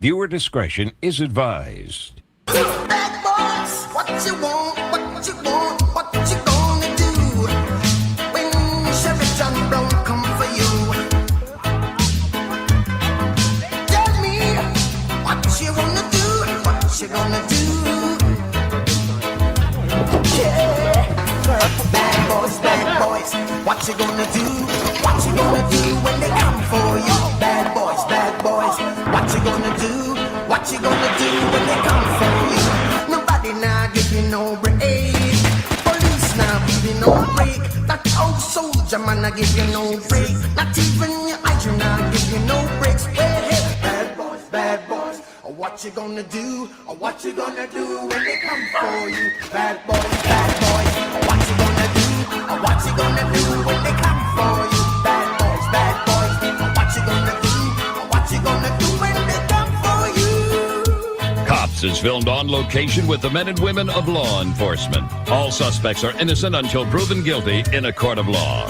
Viewer discretion is advised. Bad boys, what you want, what you want, what you gonna do when Chevy John Brown come for you? Tell me what you gonna do, what you gonna do? Yeah, bad boys, what you gonna do? What you gonna do when they come for you? Bad boys, what you gonna do? What you gonna do when they come for you? Nobody now give you no break. Police now give you no break. That old soldier man I give you no break. Not even your eyes now give you no breaks. Well, hey, bad boys, what you gonna do? What you gonna do when they come for you? Bad boys, what you gonna do? What you gonna do when they come for you? Bad boys, what you gonna do? What you gonna do when they come for you? Cops is filmed on location with the men and women of law enforcement. All suspects are innocent until proven guilty in a court of law.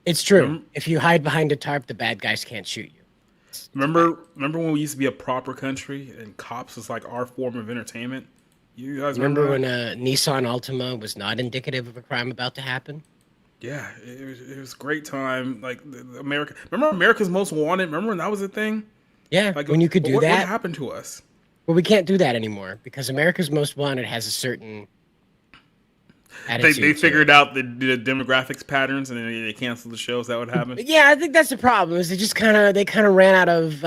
It's true. If you hide behind a tarp, the bad guys can't shoot you. Remember when we used to be a proper country and cops was like our form of entertainment? You guys remember when a Nissan Altima was not indicative of a crime about to happen? Yeah, it was a great time. Like America, remember America's Most Wanted? Remember when that was a thing? Yeah, like, when you could do that. What happened to us? Well, we can't do that anymore because America's Most Wanted has a certain attitude. They figured out the demographics patterns and then they canceled the shows. That would happen. Yeah, I think that's the problem. Is they kind of ran out of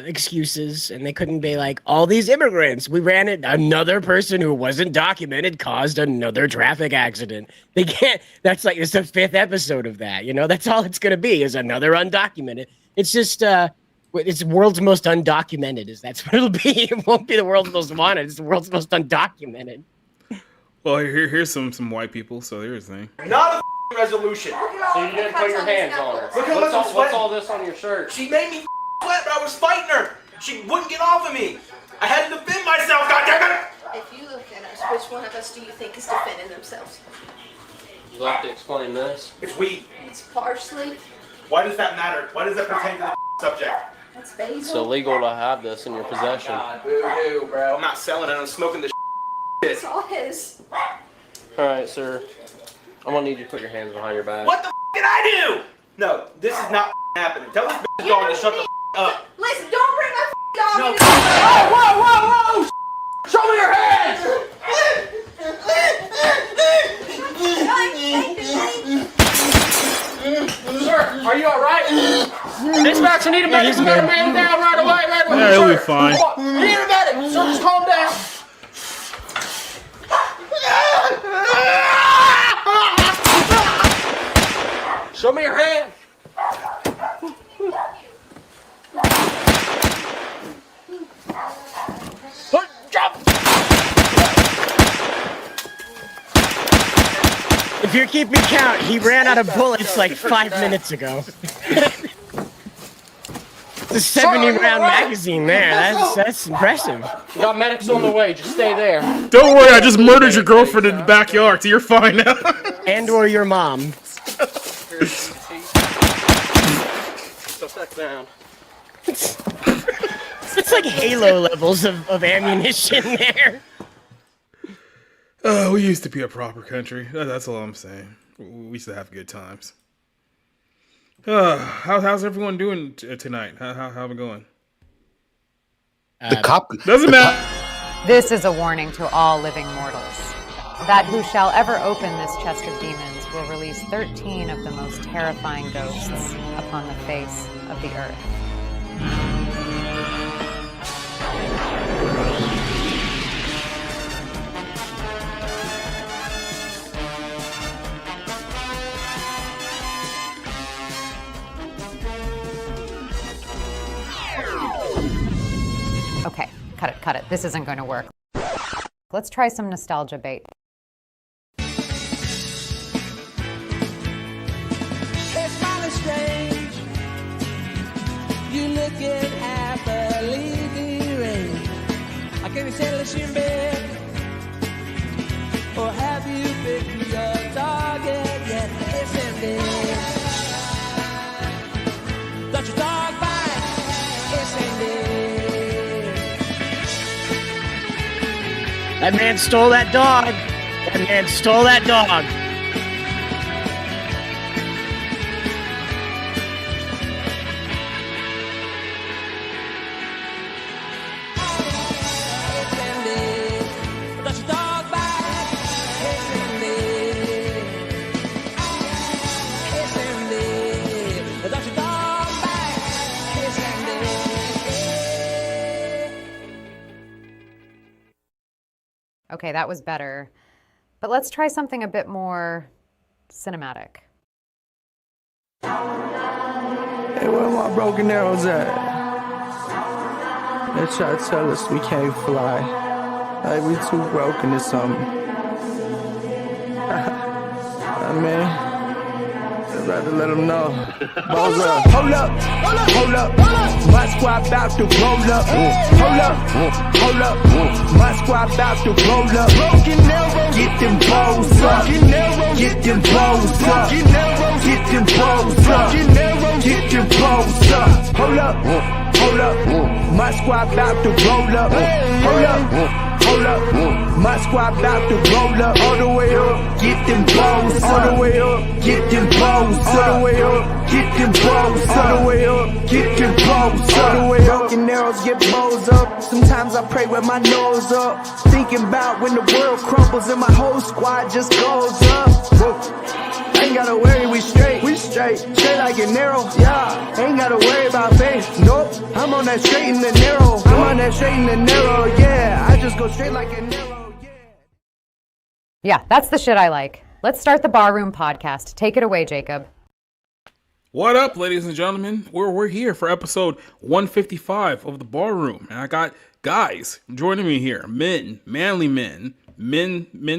excuses and they couldn't be like all these immigrants. We ran it. Another person who wasn't documented caused another traffic accident. They can't. That's like it's the 5th episode of that. You know, that's all it's gonna be is another undocumented. It's just it's world's most undocumented. That's what it'll be. It won't be the world's most wanted. It's the world's most undocumented. Well, here's some white people. So here's the thing. Not a resolution. So you didn't put your hands on her. Look how much I'm What's all this on your shirt? She made me sweat, but I was fighting her. She wouldn't get off of me. I had to defend myself, goddammit! If you look at us, which one of us do you think is defending themselves? You'll have to explain this. It's weed. It's parsley. Why does that matter? Why does that pertain to the subject? It's basil. It's illegal to have this in your possession. Boo-hoo, bro. I'm not selling it. I'm smoking this. It's all his. All right, sir. I'm gonna need you to put your hands behind your back. What the did I do? No, this is not happening. Tell this dog to shut the up. Listen, don't bring my dog No. into Whoa! Show me your hands! Sir, are you all right? Dispatch, I need a medic. We got a man down right away. Yeah, he'll be fine. We need a medic. Sir, just calm down. Show me your hand. Jump. If you're keeping count, he ran out of bullets like 5 minutes ago. It's a 70-round magazine there. That's impressive. You got medics on the way. Just stay there. Don't worry, I just murdered your girlfriend in the backyard, so you're fine now. And or your mom. Stuff that down. It's like Halo levels of ammunition there. We used to be a proper country. That's all I'm saying. We used to have good times. How's everyone doing tonight? How it going? The cop Doesn't matter. This is a warning to all living mortals. That who shall ever open this chest of demons will release 13 of the most terrifying ghosts upon the face of the earth. Okay, cut it. This isn't going to work. Let's try some nostalgia bait. It's mighty strange. You looking at the leafy rain. I can't tell if you're in bed, or have you picked your target yet? It's in bed. Don't your dog bite? It's in bed. That man stole that dog. That man stole that dog. Okay, that was better. But let's try something a bit more cinematic. Hey, where my broken arrows at? They try to tell us we can't fly. Like we too broken or something. I mean, I'd rather let them know. Balls up. Hold up, hold up. My squad about to roll up. Hold up, hold up. My squad about to roll up. Broken arrows, get them balls up. Get them balls up. Get them balls up. Get them balls up. Hold up, hold up. My squad about to roll up. Hold up. Hold up, my squad about to roll up. All the way up, get them balls. All the way up, get them balls. All the way up, get them balls. All the way up, get them balls. All the way up. Broken arrows get bows up. Sometimes I pray with my nose up, thinking about when the world crumbles and my whole squad just goes up. Whoa. Ain't gotta worry, we straight, straight like an arrow, yeah. Ain't gotta worry about faith, nope. I'm on that straight and the narrow, I'm on that straight and the narrow, yeah. I just go straight like an arrow, yeah. Yeah, that's the shit I like. Let's start the Barroom podcast. Take it away, Jacob. What up, ladies and gentlemen? We're here for episode 155 of the Barroom, and I got guys joining me here. Men, manly men, many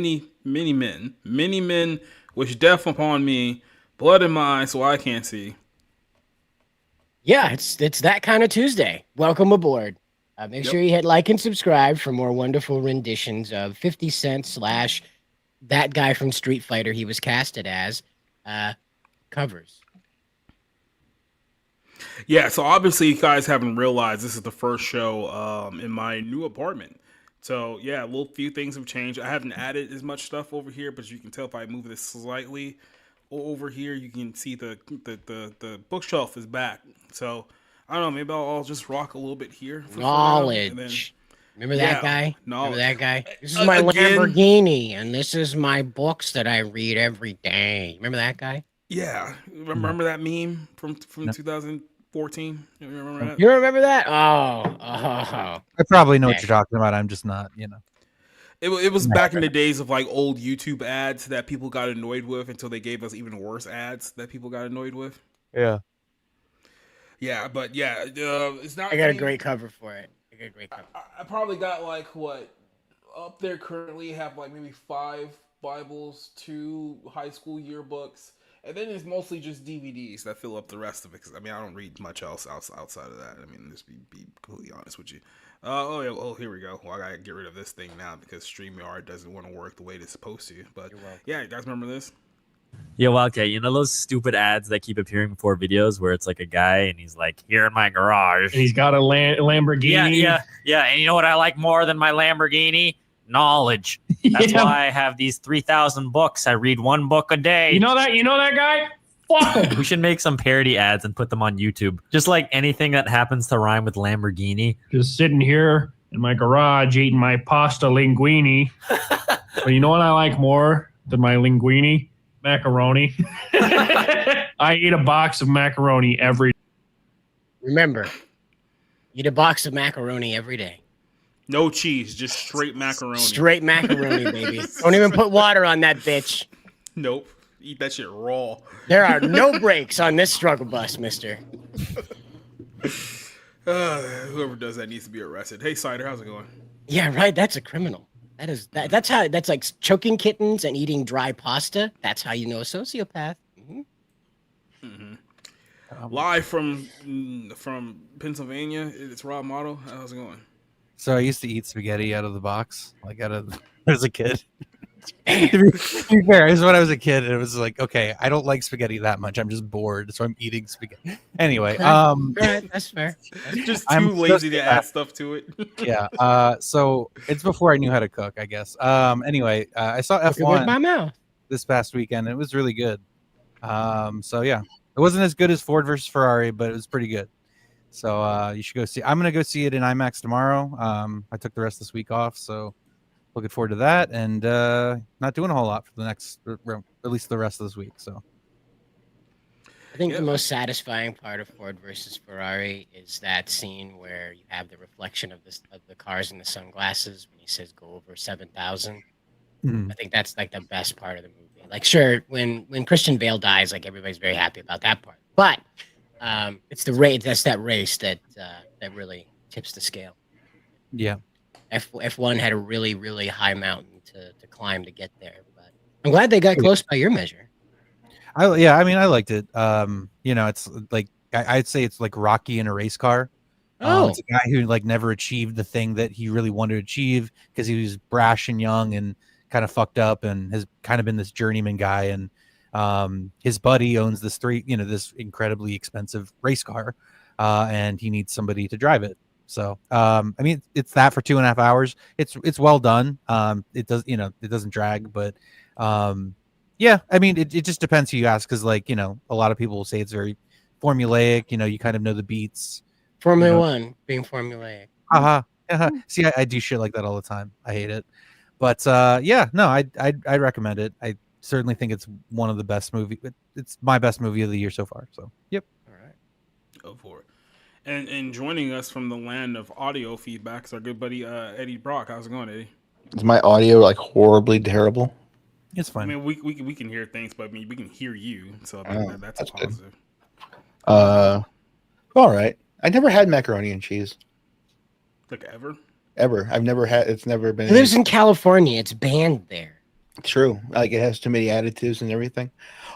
men, which death upon me, blood in my eyes, so I can't see. Yeah, it's that kind of Tuesday. Welcome aboard. Make sure you hit like and subscribe for more wonderful renditions of 50 Cent / that guy from Street Fighter he was casted as covers. Yeah, so obviously you guys haven't realized this is the first show in my new apartment. So yeah, a little few things have changed. I haven't added as much stuff over here, but you can tell if I move this slightly over here, you can see the bookshelf is back. So I don't know, maybe I'll just rock a little bit here. Knowledge. Remember that guy? Knowledge. Remember that guy? This is my Lamborghini, and this is my books that I read every day. Remember that guy? Yeah. Remember that meme from 2014? You remember that? You remember that? Oh. I probably know what you're talking about. I'm just not, It was back in the days of like old YouTube ads that people got annoyed with until they gave us even worse ads that people got annoyed with. Yeah. Yeah, but yeah, it's not. I got a great cover for it. I probably got like what up there currently have like maybe 5 Bibles, 2 high school yearbooks, and then it's mostly just DVDs that fill up the rest of it. Because I mean, I don't read much else outside of that. I mean, just be completely honest with you. Here we go. Well, I gotta get rid of this thing now because StreamYard doesn't want to work the way it's supposed to. But yeah, you guys remember this? Yeah, well, okay. You know those stupid ads that keep appearing before videos where it's like a guy and he's like, here in my garage. And he's got a Lamborghini. Yeah. And you know what I like more than my Lamborghini? Knowledge. That's why I have these 3,000 books. I read 1 book a day. You know that guy? Fuck him. We should make some parody ads and put them on YouTube. Just like anything that happens to rhyme with Lamborghini. Just sitting here in my garage eating my pasta linguine. But you know what I like more than my linguine? Macaroni. I eat a box of macaroni every day. Remember, eat a box of macaroni every day. No cheese, just straight macaroni. Straight macaroni, baby. Don't even put water on that bitch. Nope. Eat that shit raw. There are no brakes on this struggle bus, mister. Whoever does that needs to be arrested. Hey, Cider, how's it going? Yeah, right. That's a criminal. That's like choking kittens and eating dry pasta. That's how you know a sociopath. Live from Pennsylvania, it's Rob Motto. How's it going? So I used to eat spaghetti out of the box, as a kid. To be fair, it was when I was a kid, and it was like, okay, I don't like spaghetti that much. I'm just bored, so I'm eating spaghetti. Anyway, All right, that's fair. Just I'm too lazy to so add stuff to it. yeah. So it's before I knew how to cook, I guess. Anyway, I saw Cooking with my F1 mouth. this past weekend. It was really good. So yeah, it wasn't as good as Ford versus Ferrari, but it was pretty good. So you should go see. I'm gonna go see it in IMAX tomorrow. I took the rest of this week off, so looking forward to that, and not doing a whole lot for the next, at least the rest of this week. So I think the most satisfying part of Ford versus Ferrari is that scene where you have the reflection of the cars in the sunglasses when he says go over 7,000. Mhm. I think that's like the best part of the movie. Like, sure, when Christian Bale dies, like everybody's very happy about that part, but it's the race. That's that race that really tips the scale. yeah. F1 had a really, really high mountain to climb to get there, but I'm glad they got close by your measure. I mean, I liked it. It's like I'd say it's like Rocky in a race car. It's a guy who like never achieved the thing that he really wanted to achieve because he was brash and young and kind of fucked up and has kind of been this journeyman guy. And his buddy owns this this incredibly expensive race car, and he needs somebody to drive it. So I mean, it's that for 2.5 hours. It's well done. It doesn't drag, but yeah, I mean, it just depends who you ask, because like a lot of people will say it's very formulaic. You kind of know the beats. Formula One being formulaic. See, I do shit like that all the time. I hate it, but yeah, no, I'd recommend it. I certainly think it's one of the best movie. It's my best movie of the year so far. So yep. All right, go for it. And joining us from the land of audio feedback is our good buddy Eddie Brock. How's it going, Eddie? Is my audio like horribly terrible? It's fine. I mean, we can hear things, but I mean, we can hear you, so I mean, that's a positive. All right. I never had macaroni and cheese. Like ever? Ever. I've never had. It's never been. He lives in California. It's banned there. True. Like it has too many additives and everything.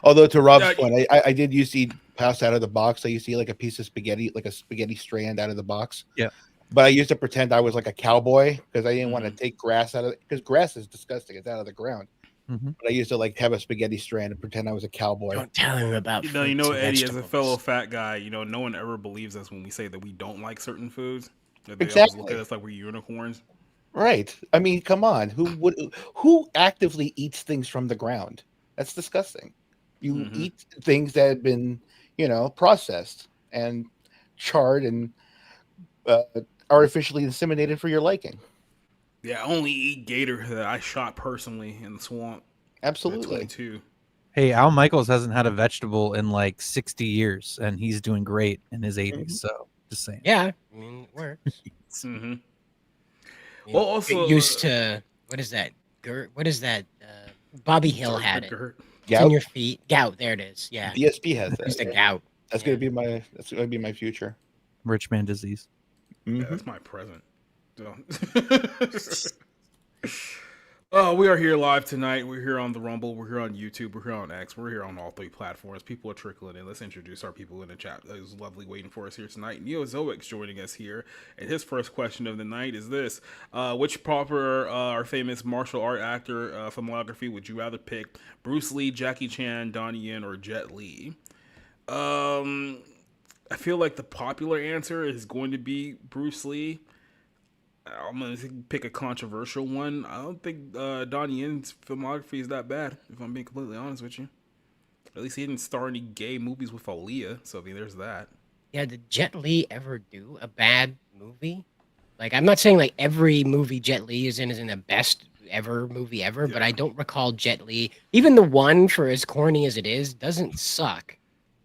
Although to Rob's point, I did used to eat pasta out of the box. I used to eat like a piece of spaghetti, like a spaghetti strand out of the box. Yeah. But I used to pretend I was like a cowboy because I didn't want to take grass out of it, because grass is disgusting. It's out of the ground. Mm-hmm. But I used to like have a spaghetti strand and pretend I was a cowboy. Don't tell him about Eddie, as a fellow fat guy, no one ever believes us when we say that we don't like certain foods. That they always look at us like we're unicorns. Right. I mean, come on. Who actively eats things from the ground? That's disgusting. You eat things that have been, processed and charred and artificially inseminated for your liking. Yeah, I only eat gator that I shot personally in the swamp. Absolutely. Too. Hey, Al Michaels hasn't had a vegetable in like 60 years, and he's doing great in his 80s. So just saying. Yeah, I mean, it works. Well, also used to what is that? What is that? Bobby Hill had it. It's in your feet. Gout. There it is. Yeah. DSP has that. It's the gout. That's gonna be my. That's gonna be my future. Rich man disease. Yeah, that's my present. We are here live tonight. We're here on the Rumble. We're here on YouTube. We're here on X. We're here on all 3 platforms. People are trickling in. Let's introduce our people in the chat. It was lovely waiting for us here tonight. Neozoic's joining us here. And his first question of the night is this. Which proper or famous martial art actor filmography would you rather pick? Bruce Lee, Jackie Chan, Donnie Yen, or Jet Li? I feel like the popular answer is going to be Bruce Lee. I'm going to pick a controversial one. I don't think Donnie Yen's filmography is that bad, if I'm being completely honest with you. At least he didn't star any gay movies with Aaliyah, so I mean, there's that. Yeah, did Jet Li ever do a bad movie? Like, I'm not saying like every movie Jet Li is in the best ever movie ever, but I don't recall Jet Li, even the one, for as corny as it is, doesn't suck.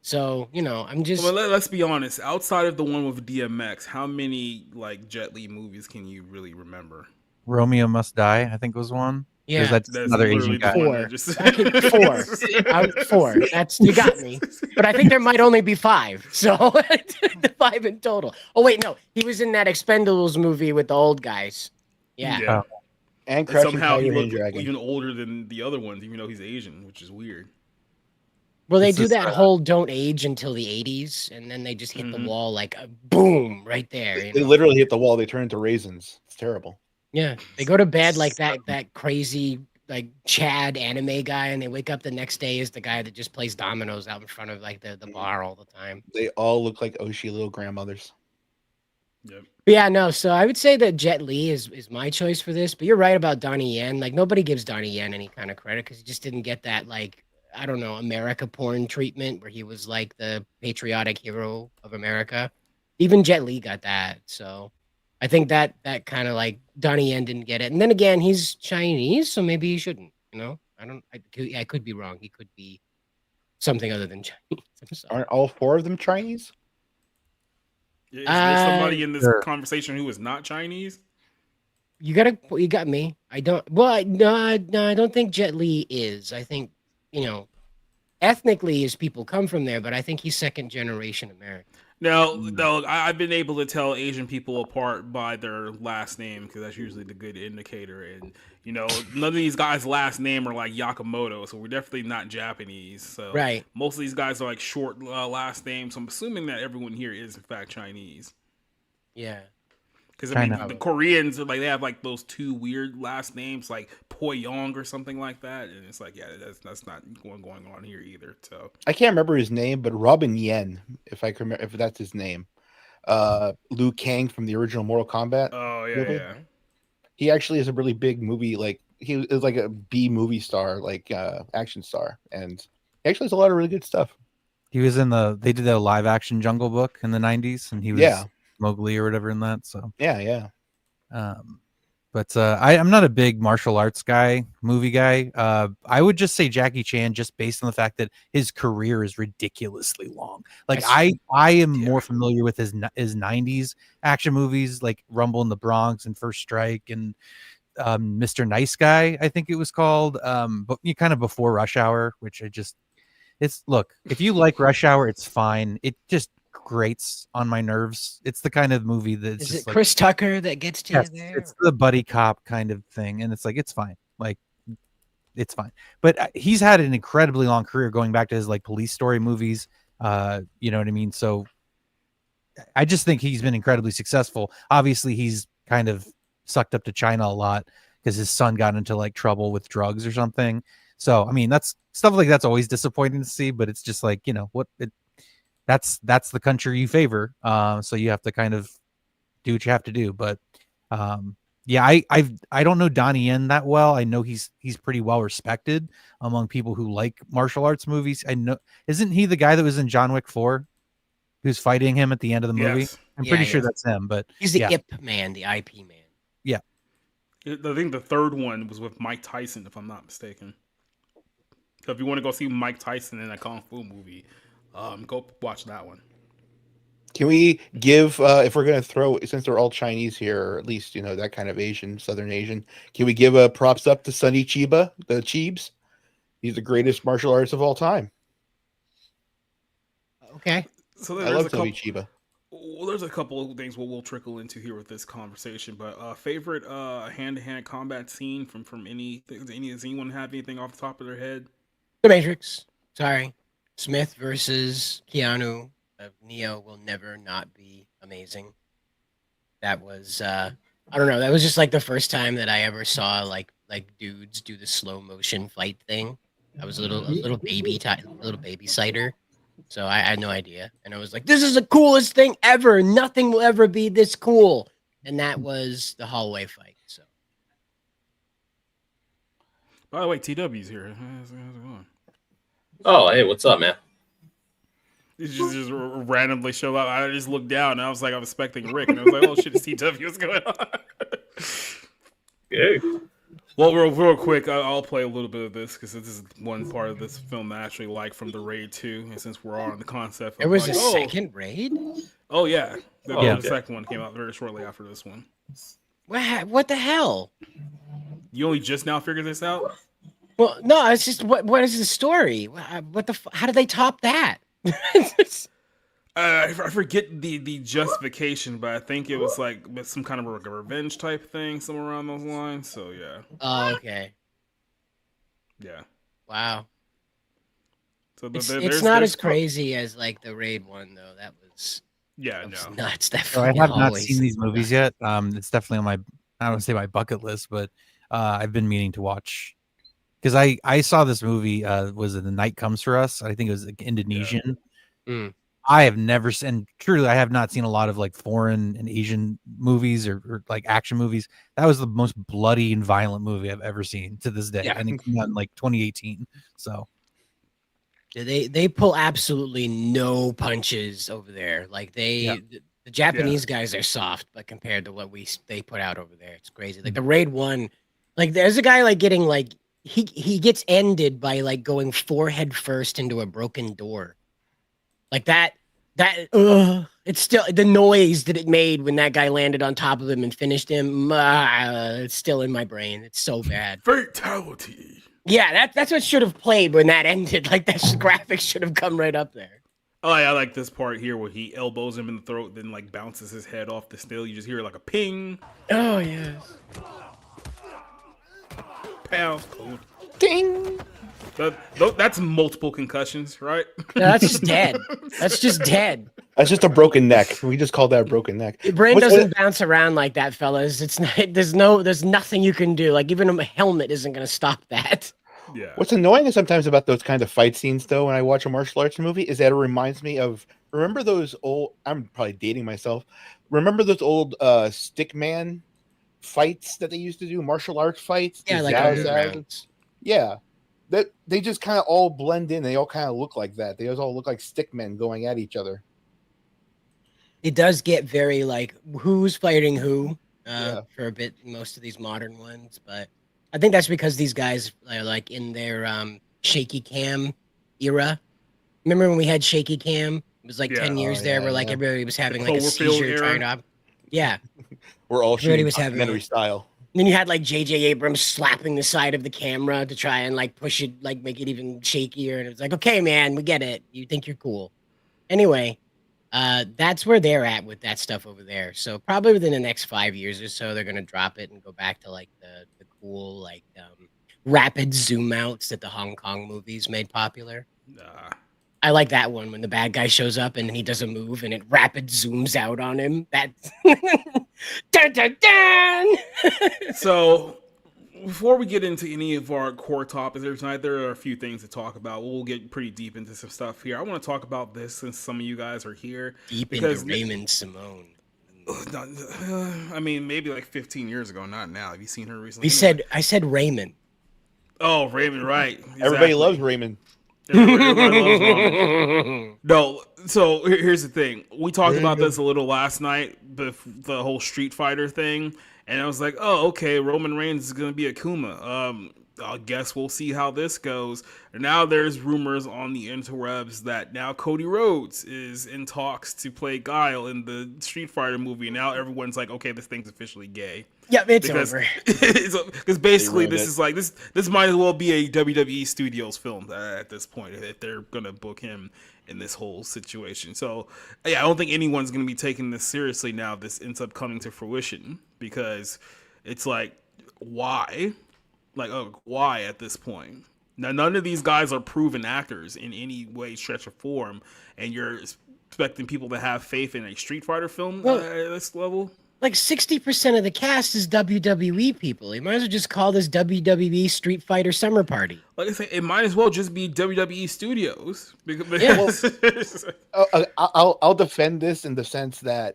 So, I'm just... Well, let's be honest. Outside of the one with DMX, how many, like, Jet Li movies can you really remember? Romeo Must Die, I think, was one. Yeah. That's another Asian guy. 4. 4. That's, you got me. But I think there might only be 5. So, 5 in total. Oh, wait, no. He was in that Expendables movie with the old guys. Yeah. Oh. And somehow he looked even older than the other ones, even though he's Asian, which is weird. Well, they do that whole don't age until the 80s, and then they just hit the wall like a boom right there. They literally hit the wall. They turn into raisins. It's terrible. Yeah, they go to bed like that crazy like Chad anime guy, and they wake up the next day as the guy that just plays dominoes out in front of like the bar all the time. They all look like Oshi little grandmothers. Yep. But yeah, no. So I would say that Jet Li is my choice for this. But you're right about Donnie Yen. Like nobody gives Donnie Yen any kind of credit because he just didn't get that like I don't know America porn treatment where he was like the patriotic hero of America. Even Jet Li got that. So I think that kind of like Donnie Yen didn't get it. And then again, he's Chinese, so maybe he shouldn't. You know, I could be wrong. He could be something other than Chinese. Aren't all 4 of them Chinese? Is there somebody in this conversation who is not Chinese? You got me. I don't. Well, no, I don't think Jet Li is. I think ethnically his people come from there, but I think he's second generation American. No, I've been able to tell Asian people apart by their last name because that's usually the good indicator. And none of these guys' last name are like Yakamoto, so we're definitely not Japanese. So right, most of these guys are like short last names. So I'm assuming that everyone here is in fact Chinese. Yeah, because the Koreans are like they have like those 2 weird last names like Poyong or something like that, and it's like that's not going on here either. So I can't remember his name, but Robin Yen, if I can remember, if that's his name, Liu Kang from the original Mortal Kombat. Oh yeah, movie. yeah. He actually is a really big movie. Like he is like a B movie star, like action star, and he actually has a lot of really good stuff. He was in they did a live action Jungle Book in the 90s, and he was Mowgli or whatever in that. So yeah. But I'm not a big martial arts movie guy. I would just say Jackie Chan, just based on the fact that his career is ridiculously long. Like I am more familiar with his 90s action movies, like Rumble in the Bronx and First Strike and Mr. Nice Guy, I think it was called. But you kind of before Rush Hour, which look, if you like Rush Hour, it's fine. It just grates on my nerves. It's the kind of movie that's is it like, Chris Tucker that gets to you there? It's the buddy cop kind of thing, and it's like it's fine. Like it's fine. But he's had an incredibly long career going back to his like Police Story movies. You know what I mean? So I just think he's been incredibly successful. Obviously, he's kind of sucked up to China a lot because his son got into like trouble with drugs or something. So I mean, that's stuff like that's always disappointing to see, but it's just like, that's the country you favor. So you have to kind of do what you have to do. But yeah, I don't know Donnie Yen that well. I know he's pretty well respected among people who like martial arts movies. I know, isn't he the guy that was in John Wick 4 who's fighting him at the end of the movie? Yes. I'm pretty sure that's him, but he's the IP man, the IP man. Yeah. I think the third one was with Mike Tyson, if I'm not mistaken. So if you want to go see Mike Tyson in a Kung Fu movie, go watch that one. Can we give, if we're going to throw, since they're all Chinese here, or at least, that kind of Asian, Southern Asian, can we give props up to Sonny Chiba, the Chibs? He's the greatest martial artist of all time. Okay. So I love Sonny Chiba. Well, there's a couple of things we'll trickle into here with this conversation, but favorite hand-to-hand combat scene from anything? Does anyone have anything off the top of their head? The Matrix. Sorry. Smith versus Keanu of Neo will never not be amazing. That was I don't know, that was just like the first time that I ever saw like dudes do the slow motion fight thing. I was a little baby sighter. So I had no idea. And I was like, this is the coolest thing ever. Nothing will ever be this cool. And that was the hallway fight. So by the way, TW's here. How's it going? Oh, hey, what's up, man? He just randomly show up. I just looked down and I was like, I'm expecting Rick, and I was like, oh shit, it's TW. What's going on? Good. Well, real quick, I'll play a little bit of this because this is one part of this film that I actually like from the raid too. And since we're on the concept, there was a second raid. Oh yeah, the second one came out very shortly after this one. What the hell? You only just now figured this out? Well, no, it's just what is the story? How did they top that? I forget the justification, but I think it was like some kind of like a revenge type thing, somewhere around those lines. So yeah. Oh, okay. Yeah. Wow. So it's not as crazy as like the raid one though. That was nuts. So I have not seen these movies yet. It's definitely on my, I don't want to say my bucket list, but I've been meaning to watch because I saw this movie. Was it The Night Comes for Us? I think it was like Indonesian. I have never seen. Truly, I have not seen a lot of like foreign and Asian movies or like action movies. That was the most bloody and violent movie I've ever seen to this day. Yeah. And it came out in like 2018. So they pull absolutely no punches over there. Like the Japanese guys are soft, but compared to what they put out over there, it's crazy. Like the Raid 1, like there's a guy like getting like he gets ended by like going forehead first into a broken door. Like that it's still the noise that it made when that guy landed on top of him and finished him. It's still in my brain. It's so bad. Fatality. Yeah, that's what should have played when that ended. Like that graphics should have come right up there. Oh, yeah, I like this part here where he elbows him in the throat, then like bounces his head off the steel. You just hear like a ping. Oh yes. Pound. Ding. That's multiple concussions, right? No, that's just dead. That's just dead. That's just a broken neck. We just call that a broken neck. Your brain doesn't bounce around like that, fellas. It's not. There's nothing you can do. Like even a helmet isn't going to stop that. Yeah. What's annoying sometimes about those kind of fight scenes, though, when I watch a martial arts movie, is that it reminds me of. Remember those old? I'm probably dating myself. Remember those old stickman fights that they used to do, martial arts fights? Yeah, like yeah. That they just kind of all blend in. They all kind of look like that. They all look like stickmen going at each other. It does get very like who's fighting who for a bit. Most of these modern ones, but I think that's because these guys are like in their shaky cam era. Remember when we had shaky cam? It was like 10 years there, where like everybody was having like a seizure trying to. Yeah, we're all everybody shooting was having documentary style. Then you had like J.J. Abrams slapping the side of the camera to try and like push it, like make it even shakier. And it was like, okay, man, we get it. You think you're cool. Anyway, that's where they're at with that stuff over there. So probably within the next 5 years or so, they're going to drop it and go back to like the cool, like rapid zoom outs that the Hong Kong movies made popular. I like that one when the bad guy shows up and he does a move and it rapid zooms out on him. That's dun, dun, dun! So before we get into any of our core topics here tonight, there are a few things to talk about. We'll get pretty deep into some stuff here. I want to talk about this since some of you guys are here. Deep into Raymond Symone. I mean, maybe like 15 years ago, not now. Have you seen her recently? I said Raymond. Oh, Raymond, right. Exactly. Everybody loves Raymond. Everybody loves Raymond. No, so here's the thing. We talked about this a little last night, the whole Street Fighter thing, and I was like, oh, okay, Roman Reigns is going to be Akuma. I guess we'll see how this goes. And now there's rumors on the interwebs that now Cody Rhodes is in talks to play Guile in the Street Fighter movie. And now everyone's like, okay, this thing's officially gay. Yeah, it's over. Because basically this is like, this might as well be a WWE Studios film at this point if they're going to book him in this whole situation. So yeah, I don't think anyone's going to be taking this seriously now if this ends up coming to fruition, because it's like, why? Like, why at this point? Now, none of these guys are proven actors in any way, stretch, or form, and you're expecting people to have faith in a Street Fighter film at this level? Like 60% of the cast is WWE people. You might as well just call this WWE Street Fighter Summer Party. Like I say, it might as well just be WWE Studios. I'll defend this in the sense that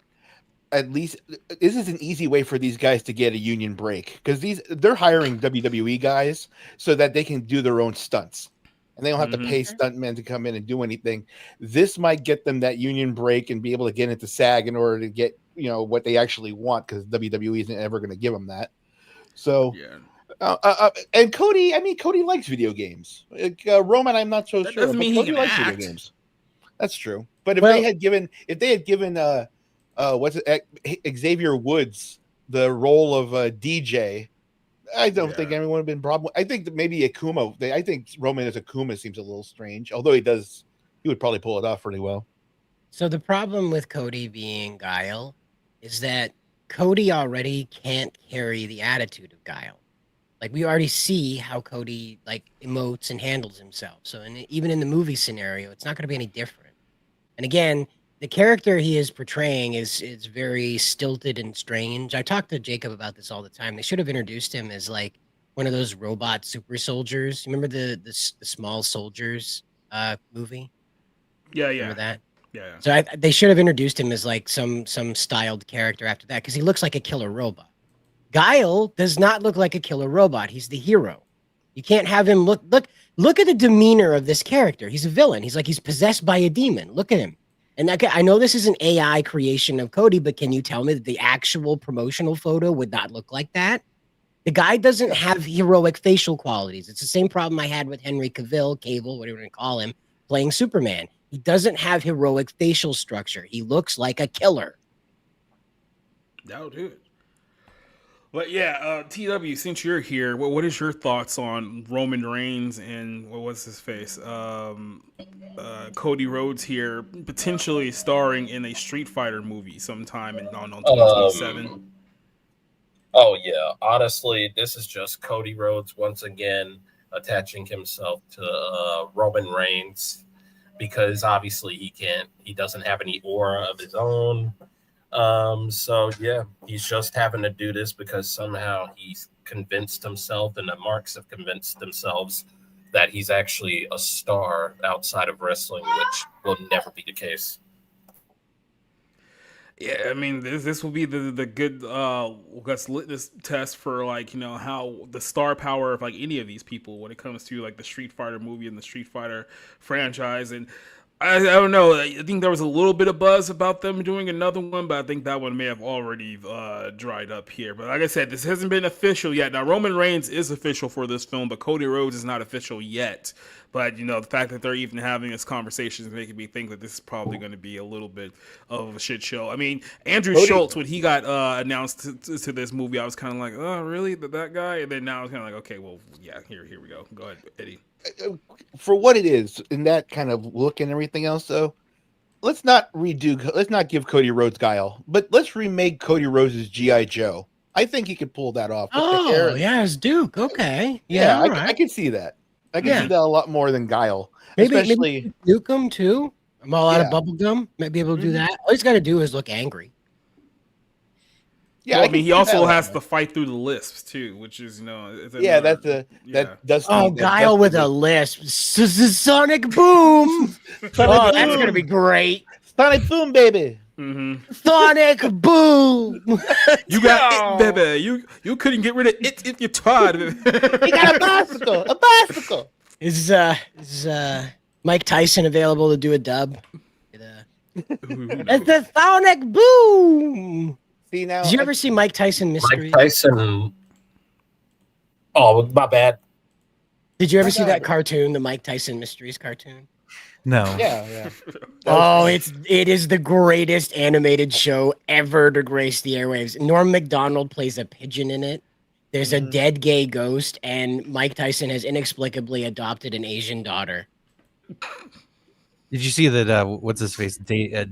at least this is an easy way for these guys to get a union break, because they're hiring WWE guys so that they can do their own stunts and they don't have to pay stuntmen to come in and do anything. This might get them that union break and be able to get into SAG in order to get what they actually want, because WWE isn't ever going to give them that. So and Cody, I mean, Cody likes video games. Roman, I'm not so sure, but Cody likes video games. That's true. But if they had given Xavier Woods the role of DJ, I don't think anyone would have been problem. I think that maybe Akuma. I think Roman as Akuma seems a little strange, although he would probably pull it off pretty well. So the problem with Cody being Guile is that Cody already can't carry the attitude of Guile. Like, we already see how Cody emotes and handles himself. So even in the movie scenario, it's not going to be any different. And again, the character he is portraying is very stilted and strange. I talk to Jacob about this all the time. They should have introduced him as more one of those robot super soldiers. You remember the Small Soldiers movie? Yeah, Remember that? Yeah. So they should have introduced him as like some styled character after that because he looks like a killer robot. Guile does not look like a killer robot. He's the hero. You can't have him look at the demeanor of this character. He's a villain. He's like he's possessed by a demon. Look at him. And I know this is an AI creation of Cody, but can you tell me that the actual promotional photo would not look like that? The guy doesn't have heroic facial qualities. It's the same problem I had with Henry Cavill, Cable, whatever you want to call him, playing Superman. He doesn't have heroic facial structure. He looks like a killer. That'll do it. But yeah, TW, since you're here, what is your thoughts on Roman Reigns and what's his face? Cody Rhodes here, potentially starring in a Street Fighter movie sometime on 2027. Oh yeah, honestly, this is just Cody Rhodes once again attaching himself to Roman Reigns because obviously he doesn't have any aura of his own. So yeah, he's just having to do this because somehow he's convinced himself and the marks have convinced themselves that he's actually a star outside of wrestling, which will never be the case. Yeah, I mean, this will be the good litmus test for like, you know, how the star power of like any of these people when it comes to like the Street Fighter movie and the Street Fighter franchise. And I don't know. I think there was a little bit of buzz about them doing another one, but I think that one may have already dried up here. But like I said, this hasn't been official yet. Now, Roman Reigns is official for this film, but Cody Rhodes is not official yet. But, you know, the fact that they're even having this conversation is making me think that this is probably going to be a little bit of a shit show. I mean, Andrew Schultz, when he got announced to this movie, I was kind of like, oh, really? That guy? And then now I was kind of like, okay, well, yeah, here we go. Go ahead, Eddie. For what it is, in that kind of look and everything else, though, let's not give Cody Rhodes Guile, but let's remake Cody Rhodes' G.I. Joe. I think he could pull that off. Oh, yeah, as Duke. Okay. Yeah, right. I can see that. I can see that a lot more than Guile. Maybe Duke him too. I'm all out of bubble gum. Might be able to do that. All he's got to do is look angry. Yeah, well, I mean, he also has to fight through the lisps too, which is, you know, Guile with a lisp, Sonic Boom. Oh, that's gonna be great. Sonic Boom, baby. Mm-hmm. Sonic Boom. You got it, baby. You couldn't get rid of it if you tried. You got a bicycle. Is Mike Tyson available to do a dub? It's the Sonic Boom. See now, did you ever see Mike Tyson Mysteries? Mike Tyson. Oh, my bad. Did you ever see that cartoon, the Mike Tyson Mysteries cartoon? No. Yeah. Oh, it is the greatest animated show ever to grace the airwaves. Norm Macdonald plays a pigeon in it. There's a dead gay ghost, and Mike Tyson has inexplicably adopted an Asian daughter. Did you see that? What's his face? I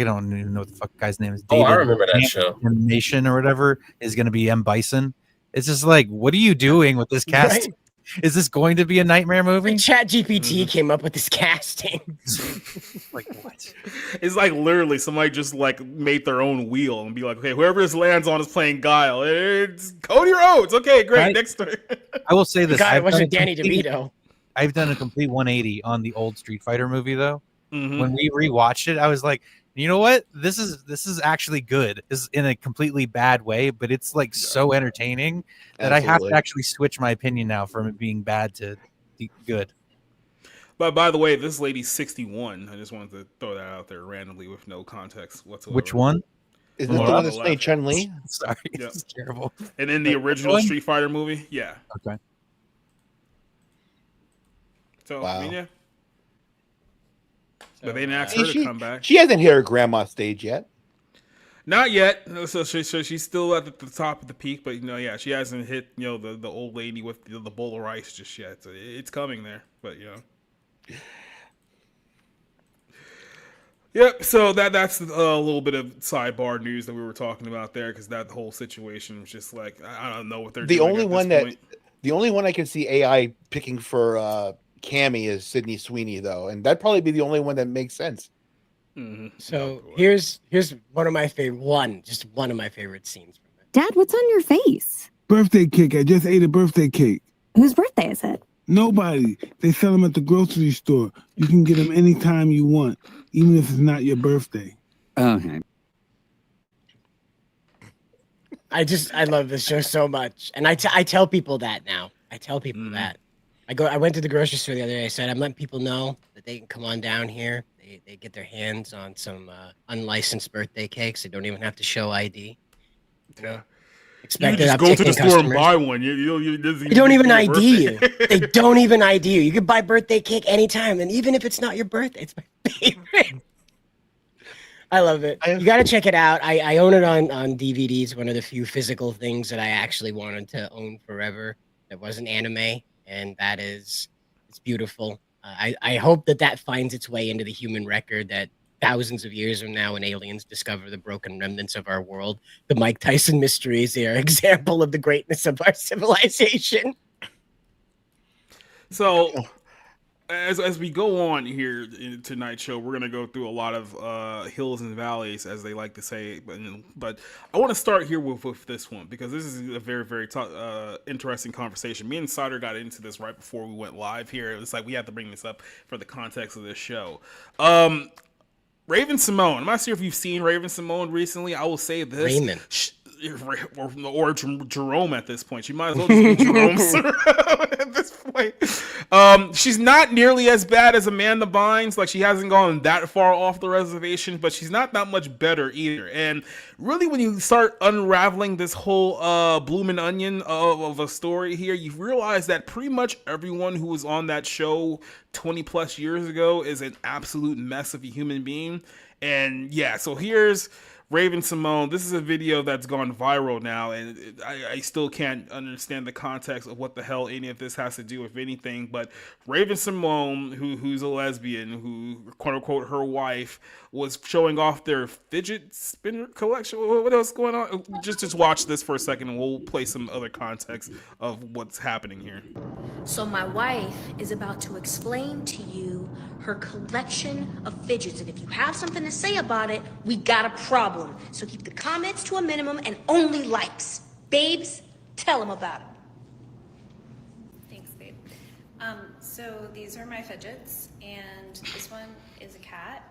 don't even know what the fuck guy's name is. David I remember that show. Nation or whatever is going to be M. Bison. It's just like, what are you doing with this cast? Right? Is this going to be a nightmare movie? ChatGPT came up with this casting. Like what? It's like literally somebody just like made their own wheel and be like, okay, whoever this lands on is playing Guile. It's Cody Rhodes. Okay, great. Next turn. I will say this. God, it wasn't Danny DeVito. I've done a complete 180 on the old Street Fighter movie though. Mm-hmm. When we rewatched it, I was like, you know what? This is actually good. This is in a completely bad way, but it's like so entertaining that I have to actually switch my opinion now from it being bad to good. But by the way, this lady's 61. I just wanted to throw that out there randomly with no context whatsoever. Which one? Is this the one that's playing Chun-Li? Sorry, it's terrible. And in the original Street Fighter movie, yeah. Okay. So, I mean, yeah. But they didn't ask her to come back. She hasn't hit her grandma stage yet. Not yet. So she's still at the top of the peak, but she hasn't hit the old lady with the bowl of rice just yet. So it's coming there, but Yep. So that's a little bit of sidebar news that we were talking about there, because that whole situation was just like, I don't know what they're doing. The only one I can see AI picking for Cammy is Sydney Sweeney, though, and that'd probably be the only one that makes sense. Mm-hmm. So here's one of my favorite one of my favorite scenes from it. Dad, what's on your face? Birthday cake. I just ate a birthday cake. Whose birthday is it? Nobody. They sell them at the grocery store. You can get them anytime you want, even if it's not your birthday. Okay. I love this show so much, and I tell people that now. I tell people that. I went to the grocery store the other day. I said I'm letting people know that they can come on down here. They get their hands on some unlicensed birthday cakes. They don't even have to show ID. You know? You just go to the store and buy one. They don't even ID you. They don't even ID you. You can buy birthday cake anytime, and even if it's not your birthday, it's my favorite. I love it. You got to check it out. I own it on DVDs. One of the few physical things that I actually wanted to own forever that wasn't anime, and it's beautiful. I hope that finds its way into the human record, that thousands of years from now, when aliens discover the broken remnants of our world, the Mike Tyson mysteries, they are an example of the greatness of our civilization. So, as we go on here in tonight's show, we're gonna go through a lot of hills and valleys, as they like to say. But I want to start here with this one, because this is a very, very interesting conversation. Me and Cider got into this right before we went live here. It was like we have to bring this up for the context of this show. Raven Symone. I'm not sure if you've seen Raven Symone recently. I will say this. Raymond. Or Jerome at this point. She might as well just be Jerome at this point. She's not nearly as bad as Amanda Bynes. Like, she hasn't gone that far off the reservation, but she's not that much better either. And really, when you start unraveling this whole bloomin' onion of a story here, you realize that pretty much everyone who was on that show 20 plus years ago is an absolute mess of a human being. And yeah, so here's Raven Symone. This is a video that's gone viral now, and I still can't understand the context of what the hell any of this has to do with anything. But Raven Symone, who's a lesbian, who, quote unquote, her wife, was showing off their fidget spinner collection. What else going on? Just watch this for a second, and we'll play some other context of what's happening here. So my wife is about to explain to you her collection of fidgets, and if you have something to say about it, we got a problem. So keep the comments to a minimum and only likes. Babes, tell them about it. Thanks, babe. So these are my fidgets, and this one is a cat.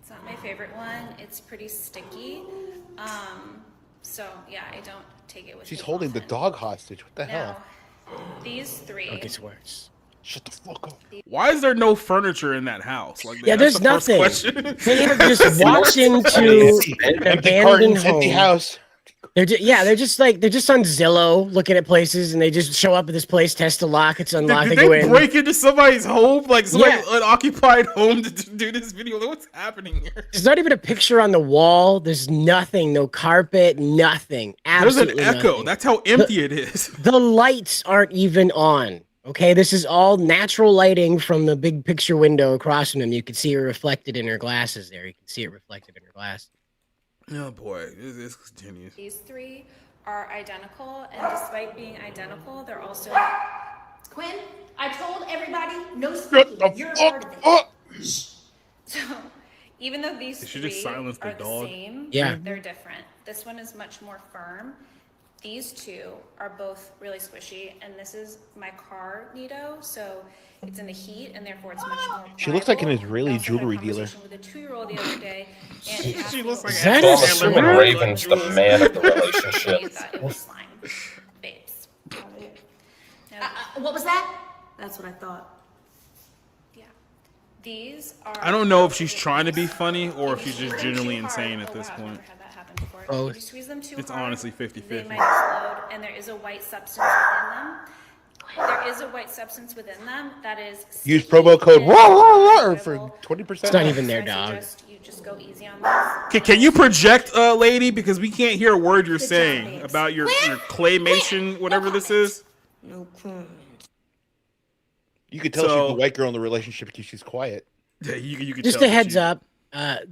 It's not my favorite one. It's pretty sticky. So yeah, I don't take it with She's me holding the often. dog hostage. What the Now, hell? these three. It gets worse. Shut the fuck up. Why is there no furniture in that house? Like, Yeah, that's there's the first nothing. question. They have just walked into an abandoned home. Empty house. They're just on Zillow looking at places, and they just show up at this place, test the lock, it's unlocked. Did they go they in. break into somebody's home, like somebody's Yeah. unoccupied home, to do this video? Like, what's happening here? There's not even a picture on the wall. There's nothing, no carpet, nothing. Absolutely There's an echo. nothing. That's how empty it is. The lights aren't even on. Okay, this is all natural lighting from the big picture window across from them. You can see it reflected in her glasses there. You can see it reflected in her glass. Oh boy, this continues. These three are identical, and despite being identical, they're also. Quinn, I told everybody no speaking. You're a part of it. So, even though these They should three just silence the are the dog. same, Yeah. they're different. This one is much more firm. These two are both really squishy, and this is my car Nido, so it's in the heat, and therefore it's much more. She looks like an pliable. Israeli I also had a jewelry dealer. conversation with a 2-year-old the other day, and he asked She me looks what like was that So is I'm assuming smart. Raven's the man of the relationship. I thought it was slime. Babes. Now, What was that? That's what I thought. yeah. These are. I don't know if she's trying to be funny or if she's just genuinely insane at this I've point. never had that happen before. Oh. If you squeeze them too It's hard, honestly they 50-50. might explode, and there is a white substance within them. There is a white substance within them that is. Use sticky promo code and for brittle. 20%. It's not even there, So I dog. suggest you just go easy on this. Can you project, lady? Because we can't hear a word you're saying about your claymation, whatever this is. You could tell So- she's the white girl in the relationship because she's quiet. Yeah, you can Just tell a that heads she- up.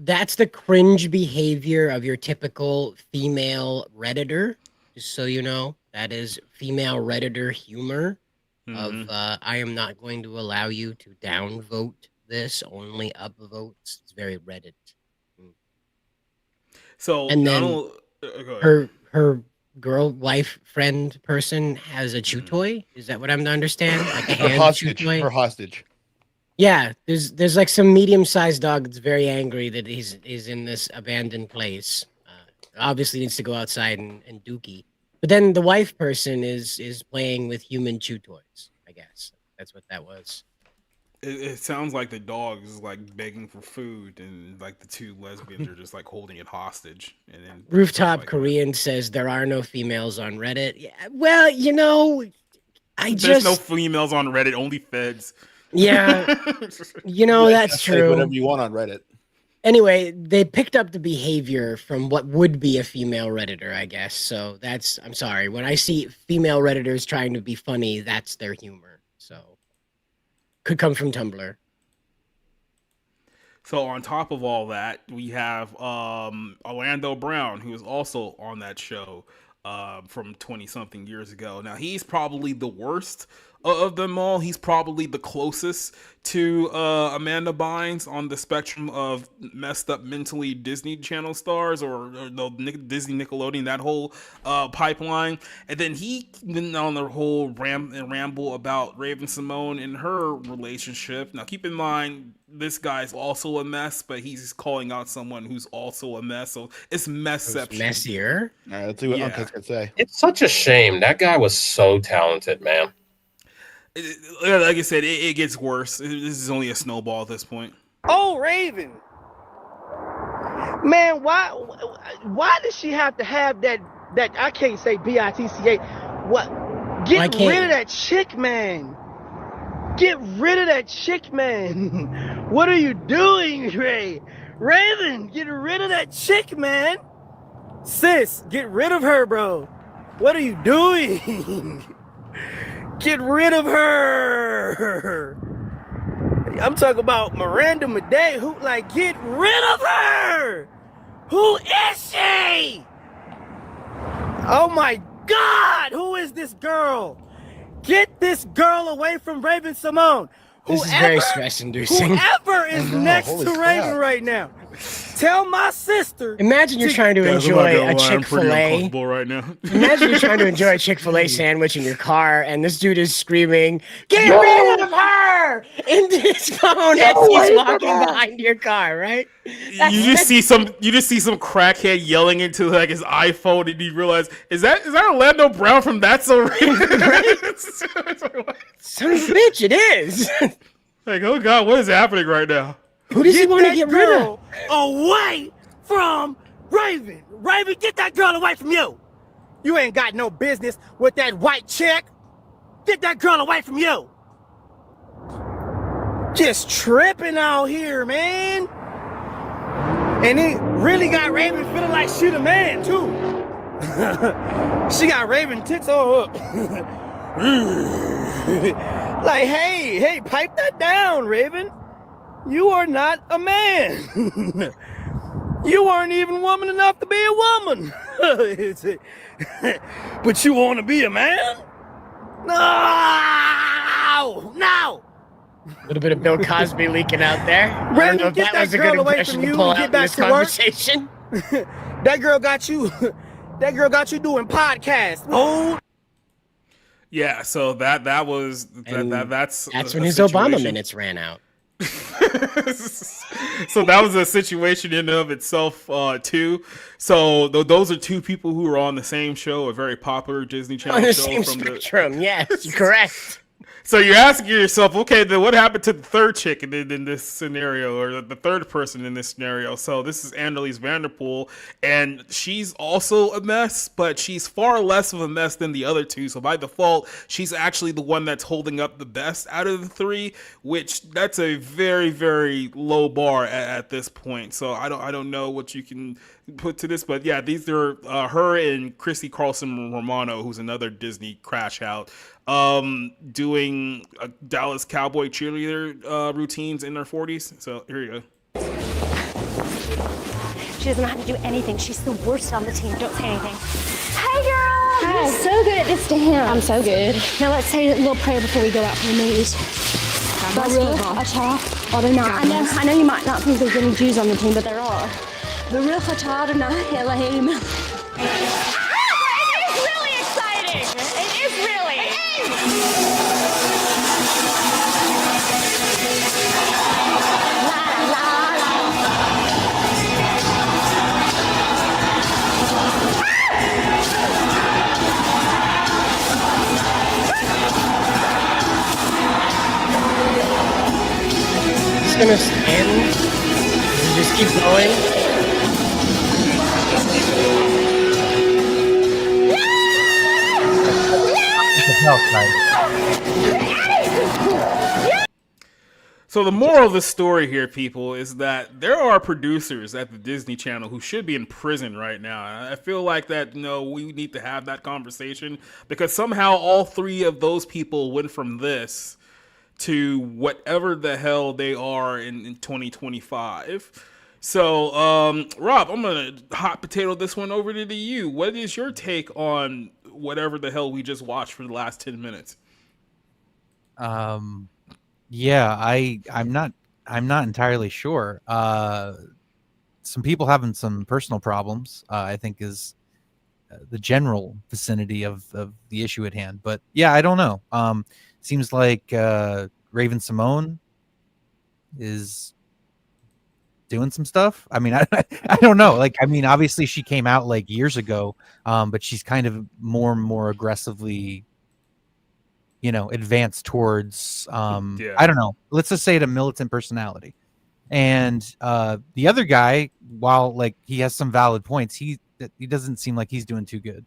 That's the cringe behavior of your typical female Redditor. Just so you know, that is female Redditor humor. Mhm. Of I am not going to allow you to downvote this, only upvotes. It's very Reddit. So And then Donald, go ahead. her girl, wife, friend person has a chew toy. Is that what I'm to understand? Like a Her hand chew hostage. toy? Her hostage. Yeah, there's like some medium-sized dog that's very angry that he's in this abandoned place. Obviously needs to go outside and dookie. But then the wife person is playing with human chew toys. I guess that's what that was. It sounds like the dog is like begging for food, and like the two lesbians are just like holding it hostage. And then Rooftop Korean says there are no females on Reddit. Yeah, well, you know, there's no females on Reddit, only feds. Yeah, you know, that's Say true. whatever you want on Reddit. Anyway, they picked up the behavior from what would be a female Redditor, I guess. So I'm sorry. When I see female Redditors trying to be funny, that's their humor. So could come from Tumblr. So on top of all that, we have Orlando Brown, who is also on that show from 20-something years ago. Now, he's probably the worst of them all. He's probably the closest to Amanda Bynes on the spectrum of messed up mentally Disney Channel stars or no, Disney Nickelodeon, that whole pipeline. And then he went on the whole ramble about Raven Symone and her relationship. Now, keep in mind, this guy's also a mess, but he's calling out someone who's also a mess. So it's messception. Messier? All right, let's see what Uncle's gonna say. It's such a shame. That guy was so talented, man. Like I said, it gets worse. This is only a snowball at this point. Oh, Raven. Man, why does she have to have that I can't say BITCA. What? Get rid of that chick, man. Get rid of that chick, man. What are you doing, Ray? Raven, get rid of that chick, man. Sis, get rid of her, bro. What are you doing? Get rid of her. I'm talking about Miranda Madej, who, like, get rid of her. Who is she? Oh my God, who is this girl? Get this girl away from Raven Symone. This is very stress-inducing. Whoever is next to Raven right now, tell my sister. Imagine you're trying to enjoy a Chick-fil-A. Right now. Imagine you're trying to enjoy a Chick-fil-A sandwich in your car, and this dude is screaming, "Get rid of her!" into his phone as he's walking behind your car, right? You just see some crackhead yelling into like his iPhone, and you realize is that Orlando Brown from That's So Raven? Son of a bitch, it is. Like, oh God, what is happening right now? Who does he want to get rid of? Away from Raven. Raven, get that girl away from you. You ain't got no business with that white chick. Get that girl away from you. Just tripping out here, man. And it really got Raven feeling like she the man, too. She got Raven tits on her. Like, hey, pipe that down, Raven. You are not a man. You aren't even woman enough to be a woman. But you want to be a man? No! A little bit of Bill Cosby leaking out there. I don't know if that was a good impression to pull out in this conversation. That girl got you. That girl got you doing podcasts. Oh. Yeah, so that's when his Obama minutes ran out. So that was a situation in and of itself too. So those are two people who are on the same show, a very popular Disney Channel on the show same from spectrum. Yes, you're correct. So you're asking yourself, okay, then what happened to the third chick in this scenario, or the third person in this scenario? So this is Annalise Vanderpool, and she's also a mess, but she's far less of a mess than the other two. So by default, she's actually the one that's holding up the best out of the three, which that's a very, very low bar at this point. So I don't know what you can put to this, but yeah, these are her and Chrissy Carlson Romano, who's another Disney crash out, doing Dallas Cowboy cheerleader routines in their 40s. So here you go. She doesn't know how to do anything. She's the worst on the team. Don't say anything. Hey, girl! You're so good at this dance. I'm so good. Now let's say a little prayer before we go out for the news. Oh, they're not. I know you might not think there's any Jews on the team, but there are. The real Fatah Adonai Elohim. gonna end? Does it just keep going? So the moral of the story here, people, is that there are producers at the Disney Channel who should be in prison right now. And I feel like that, we need to have that conversation because somehow all three of those people went from this to whatever the hell they are in 2025. So, Rob, I'm going to hot potato this one over to you. What is your take on whatever the hell we just watched for the last 10 minutes? Yeah, I'm not entirely sure. Some people having some personal problems, I think is the general vicinity of the issue at hand. But yeah, I don't know. Seems like Raven Symone is doing some stuff. I mean, I don't know. Like, I mean, obviously she came out like years ago, but she's kind of more and more aggressively advance towards I don't know, let's just say it, a militant personality. And the other guy, while like he has some valid points, he doesn't seem like he's doing too good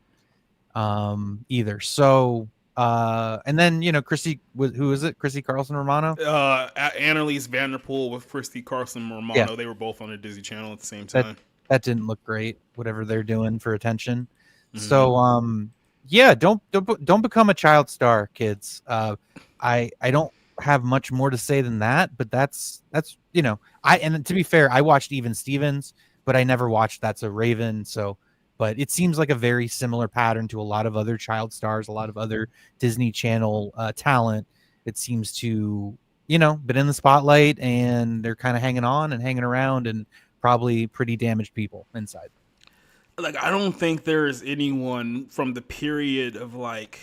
either. So and then Chrissy, who is it? Chrissy Carlson Romano? Annalise Vanderpool with Christy Carlson Romano. Yeah. They were both on the Disney Channel at the same time. That didn't look great, whatever they're doing for attention. So yeah, don't become a child star, kids. I don't have much more to say than that, but that's and to be fair, I watched Even Stevens, but I never watched That's a Raven. So, but it seems like a very similar pattern to a lot of other child stars, a lot of other Disney Channel talent. It seems to been in the spotlight, and they're kind of hanging on and hanging around, and probably pretty damaged people inside. Like, I don't think there's anyone from the period of like,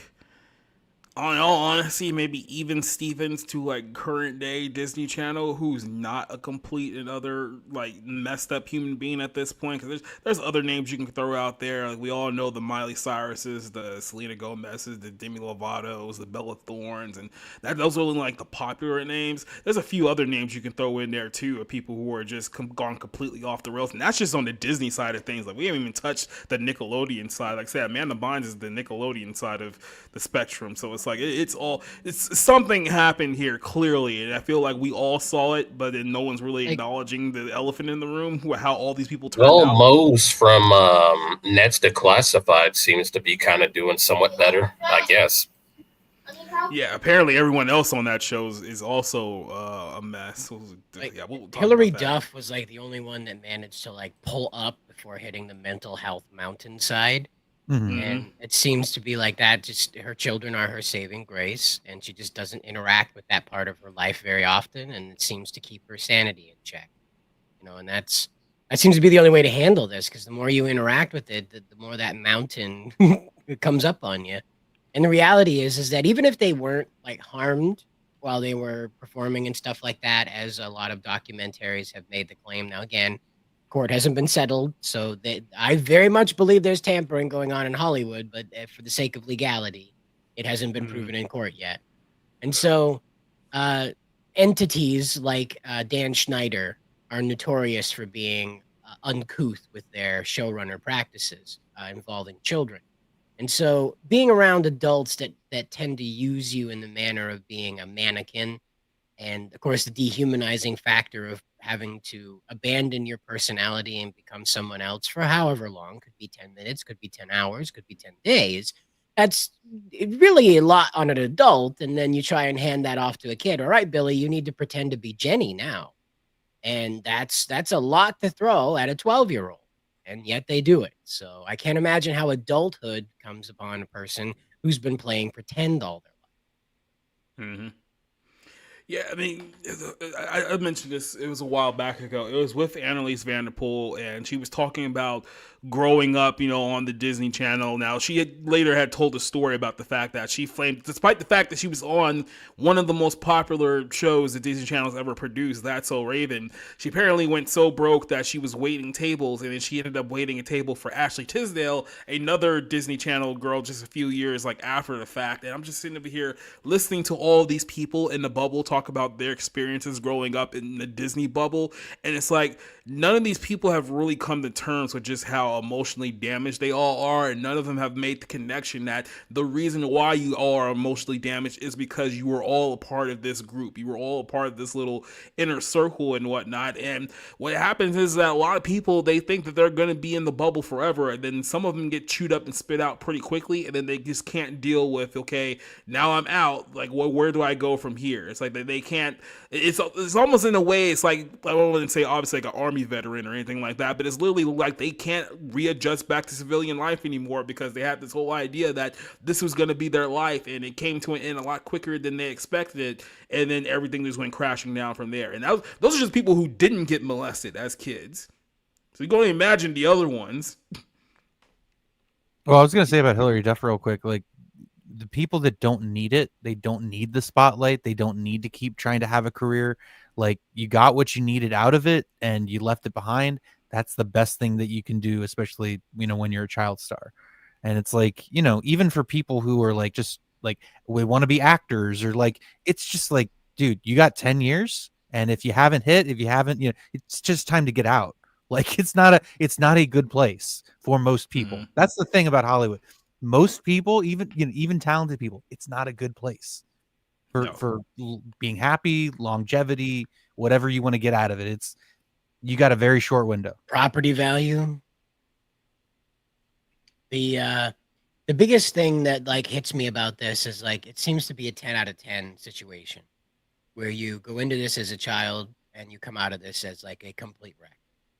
on all honesty, maybe Even Stevens to like current day Disney Channel who's not a complete and utter like messed up human being at this point. Because there's other names you can throw out there. Like, we all know the Miley Cyruses, the Selena Gomez's, the Demi Lovato's, the Bella Thornes, and those are like the popular names. There's a few other names you can throw in there too of people who are just gone completely off the rails, and that's just on the Disney side of things. Like, we haven't even touched the Nickelodeon side. Like I said, Amanda Bynes is the Nickelodeon side of the spectrum. So it's like it's something happened here clearly, and I feel like we all saw it, but then no one's really acknowledging the elephant in the room, how all these people turned out. Mose from Ned's Declassified seems to be kind of doing somewhat better, I guess. Yeah, apparently everyone else on that show is also a mess. We'll talk Hillary about that. Duff was like the only one that managed to like pull up before hitting the mental health mountainside. And it seems to be like that. Just her children are her saving grace, and she just doesn't interact with that part of her life very often, and it seems to keep her sanity in check. And that seems to be the only way to handle this, because the more you interact with it, the more that mountain comes up on you. And the reality is that even if they weren't like harmed while they were performing and stuff like that, as a lot of documentaries have made the claim. Now, again, court hasn't been settled, so I very much believe there's tampering going on in Hollywood, but for the sake of legality, it hasn't been proven in court yet. And so entities like Dan Schneider are notorious for being uncouth with their showrunner practices involving children. And so being around adults that tend to use you in the manner of being a mannequin, and of course the dehumanizing factor of having to abandon your personality and become someone else for however long, could be 10 minutes, could be 10 hours, could be 10 days. That's really a lot on an adult. And then you try and hand that off to a kid. All right, Billy, you need to pretend to be Jenny now. And that's a lot to throw at a 12-year-old. And yet they do it. So I can't imagine how adulthood comes upon a person who's been playing pretend all their life. Yeah, I mean, I mentioned this, it was a while back ago. It was with Annalise Vanderpool, and she was talking about growing up, on the Disney Channel. Now, she later had told a story about the fact that she flamed, despite the fact that she was on one of the most popular shows that Disney Channel's ever produced, That's So Raven, she apparently went so broke that she was waiting tables, and then she ended up waiting a table for Ashley Tisdale, another Disney Channel girl, just a few years after the fact. And I'm just sitting over here listening to all these people in the bubble talk talk about their experiences growing up in the Disney bubble, and it's like none of these people have really come to terms with just how emotionally damaged they all are, and none of them have made the connection that the reason why you all are emotionally damaged is because you were all a part of this group. You were all a part of this little inner circle and whatnot. And what happens is that a lot of people, they think that they're going to be in the bubble forever, and then some of them get chewed up and spit out pretty quickly, and then they just can't deal with, okay, now I'm out, like where do I go from here? It's like they can't, it's almost in a way, it's like, I don't want to say obviously like an army veteran or anything like that, but it's literally like they can't readjust back to civilian life anymore because they had this whole idea that this was going to be their life, and it came to an end a lot quicker than they expected it, and then everything just went crashing down from there. And those are just people who didn't get molested as kids. So you can only imagine the other ones. Well, I was going to say about Hillary Duff real quick, like the people that don't need it, they don't need the spotlight. They don't need to keep trying to have a career. Like you got what you needed out of it and you left it behind. That's the best thing that you can do, especially, you know, when you're a child star. And it's like, you know, even for people who are like, just like, we want to be actors, or like, it's just like, dude, you got 10 years. And if you haven't, you know, it's just time to get out. Like it's not a good place for most people. Mm-hmm. That's the thing about Hollywood. Most people, even talented people, it's not a good place for being happy, longevity, whatever you want to get out of it. You got a very short window. Property value. The biggest thing that like hits me about this is like it seems to be a 10 out of 10 situation where you go into this as a child and you come out of this as like a complete wreck,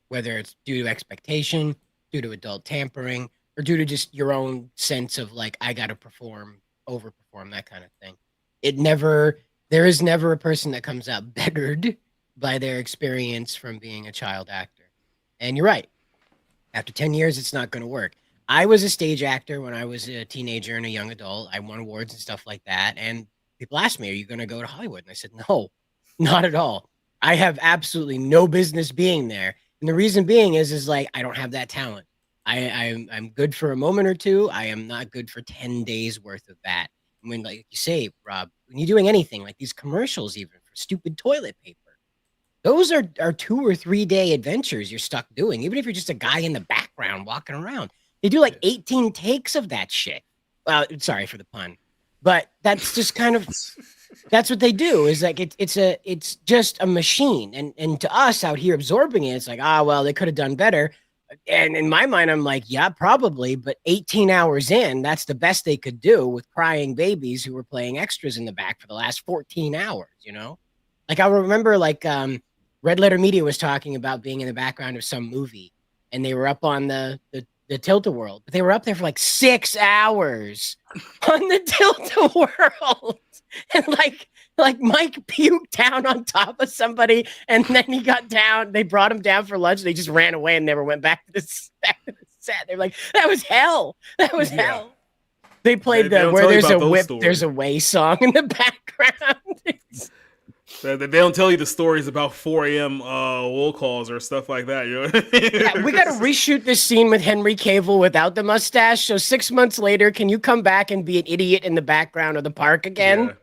whether it's due to expectation, due to adult tampering, or due to just your own sense of like, I got to perform, overperform, that kind of thing. There is never a person that comes out bettered by their experience from being a child actor. And you're right. After 10 years, it's not going to work. I was a stage actor when I was a teenager and a young adult. I won awards and stuff like that. And people asked me, are you going to go to Hollywood? And I said, no, not at all. I have absolutely no business being there. And the reason being is like, I don't have that talent. I'm good for a moment or two. I am not good for 10 days worth of that. And when, like you say, Rob, when you're doing anything like these commercials, even for stupid toilet paper, those are 2 or 3 day adventures you're stuck doing. Even if you're just a guy in the background walking around, they do like 18 takes of that shit. Well, sorry for the pun, but that's just kind of, that's what they do. Is like, it's just a machine. And to us out here absorbing it, it's like, well, they could have done better. And in my mind, I'm like, yeah, probably. But 18 hours in, that's the best they could do with crying babies who were playing extras in the back for the last 14 hours, you know? Like I remember like Red Letter Media was talking about being in the background of some movie, and they were up on the Tilt-A-Whirl, but they were up there for like 6 hours on the Tilt-A-Whirl. And like Mike puked down on top of somebody, and then he got down. They brought him down for lunch. They just ran away and never went back to the set. They're like, that was hell. That was hell. They played where there's a whip, there's a way song in the background. They don't tell you the stories about 4 a.m. Will calls or stuff like that. You know? Yeah, we got to reshoot this scene with Henry Cavill without the mustache. So 6 months later, can you come back and be an idiot in the background of the park again?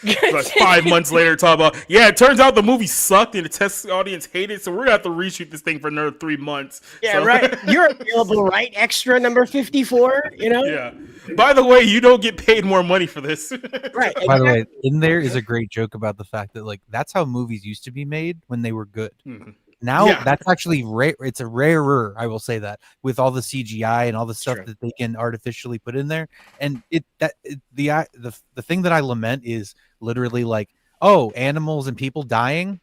Yeah. Like 5 months later, talk about, it turns out the movie sucked and the test audience hated, so we're gonna have to reshoot this thing for another 3 months. Yeah, so. Right. You're available, right? Extra number 54, you know? Yeah. By the way, you don't get paid more money for this. Right. By the way, in there is a great joke about the fact that like that's how movies used to be made when they were good. Mm-hmm. Now that's actually rare. It's a rarer, I will say that, with all the CGI and all the stuff that they can artificially put in there. And the thing that I lament is literally like, oh, animals and people dying.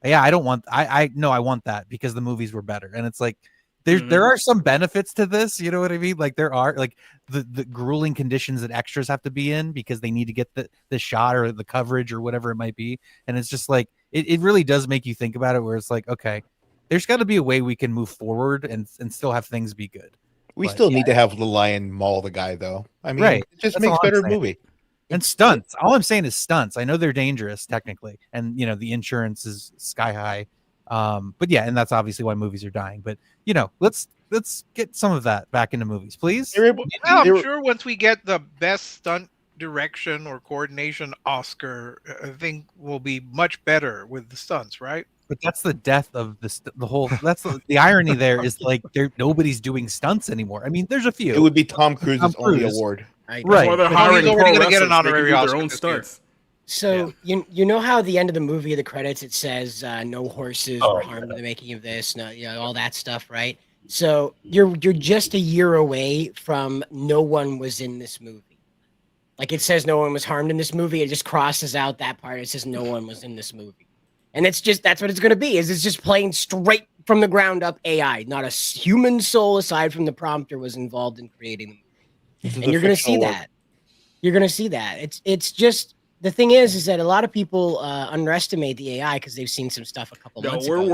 Yeah, I don't want. I want that because the movies were better. And it's like there are some benefits to this. You know what I mean? Like there are like the grueling conditions that extras have to be in because they need to get the shot or the coverage or whatever it might be. And it's just like. It really does make you think about it where it's like, okay, there's got to be a way we can move forward and still have things be good. We still need to have the lion maul the guy, though. I mean, it just That's makes better movie. And stunts. All I'm saying is stunts. I know they're dangerous technically. And, you know, the insurance is sky high. But yeah, and that's obviously why movies are dying. But, you know, let's get some of that back into movies, please. Well, I'm sure once we get the best stunt direction or coordination Oscar, I think, will be much better with the stunts, right? But that's the death of the whole. That's the irony. There is like nobody's doing stunts anymore. I mean, there's a few. It would be Tom Cruise's only Cruise. award. Right. Or they're But hiring he's already pro gonna get an wrestlers. They can honorary do Oscar their own this year. stunts. So you know how at the end of the movie, the credits, it says no horses were harmed in the making of this, no, all that stuff, right? So you're just a year away from no one was in this movie. Like it says no one was harmed in this movie. It just crosses out that part. It says no one was in this movie. And that's what it's going to be. It's just plain straight from the ground up AI. Not a human soul aside from the prompter was involved in creating the movie. And you're going to see that. You're going to see that. It's just the thing is that a lot of people underestimate the AI because they've seen some stuff a couple months ago.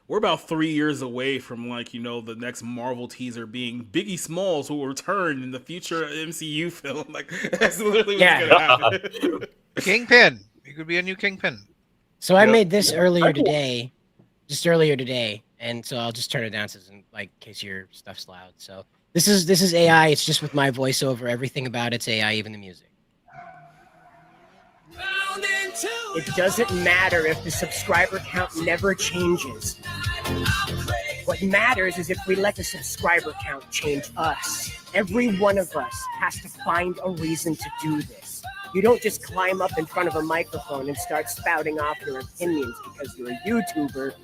We're about 3 years away from the next Marvel teaser being Biggie Smalls will return in the future MCU film. Like that's literally what's gonna happen. Kingpin. It could be a new Kingpin. So I made this earlier today, and so I'll just turn it down in case your stuff's loud. So this is AI. It's just with my voiceover. Everything about it's AI, even the music. It doesn't matter if the subscriber count never changes. What matters is if we let the subscriber count change us. Every one of us has to find a reason to do this. You don't just climb up in front of a microphone and start spouting off your opinions because you're a YouTuber.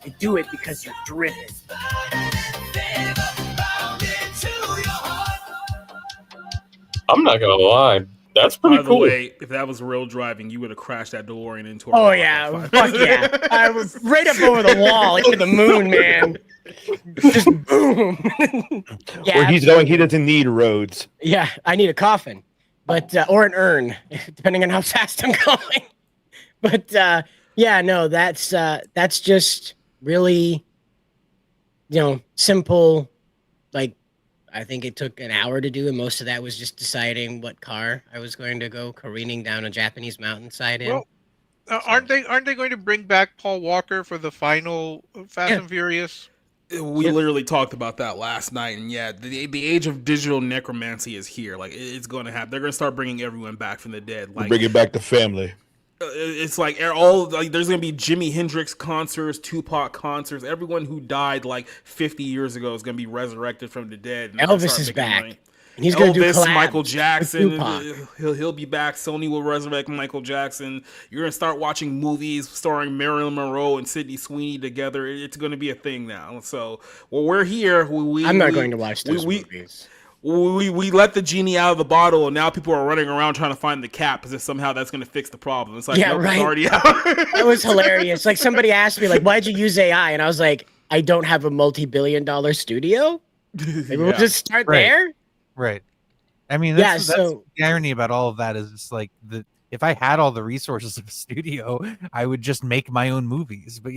You do it because you're driven. I'm not gonna lie. That's pretty cool. By the way, if that was real driving, you would have crashed that DeLorean into our Oh yeah, fuck yeah! I was right up over the wall into the moon, man. Just boom. Where he's going, he doesn't need roads. Yeah, I need a coffin, but or an urn, depending on how fast I'm going. But yeah, no, that's just really, simple. Like, I think it took an hour to do, and most of that was just deciding what car I was going to go careening down a Japanese mountainside in. Well, aren't they going to bring back Paul Walker for the final Fast and Furious? We literally talked about that last night, and the age of digital necromancy is here. Like it's going to happen. They're going to start bringing everyone back from the dead. Like Bring it back to family. It's like there's gonna be Jimi Hendrix concerts, Tupac concerts. Everyone who died 50 years ago is gonna be resurrected from the dead. Elvis is back. And he's gonna do collabs Michael with Jackson. Tupac. He'll be back. Sony will resurrect Michael Jackson. You're gonna start watching movies starring Marilyn Monroe and Sydney Sweeney together. It's gonna be a thing now. So we're here. I'm not going to watch those movies. We let the genie out of the bottle, and now people are running around trying to find the cap as if somehow that's going to fix the problem. It's like, yeah, nope, right. It's already out. That was hilarious. Like somebody asked me, why'd you use AI? And I was like, I don't have a multi-billion-dollar studio. Maybe we'll just start there. Right. I mean, that's the irony about all of that is it's like if I had all the resources of a studio, I would just make my own movies. But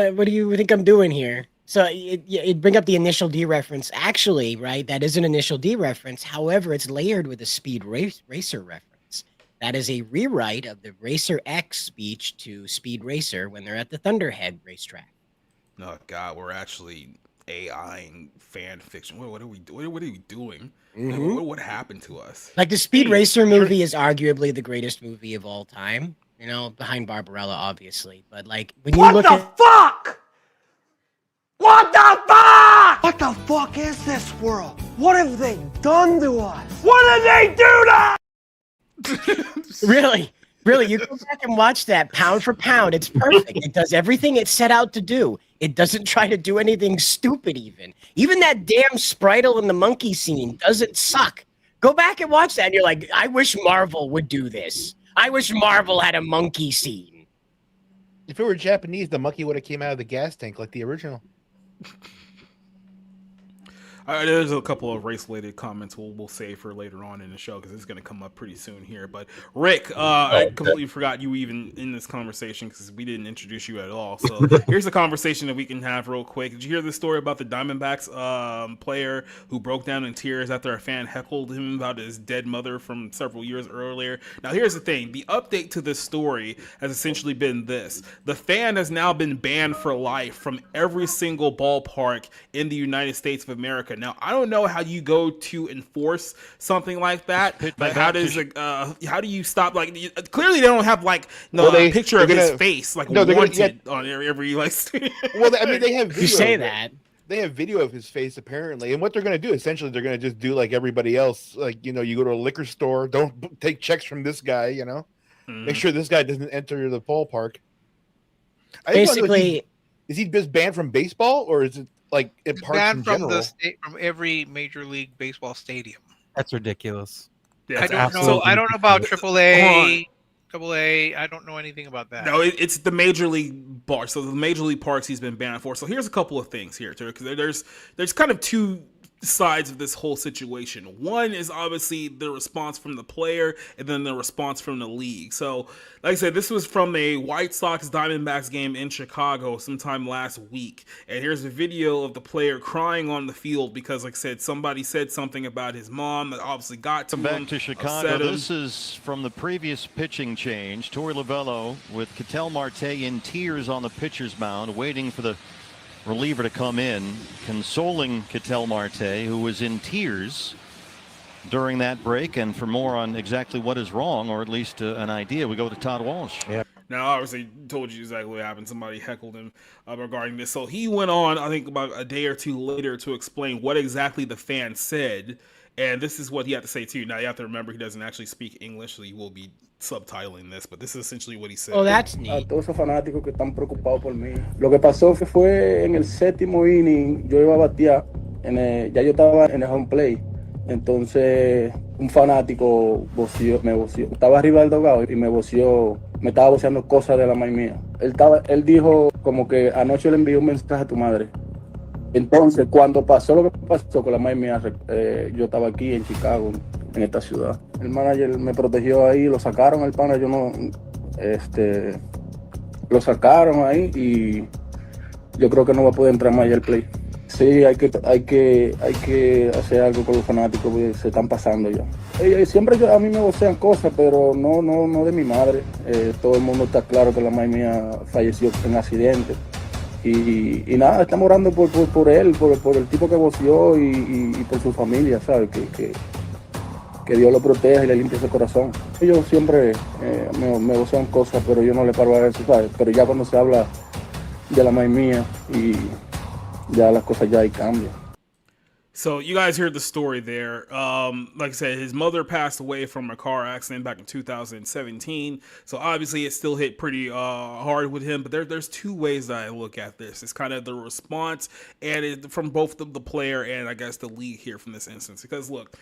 what do you think I'm doing here? So it bring up the initial D reference. Actually, right, that is an initial D reference. However, it's layered with a Speed Racer reference. That is a rewrite of the Racer X speech to Speed Racer when they're at the Thunderhead racetrack. Oh God, we're actually AIing fan fiction. What are we doing? What are we doing? Mm-hmm. What happened to us? Like the Speed Racer movie is arguably the greatest movie of all time. Behind Barbarella, obviously. But when you look at fuck? What the fuck? What the fuck is this world? What have they done to us? What did they do to us? Really, you go back and watch that pound for pound. It's perfect. It does everything it set out to do. It doesn't try to do anything stupid even that damn Spritle in the monkey scene doesn't suck. Go back and watch that and you're like, I wish Marvel would do this. I wish Marvel had a monkey scene. If it were Japanese, the monkey would have came out of the gas tank like the original. There's a couple of race-related comments we'll save for later on in the show because it's going to come up pretty soon here. But Rick, I completely forgot you were even in this conversation because we didn't introduce you at all. So here's a conversation that we can have real quick. Did you hear the story about the Diamondbacks player who broke down in tears after a fan heckled him about his dead mother from several years earlier? Now here's the thing. The update to this story has essentially been this. The fan has now been banned for life from every single ballpark in the United States of America America. Now, I don't know how you go to enforce something like that, but how do you stop? Like, clearly they don't have like a picture of his face, like wanted on every like. Well, I mean, they have video. You say that. They have video of his face apparently, and what they're going to do essentially, they're going to just do like everybody else. Like, you go to a liquor store, don't take checks from this guy. Make sure this guy doesn't enter the ballpark. Basically, is he just banned from baseball, or is it like it banned from the state, from every Major League Baseball stadium? That's ridiculous. Yeah, I don't know. I don't know about AAA. I don't know anything about that. No, it's the Major League bar. So the Major League parks he's been banned for. So here's a couple of things here, too, because there's kind of two sides of this whole situation. One is obviously the response from the player, and then the response from the league. So, like I said, this was from a White Sox Diamondbacks game in Chicago sometime last week. And here's a video of the player crying on the field because, like I said, somebody said something about his mom that obviously got to him. Back to Chicago. This is from the previous pitching change. Torey Lovullo with Ketel Marte in tears on the pitcher's mound, waiting for the reliever to come in, consoling Ketel Marte, who was in tears during that break. And for more on exactly what is wrong, or at least an idea, we go to Todd Walsh. Now, obviously, told you exactly what happened. Somebody heckled him regarding this. So he went on, I think, about a day or two later to explain what exactly the fan said. And this is what he had to say, too. Now, you have to remember, he doesn't actually speak English, so you will be subtitling this. But this is essentially what he said. Oh, that's neat. A todos esos fanáticos que están preocupados por mí. Lo que pasó fue en el séptimo inning, yo iba a batear, ya yo estaba en el home play. Entonces, un fanático me voció. Estaba arriba del dogado y me estaba voceando cosas de la madre mía. Él dijo como que anoche le envió un mensaje a tu madre. Entonces, cuando pasó lo que pasó con la madre mía, yo estaba aquí en Chicago, en esta ciudad. El manager me protegió ahí, lo sacaron al pana, lo sacaron ahí y yo creo que no va a poder entrar más allá al play. Sí, hay que hacer algo con los fanáticos porque se están pasando ya. Siempre a mí me vocean cosas, pero no de mi madre. Todo el mundo está claro que la madre mía falleció en accidente. Y nada, estamos orando por él, por el tipo que voció y por su familia, ¿sabes? Que Dios lo proteja y le limpie ese corazón. Ellos siempre me vocean cosas, pero yo no le paro a eso, ¿sabes? Pero ya cuando se habla de la madre mía y ya las cosas ya ahí cambian. So you guys heard the story there. Like I said, his mother passed away from a car accident back in 2017. So obviously it still hit pretty hard with him. But there's two ways that I look at this. It's kind of the response and from both the player and I guess the league here from this instance. Because look,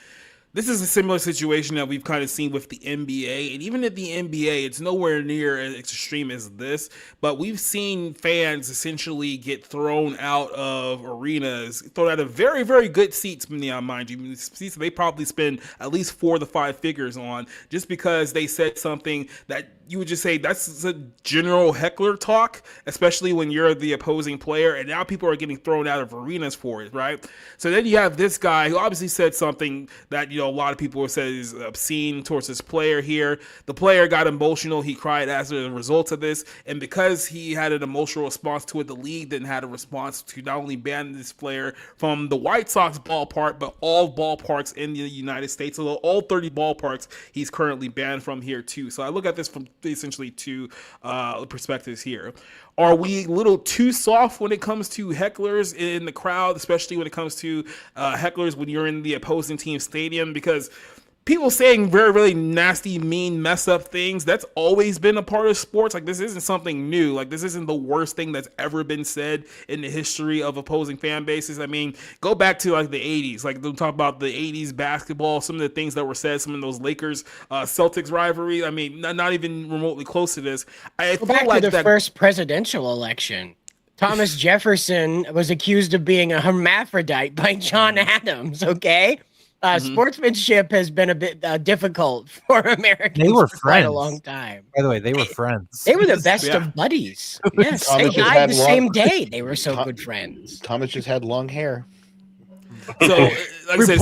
this is a similar situation that we've kind of seen with the NBA. And even at the NBA, it's nowhere near as extreme as this. But we've seen fans essentially get thrown out of arenas, thrown out of very, very good seats, mind you. Seats they probably spend at least 4 to 5 figures on just because they said something that you would just say that's a general heckler talk, especially when you're the opposing player. And now people are getting thrown out of arenas for it, right? So then you have this guy who obviously said something that, a lot of people have said is obscene towards this player here. The player got emotional. He cried as a result of this. And because he had an emotional response to it, the league then had a response to not only ban this player from the White Sox ballpark, but all ballparks in the United States. So all 30 ballparks he's currently banned from here too. So I look at this from essentially two perspectives here. Are we a little too soft when it comes to hecklers in the crowd, especially when it comes to hecklers when you're in the opposing team stadium? Because people saying very, really nasty, mean, mess up things, that's always been a part of sports. Like, this isn't something new. Like, this isn't the worst thing that's ever been said in the history of opposing fan bases. I mean, go back to, like, the 80s. Like, they'll talk about the 80s basketball, some of the things that were said, some of those Lakers-Celtics rivalry. I mean, not even remotely close to this. I Go back to the first presidential election. Thomas Jefferson was accused of being a hermaphrodite by John Adams, okay? Sportsmanship has been a bit difficult for Americans They were for friends. quite a long time. By the way, they were friends. They were the best of buddies. Yes, they died the same day. They were so good friends. Thomas just had long hair. So, like I said,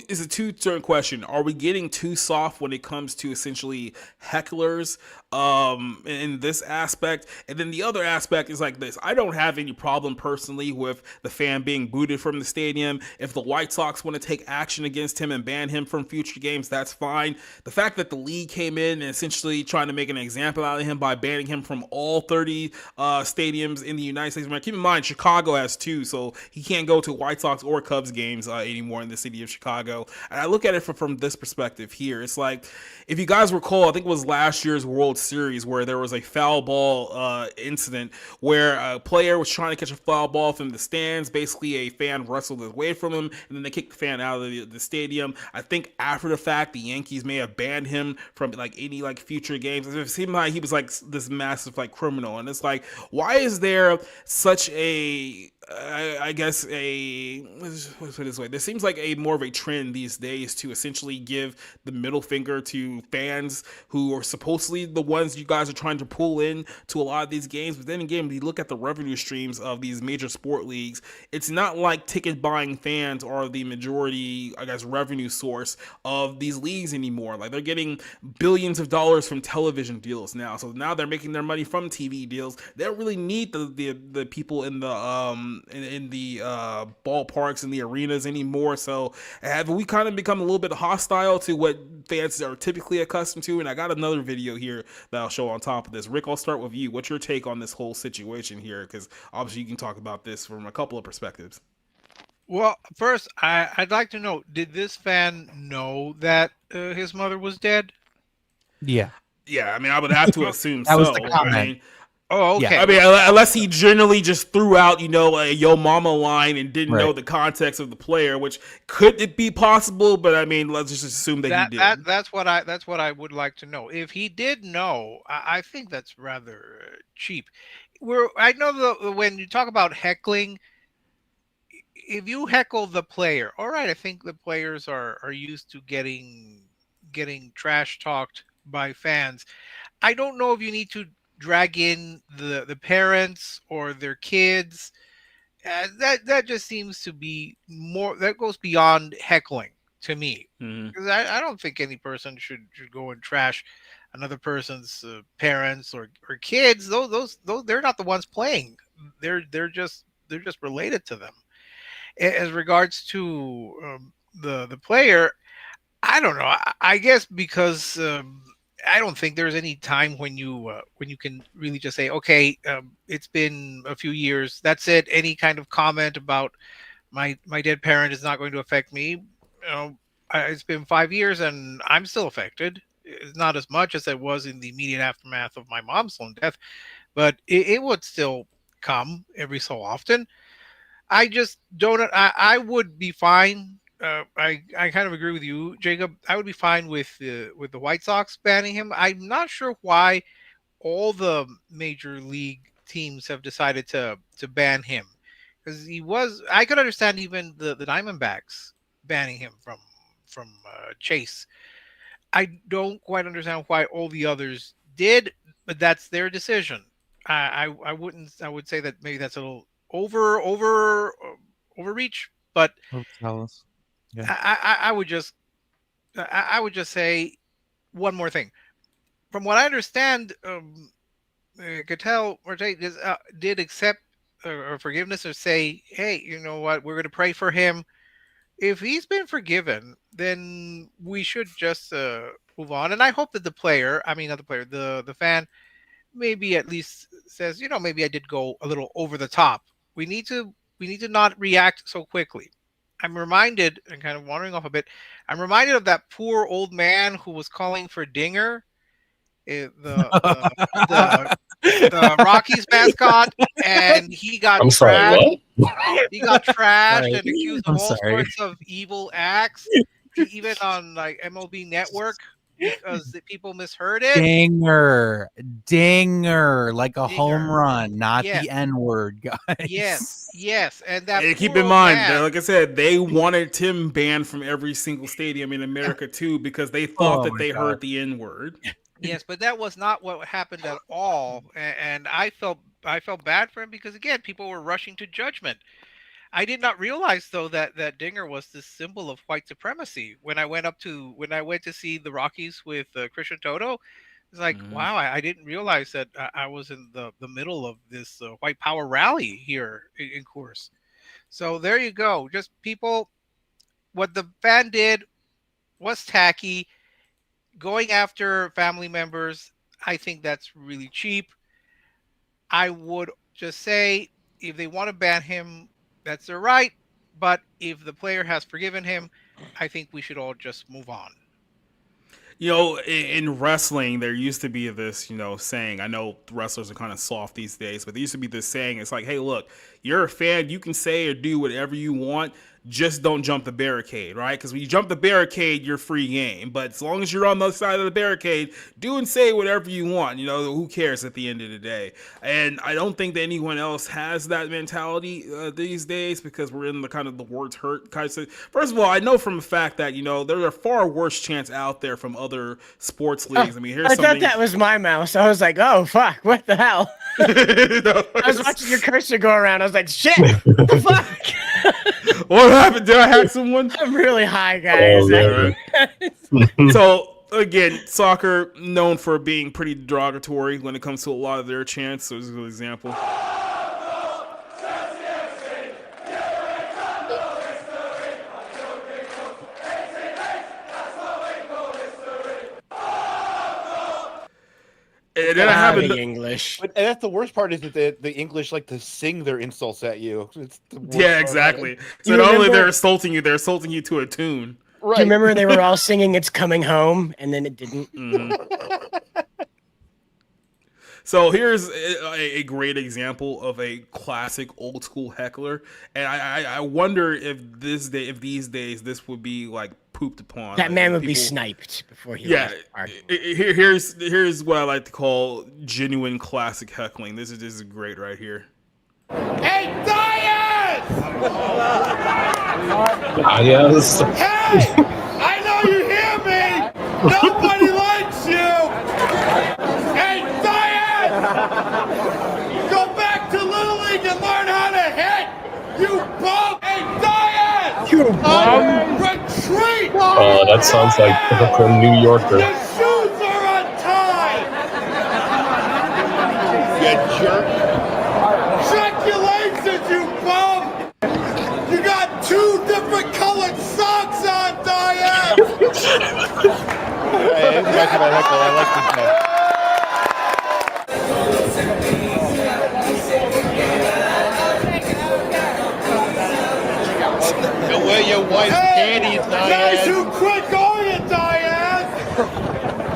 it's a two-turn question. Are we getting too soft when it comes to essentially hecklers in this aspect. And then the other aspect is like this. I don't have any problem personally with the fan being booted from the stadium. If the White Sox want to take action against him and ban him from future games, that's fine. The fact that the league came in and essentially trying to make an example out of him by banning him from all 30 stadiums in the United States. Keep in mind, Chicago has 2, so he can't go to White Sox or Cubs games anymore in the city of Chicago. And I look at it from this perspective here. It's like, if you guys recall, I think it was last year's World Series where there was a foul ball incident where a player was trying to catch a foul ball from the stands. Basically, a fan wrestled away from him, and then they kicked the fan out of the stadium. I think after the fact, the Yankees may have banned him from like any like future games. It seemed like he was like this massive like criminal, and it's like, why is there such a I guess let's put it this way. There seems like a more of a trend these days to essentially give the middle finger to fans who are supposedly the ones you guys are trying to pull in to a lot of these games. But then again, when you look at the revenue streams of these major sport leagues, it's not like ticket buying fans are the majority, I guess, revenue source of these leagues anymore. Like, they're getting billions of dollars from television deals now. So now they're making their money from TV deals. They don't really need the people in the ballparks and the arenas anymore. So have we kind of become a little bit hostile to what fans are typically accustomed to? And I got another video here that I'll show on top of this. Rick, I'll start with you. What's your take on this whole situation here? Because obviously you can talk about this from a couple of perspectives. Well, first, I'd like to know, did this fan know that his mother was dead? Yeah. Yeah, I mean, I would have to assume that was the comment. I mean, oh, okay. Yeah. I mean, unless he generally just threw out, a yo mama line and didn't know the context of the player, which could it be possible? But I mean, let's just assume that he did. That's what I would like to know. If he did know, I think that's rather cheap. I know when you talk about heckling, if you heckle the player, all right, I think the players are used to getting trash talked by fans. I don't know if you need to drag in the parents or their kids. That just seems to be more, that goes beyond heckling to me. Because I don't think any person should go and trash another person's parents or kids. Those they're not the ones playing. They're just related to them. As regards to the player, I don't know. I guess because I don't think there's any time when you can really just say, okay, it's been a few years. That's it. Any kind of comment about my dead parent is not going to affect me. It's been 5 years and I'm still affected. It's not as much as it was in the immediate aftermath of my mom's lone death, but it would still come every so often. I just don't. I would be fine. I kind of agree with you, Jacob. I would be fine with the White Sox banning him. I'm not sure why all the major league teams have decided to ban him, because he was. I could understand even the Diamondbacks banning him from Chase. I don't quite understand why all the others did, but that's their decision. I wouldn't. I would say that maybe that's a little overreach, but I would just say one more thing. From what I understand, Ketel Marte did accept or forgiveness, or say, hey, you know what, we're going to pray for him. If he's been forgiven, then we should just move on. And I hope that the fan, maybe at least says, maybe I did go a little over the top. We need to not react so quickly. I'm reminded, and kind of wandering off a bit, I'm reminded of that poor old man who was calling for Dinger, the Rockies mascot, and he got trashed. He got trashed and accused of all sorts of evil acts, even on like MLB Network, because the people misheard it. Dinger, like a home run, not the N-word, guys. Yes, and that. And keep in mind, like I said, they wanted Tim banned from every single stadium in America too, because they thought that they heard the N-word. Yes, but that was not what happened at all, and I felt bad for him, because again, people were rushing to judgment. I did not realize, though, that Dinger was this symbol of white supremacy. When I went to see the Rockies with Christian Toto, It's like, wow, I didn't realize that I was in the middle of this white power rally here in course. So there you go. Just people, what the fan did was tacky. Going after family members, I think that's really cheap. I would just say if they want to ban him, that's their right. But if the player has forgiven him, I think we should all just move on. You know, in wrestling, there used to be this, saying. I know wrestlers are kind of soft these days, but there used to be this saying. It's like, hey, look, you're a fan. You can say or do whatever you want. Just don't jump the barricade, right? Because when you jump the barricade, you're free game. But as long as you're on the other side of the barricade, do and say whatever you want. Who cares at the end of the day? And I don't think that anyone else has that mentality these days, because we're in the kind of the words hurt kind of. First of all, I know from a fact that there are far worse chants out there from other sports leagues. I mean, here's something. I thought that was my mouse. I was like, oh fuck, what the hell? I was watching your cursor go around. I was like, shit, what the fuck? What happened? Did I hack someone? I'm really high, guys. So again, soccer known for being pretty derogatory when it comes to a lot of their chants. So this is a good example. And then I have the English. But that's the worst part, is that the English like to sing their insults at you. It's the worst yeah, part exactly. about it. So not only they're insulting you to a tune. Right. Do you remember they were all singing "It's Coming Home" and then it didn't? So here's a great example of a classic old school heckler, and I wonder if these days this would be like pooped upon. That man would be sniped before he left. Here's what I like to call genuine classic heckling. This is great right here. Hey, Diaz! Diaz. Hey! I know you hear me! Nobody likes you! Hey, Diaz! Go back to Little League and learn how to hit! You bum! Hey, Diaz! You bum! Retreat! Oh, that sounds like typical New Yorker. Your shoes are untied! You jerk! Check your legs, you bum! You got 2 different colored socks on, Diane! Hey, it's back to my heckle. I like this guy. And wear your white panties, Diane. Guys who quit going, Diane!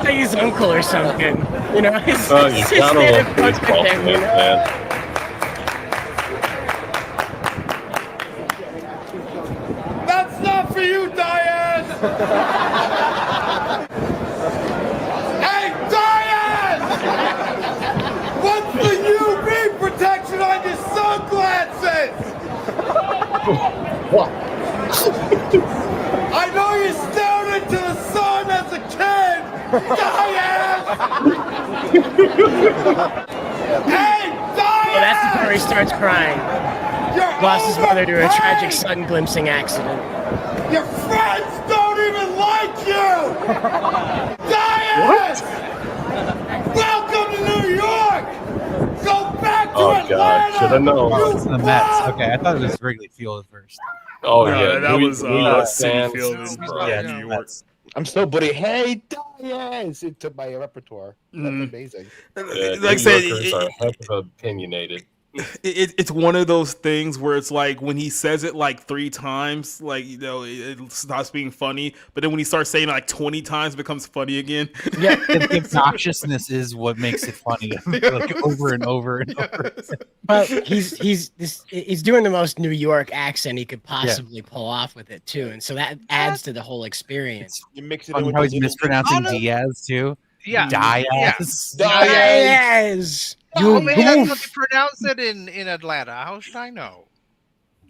He's uncle or something. You gotta love baseball fans, man. That's not for you, Diane! Hey, Diane! What's the UV protection on your sunglasses? What? I know you stared into the sun as a kid! Diane! Hey, Diane! Well, that's the part where he starts crying. Lost his mother to a tragic sun glimpsing accident. Your friends don't even like you! Diane! What? Welcome to New York! Go back to Oh, Atlanta! God. Should have known. It's the Mets. Okay, I thought it was Wrigley Field at first. Oh, No, yeah. that was New York City fans. Field in New York. I'm so buddy. Hey, Diane! Into my repertoire. That's amazing. Yeah, Like I New said, Yorkers are heck of opinionated. It's one of those things where it's like when he says it like 3 times, like it stops being funny. But then when he starts saying it like 20 times, it becomes funny again. Yeah, the obnoxiousness is what makes it funny, like over and over and over. Well, he's doing the most New York accent he could possibly pull off with it too, and so that adds to the whole experience. You mix it Fun in with how the he's little- mispronouncing Diaz too. Yeah. Diaz. Diaz. Oh, You man, that's goof. how they pronounce it in Atlanta. How should I know?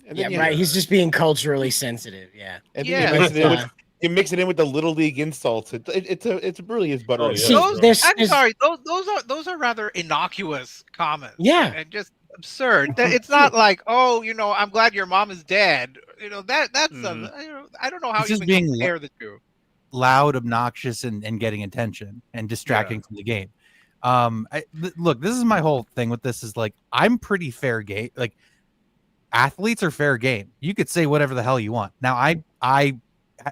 And Yeah, then right. He's just being culturally sensitive. Yeah. And then Yeah. you mix it in with the Little League insults. It's really is butter. Oh, and yeah. sugar. I'm sorry. Those are rather innocuous comments. Yeah. And just absurd. It's not like, oh, I'm glad your mom is dead. That's I don't know how He's you just even being compare the two. loud, obnoxious, and getting attention and distracting from the game. Look, this is my whole thing with this is like, I'm pretty fair game. Like, athletes are fair game. You could say whatever the hell you want. Now, I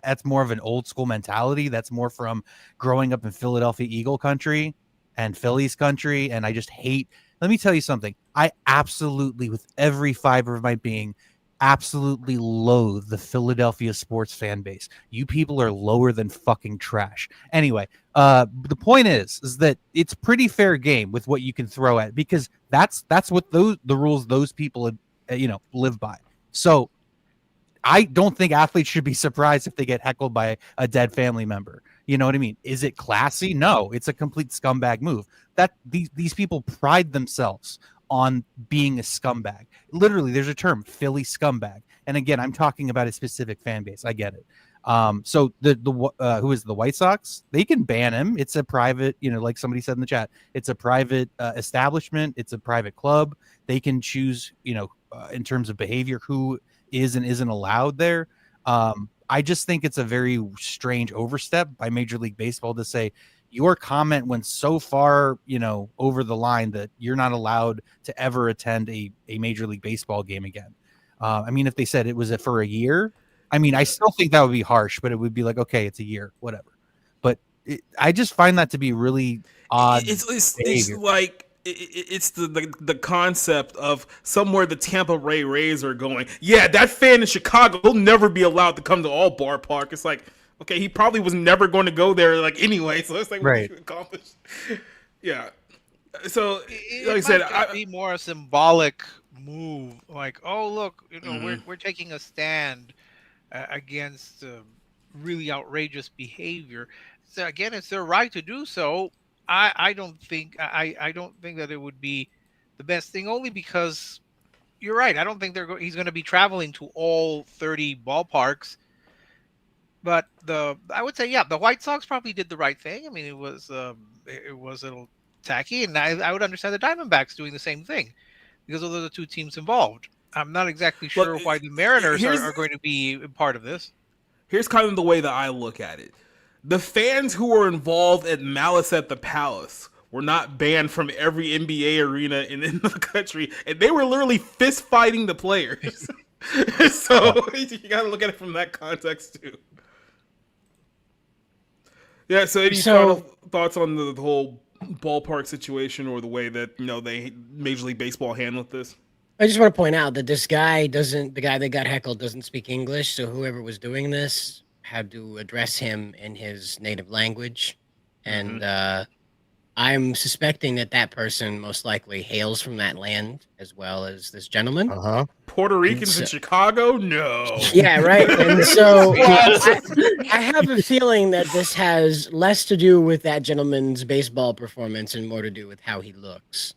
that's more of an old school mentality. That's more from growing up in Philadelphia Eagle country and Phillies country. And I just hate, let me tell you something. I absolutely, with every fiber of my being, absolutely loathe the Philadelphia sports fan base. You people are lower than fucking trash. Anyway, the point is that it's pretty fair game with what you can throw at, because that's what the rules those people live by. So I don't think athletes should be surprised if they get heckled by a dead family member. You know what I mean? Is it classy? No, it's a complete scumbag move. That these people pride themselves on being a scumbag. Literally, there's a term, Philly scumbag. And again, I'm talking about a specific fan base. I get it. So who is the White Sox? They can ban him. It's a private, like somebody said in the chat, it's a private establishment. It's a private club. They can choose, in terms of behavior, who is and isn't allowed there. I just think it's a very strange overstep by Major League Baseball to say your comment went so far, over the line that you're not allowed to ever attend a Major League Baseball game again. I mean, if they said it was for a year, I mean, I still think that would be harsh, but it would be like, okay, it's a year, whatever. But I just find that to be really odd. It's like it's the concept of somewhere the Tampa Bay Rays are going. Yeah, that fan in Chicago will never be allowed to come to all ballpark. It's like, okay, he probably was never going to go there, like, anyway. So it's like, what did you accomplish? Yeah. So, like I said, might be more a symbolic move. Like, oh, look, we're taking a stand against really outrageous behavior. So again, it's their right to do so. I don't think that it would be the best thing, only because you're right. I don't think he's going to be traveling to all 30 ballparks. But I would say, yeah, the White Sox probably did the right thing. I mean, it was a little tacky, and I would understand the Diamondbacks doing the same thing, because those are the two teams involved. I'm not exactly sure why the Mariners are going to be part of this. Here's kind of the way that I look at it. The fans who were involved at Malice at the Palace were not banned from every NBA arena in the country, and they were literally fist fighting the players. So you got to look at it from that context too. Yeah. So any final thoughts on the whole ballpark situation, or the way that they Major League Baseball handled this? I just want to point out that the guy that got heckled doesn't speak English, so whoever was doing this had to address him in his native language. And I'm suspecting that person most likely hails from that land, as well as this gentleman. Puerto Ricans in Chicago? No. Yeah, right. And so I have a feeling that this has less to do with that gentleman's baseball performance and more to do with how he looks.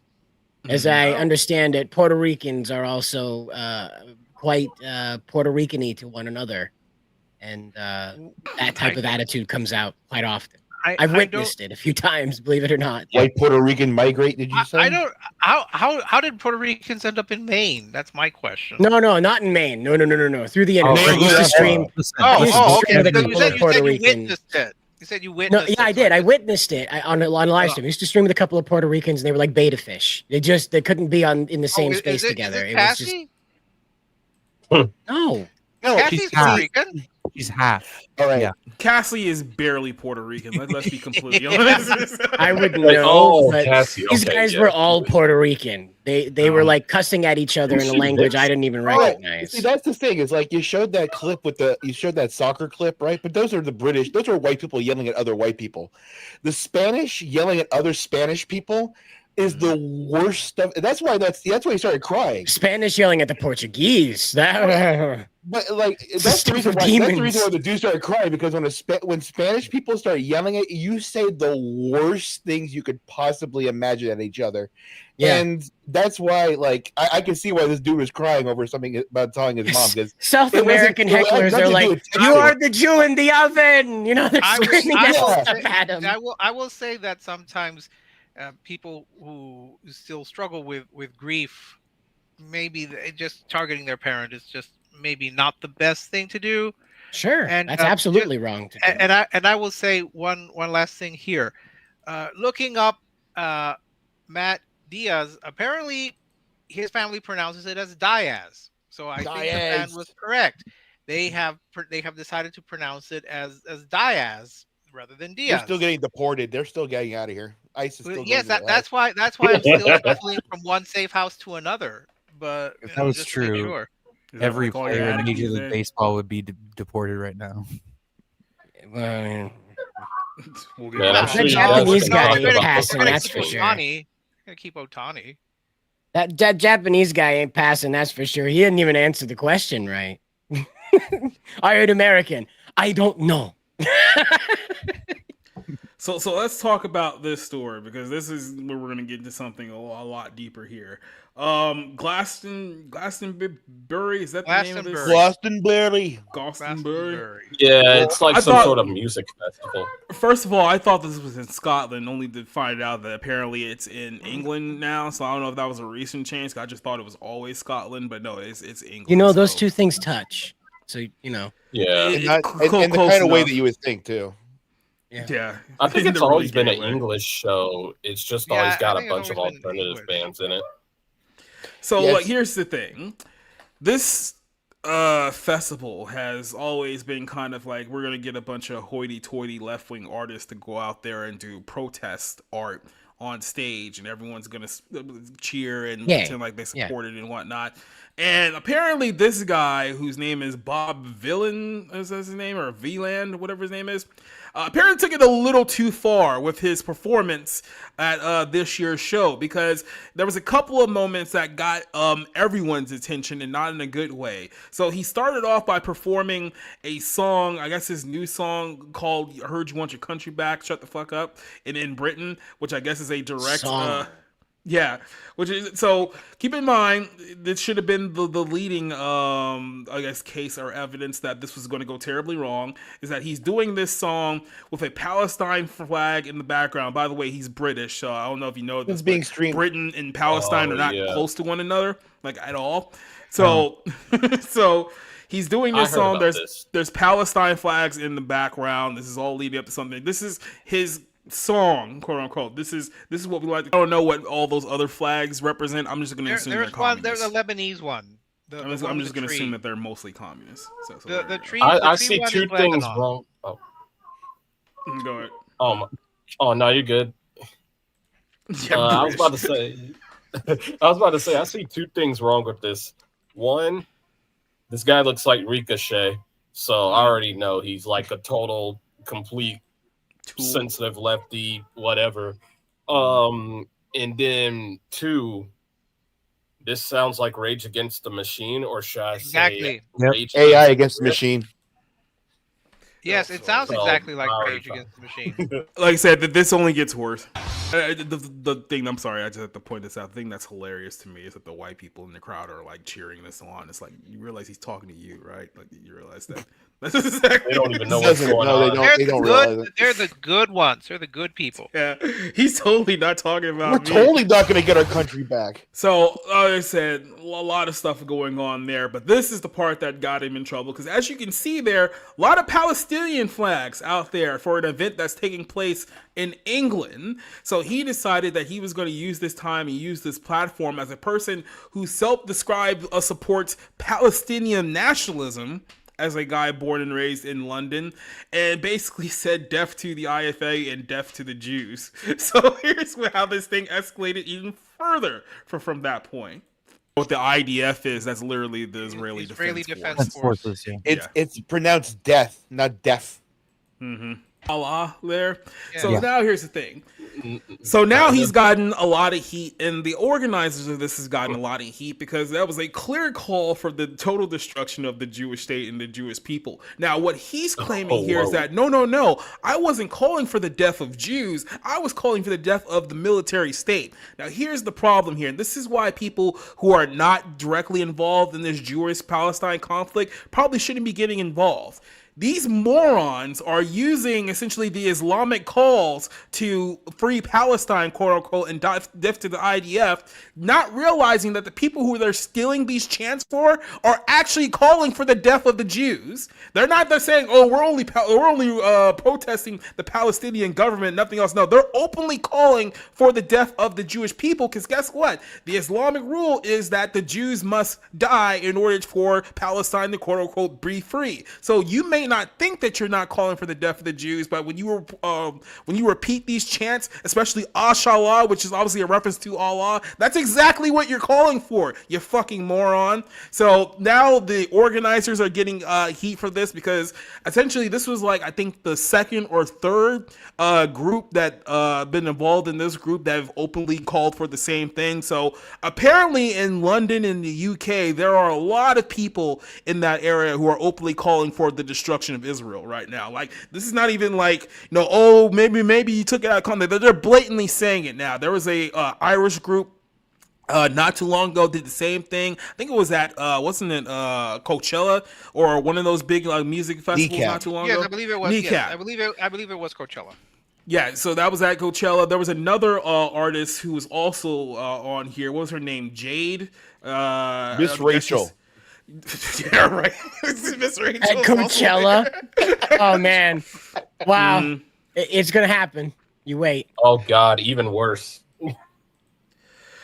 As I understand it, Puerto Ricans are also quite Puerto Rican-y to one another. And that type of attitude comes out quite often. I've witnessed it a few times, believe it or not. White Puerto Rican migrate, did you say? I don't. How did Puerto Ricans end up in Maine? That's my question. No, not in Maine. No. Through the internet. Oh, I used to stream. Okay. With a couple of Puerto Rican. You said you witnessed it. No, yeah, I did. I witnessed it on live stream. I used to stream with a couple of Puerto Ricans, and they were like beta fish. They couldn't be in the same space together. Is it was just no. Cassie's Puerto Rican. She's half. All right. Yeah. Cassie is barely Puerto Rican. Let's be completely honest. I wouldn't know, but these guys were all Puerto Rican. They were like cussing at each other in a language I didn't even recognize. See, that's the thing. Is like you showed that clip you showed that soccer clip, right? But those are the British. Those are white people yelling at other white people. The Spanish yelling at other Spanish people is the worst stuff. That's why he started crying. Spanish yelling at the Portuguese. But like that's the reason why the dude started crying, because when Spanish people start yelling at you, say the worst things you could possibly imagine at each other. Yeah. And that's why, like, I can see why this dude was crying over something about telling his mom. Because South American hecklers are like, "You are the Jew in the oven." They're screaming at him. I will say that sometimes people who still struggle with grief, maybe just targeting their parent is just maybe not the best thing to do. Sure, And that's absolutely wrong to do. And I will say one last thing here. Looking up Matt Diaz, apparently his family pronounces it as Diaz. So I think the fan Diaz. was correct. They have decided to pronounce it as Diaz rather than Diaz. They're still getting deported. They're still getting out of here. ICE is still Yes, going to that's why I'm still shuffling from one safe house to another. But If that was just to make true, sure. every like all player your in Major attitudes League there? Baseball would be deported right now. Well, I mean, We'll Man, I'm that sure you Japanese guys guy can ain't talk about passing, this. that's for sure. Gonna keep Otani. That Japanese guy ain't passing, that's for sure. He didn't even answer the question right. Are you an American? I don't know. So let's talk about this story, because this is where we're gonna get into something a lot deeper here. Glastonbury, is that the name of this? Glastonbury. Glastonbury. Yeah, it's like I some thought- sort of music festival. First of all, I thought this was in Scotland, only to find out that apparently it's in England now. So I don't know if that was a recent change. I just thought it was always Scotland, but no, it's England. You know, those two things touch. So, you know. Yeah. In the kind of way that you would think, too. Yeah. I think In it's the always really been an gay way. English show. It's just Yeah, always I got a think it's bunch of always been alternative bands in it. So, Yes. like, here's the thing. This festival has always been kind of like, we're going to get a bunch of hoity-toity left-wing artists to go out there and do protest art on stage, and everyone's going to cheer and pretend like they support it and whatnot. And apparently this guy, whose name is Bob Villain, is that his name, or Vland, whatever his name is, apparently took it a little too far with his performance at this year's show, because there was a couple of moments that got everyone's attention, and not in a good way. So he started off by performing a song, I guess his new song called "I Heard You Want Your Country Back, Shut the Fuck Up," in Britain, which I guess is a direct Song. yeah, which is, so keep in mind, this should have been the leading, I guess, case or evidence that this was going to go terribly wrong, is that he's doing this song with a Palestine flag in the background. By the way, he's British, so I don't know if you know this. It's being but streamed. Britain and Palestine are not yeah. close to one another, like, at all. So, so he's doing this I heard song. about this. There's Palestine flags in the background. This is all leading up to something. This is his song, quote unquote. This is what we like. I don't know what all those other flags represent. I'm just going to assume they're There's one. There's communist. a Lebanese one. I'm just going to assume that they're mostly communist. So there The you go. tree. I see two things wrong. Oh. Go ahead. Oh no, you're good. I was about to say, I see two things wrong with this. One, this guy looks like Ricochet, so I already know he's like a total, complete, sensitive lefty, whatever. And then two, this sounds like Rage Against the Machine, or should I say Rage AI against the machine. Yes, it sounds So, exactly like alright. Rage Against the Machine. Like I said, this only gets worse. The thing, I'm sorry, I just have to point this out. The thing that's hilarious to me is that the white people in the crowd are like cheering this on. It's like, you realize he's talking to you, right? Like, you realize that. That's exactly. They don't even know what's going No, on. they don't realize it. They're the good ones. They're the good people. Yeah, he's totally not talking about We're me. totally not going to get our country back. So, like I said, a lot of stuff going on there, but this is the part that got him in trouble, because as you can see there, a lot of Palestinian flags out there for an event that's taking place in England. So he decided that he was going to use this time and use this platform as a person who self-described supports Palestinian nationalism, as a guy born and raised in London, and basically said death to the IFA and death to the Jews. So here's how this thing escalated even further from that point. What the IDF is, that's literally the Israeli Defense Force. It's pronounced death, not deaf. Mm-hmm. Allah there. So Yeah. now here's the thing. So now he's gotten a lot of heat, and the organizers of this has gotten a lot of heat, because that was a clear call for the total destruction of the Jewish state and the Jewish people. Now, what he's claiming here is that, no, I wasn't calling for the death of Jews. I was calling for the death of the military state. Now, here's the problem here, and this is why people who are not directly involved in this Jewish-Palestine conflict probably shouldn't be getting involved. These morons are using essentially the Islamic calls to free Palestine, quote unquote, and death to the IDF, not realizing that the people who they're stealing these chants for are actually calling for the death of the Jews. They're not just saying, "Oh, we're only protesting the Palestinian government, nothing else." No, they're openly calling for the death of the Jewish people. Because guess what? The Islamic rule is that the Jews must die in order for Palestine to, quote unquote, be free. So you may not think that you're not calling for the death of the Jews, but when you repeat these chants, especially Ashallah, which is obviously a reference to Allah, that's exactly what you're calling for, you fucking moron. So now the organizers are getting heat for this, because essentially this was like, I think the second or third group that been involved in this group that have openly called for the same thing. So apparently in London and the UK, there are a lot of people in that area who are openly calling for the destruction of Israel right now. Like, this is not even like, oh, maybe you took it out of context. They're blatantly saying it now. There was a Irish group not too long ago did the same thing. I think it was at wasn't it Coachella or one of those big music festivals Kneecap. not too long ago? Yes, I believe it was. Kneecap. Yes, I believe it was Coachella. Yeah, so that was at Coachella. There was another artist who was also on here. What was her name? Jade? Miss Rachel. Yeah, right. Miss Rachel. At Coachella. Oh man. Wow. It's gonna happen. You wait. Oh God, even worse.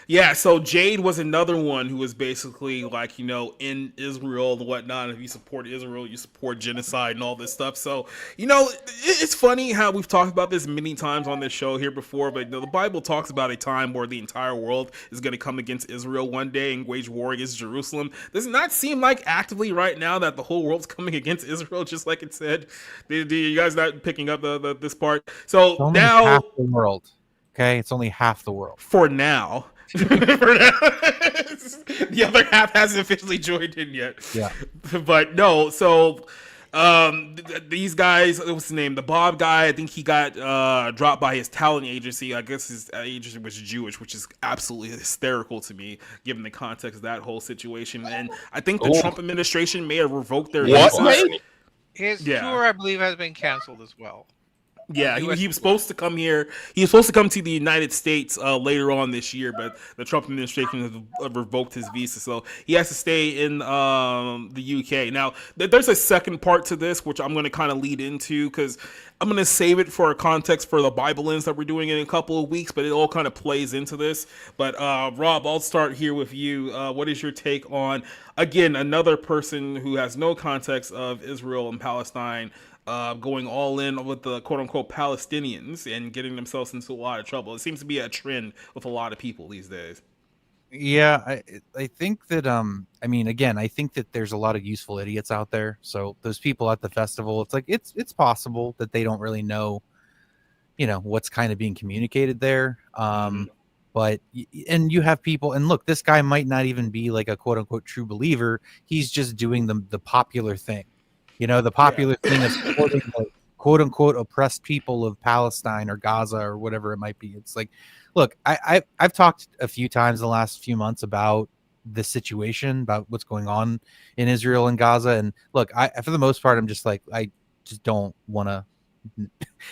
Yeah, so Jade was another one who was basically like, in Israel and whatnot. If you support Israel, you support genocide and all this stuff. So, it's funny how we've talked about this many times on this show here before, but the Bible talks about a time where the entire world is going to come against Israel one day and wage war against Jerusalem. Does it not seem like actively right now that the whole world's coming against Israel, just like it said? Do you guys not picking up this part? So It's only now... half the world. Okay, it's only half the world. For now. For now. The other half hasn't officially joined in yet. Yeah. But no, so these guys, what's his name? The Bob guy, I think he got dropped by his talent agency. I guess his agency was Jewish, which is absolutely hysterical to me, given the context of that whole situation. And I think the Trump administration may have revoked their visa. His tour, I believe, has been canceled as well. Yeah, he was supposed to come here. He was supposed to come to the United States later on this year, but the Trump administration has revoked his visa, so he has to stay in the UK. Now, there's a second part to this, which I'm going to kind of lead into, because I'm going to save it for a context for the Bible Ins that we're doing in a couple of weeks, but it all kind of plays into this. But Rob, I'll start here with you. What is your take on, again, another person who has no context of Israel and Palestine going all in with the quote-unquote Palestinians and getting themselves into a lot of trouble? It seems to be a trend with a lot of people these days. Yeah, I think that I mean, again, I think that there's a lot of useful idiots out there. So those people at the festival, it's like it's possible that they don't really know, what's kind of being communicated there. But and you have people, and look, this guy might not even be like a quote-unquote true believer. He's just doing the popular thing. The popular thing is supporting the quote-unquote oppressed people of Palestine or Gaza or whatever it might be. It's like, look, I've talked a few times in the last few months about this situation, about what's going on in Israel and Gaza. And look, for the most part, I'm just like, I just don't want to,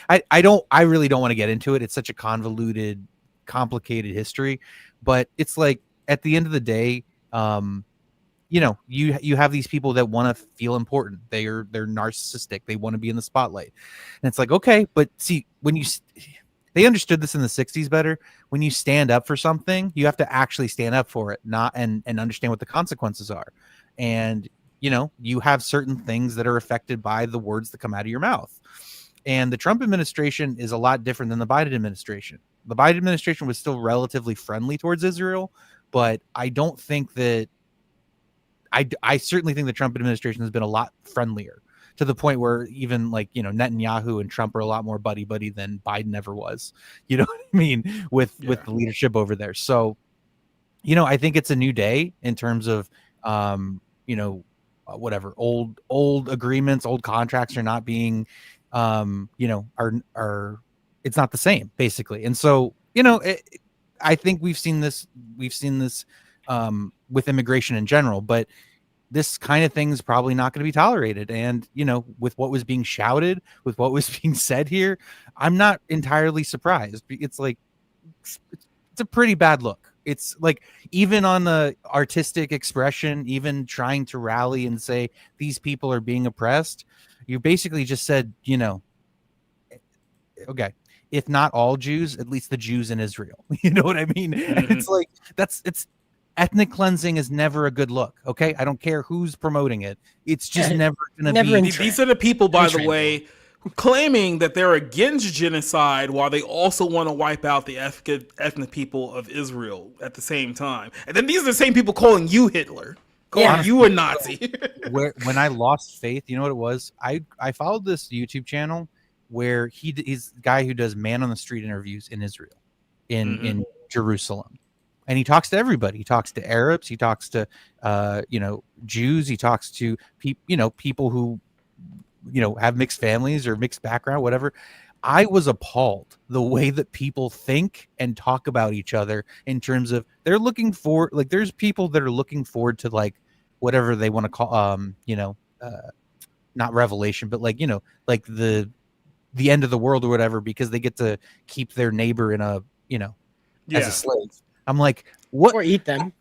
I really don't want to get into it. It's such a convoluted, complicated history, but it's like, at the end of the day, you have these people that want to feel important. They're narcissistic. They want to be in the spotlight. And it's like, okay, but see, they understood this in the 60s better. When you stand up for something, you have to actually stand up for it, not and understand what the consequences are. And, you have certain things that are affected by the words that come out of your mouth. And the Trump administration is a lot different than the Biden administration. The Biden administration was still relatively friendly towards Israel, but I don't think that I certainly think the Trump administration has been a lot friendlier, to the point where even like, Netanyahu and Trump are a lot more buddy than Biden ever was. You know what I mean? With the leadership over there. So, I think it's a new day in terms of, whatever old agreements, old contracts are not being, are it's not the same basically. And so, I think we've seen this with immigration in general, but this kind of thing's probably not going to be tolerated. And, you know, with what was being shouted, with what was being said here, I'm not entirely surprised. It's like, it's a pretty bad look. It's like, even on the artistic expression, even trying to rally and say these people are being oppressed, you basically just said, you know, okay, if not all Jews, at least the Jews in Israel. You know what I mean? Mm-hmm. It's like, it's ethnic cleansing is never a good look. Okay, I don't care who's promoting it. It's just never gonna be. These are the people, by the way, claiming that they're against genocide while they also want to wipe out the ethnic people of Israel at the same time. And then these are the same people calling you Hitler, calling you a Nazi. When I lost faith, you know what it was? I followed this YouTube channel where he's the guy who does man on the street interviews in Israel, in Jerusalem. And he talks to everybody. He talks to Arabs. He talks to, you know, Jews. He talks to people who, you know, have mixed families or mixed background, whatever. I was appalled the way that people think and talk about each other in terms of they're looking for, like, there's people that are looking forward to, like, whatever they want to call, you know, not revelation, but like, you know, like the end of the world or whatever, because they get to keep their neighbor in a, you know, as a slave. I'm like, what? Or eat them.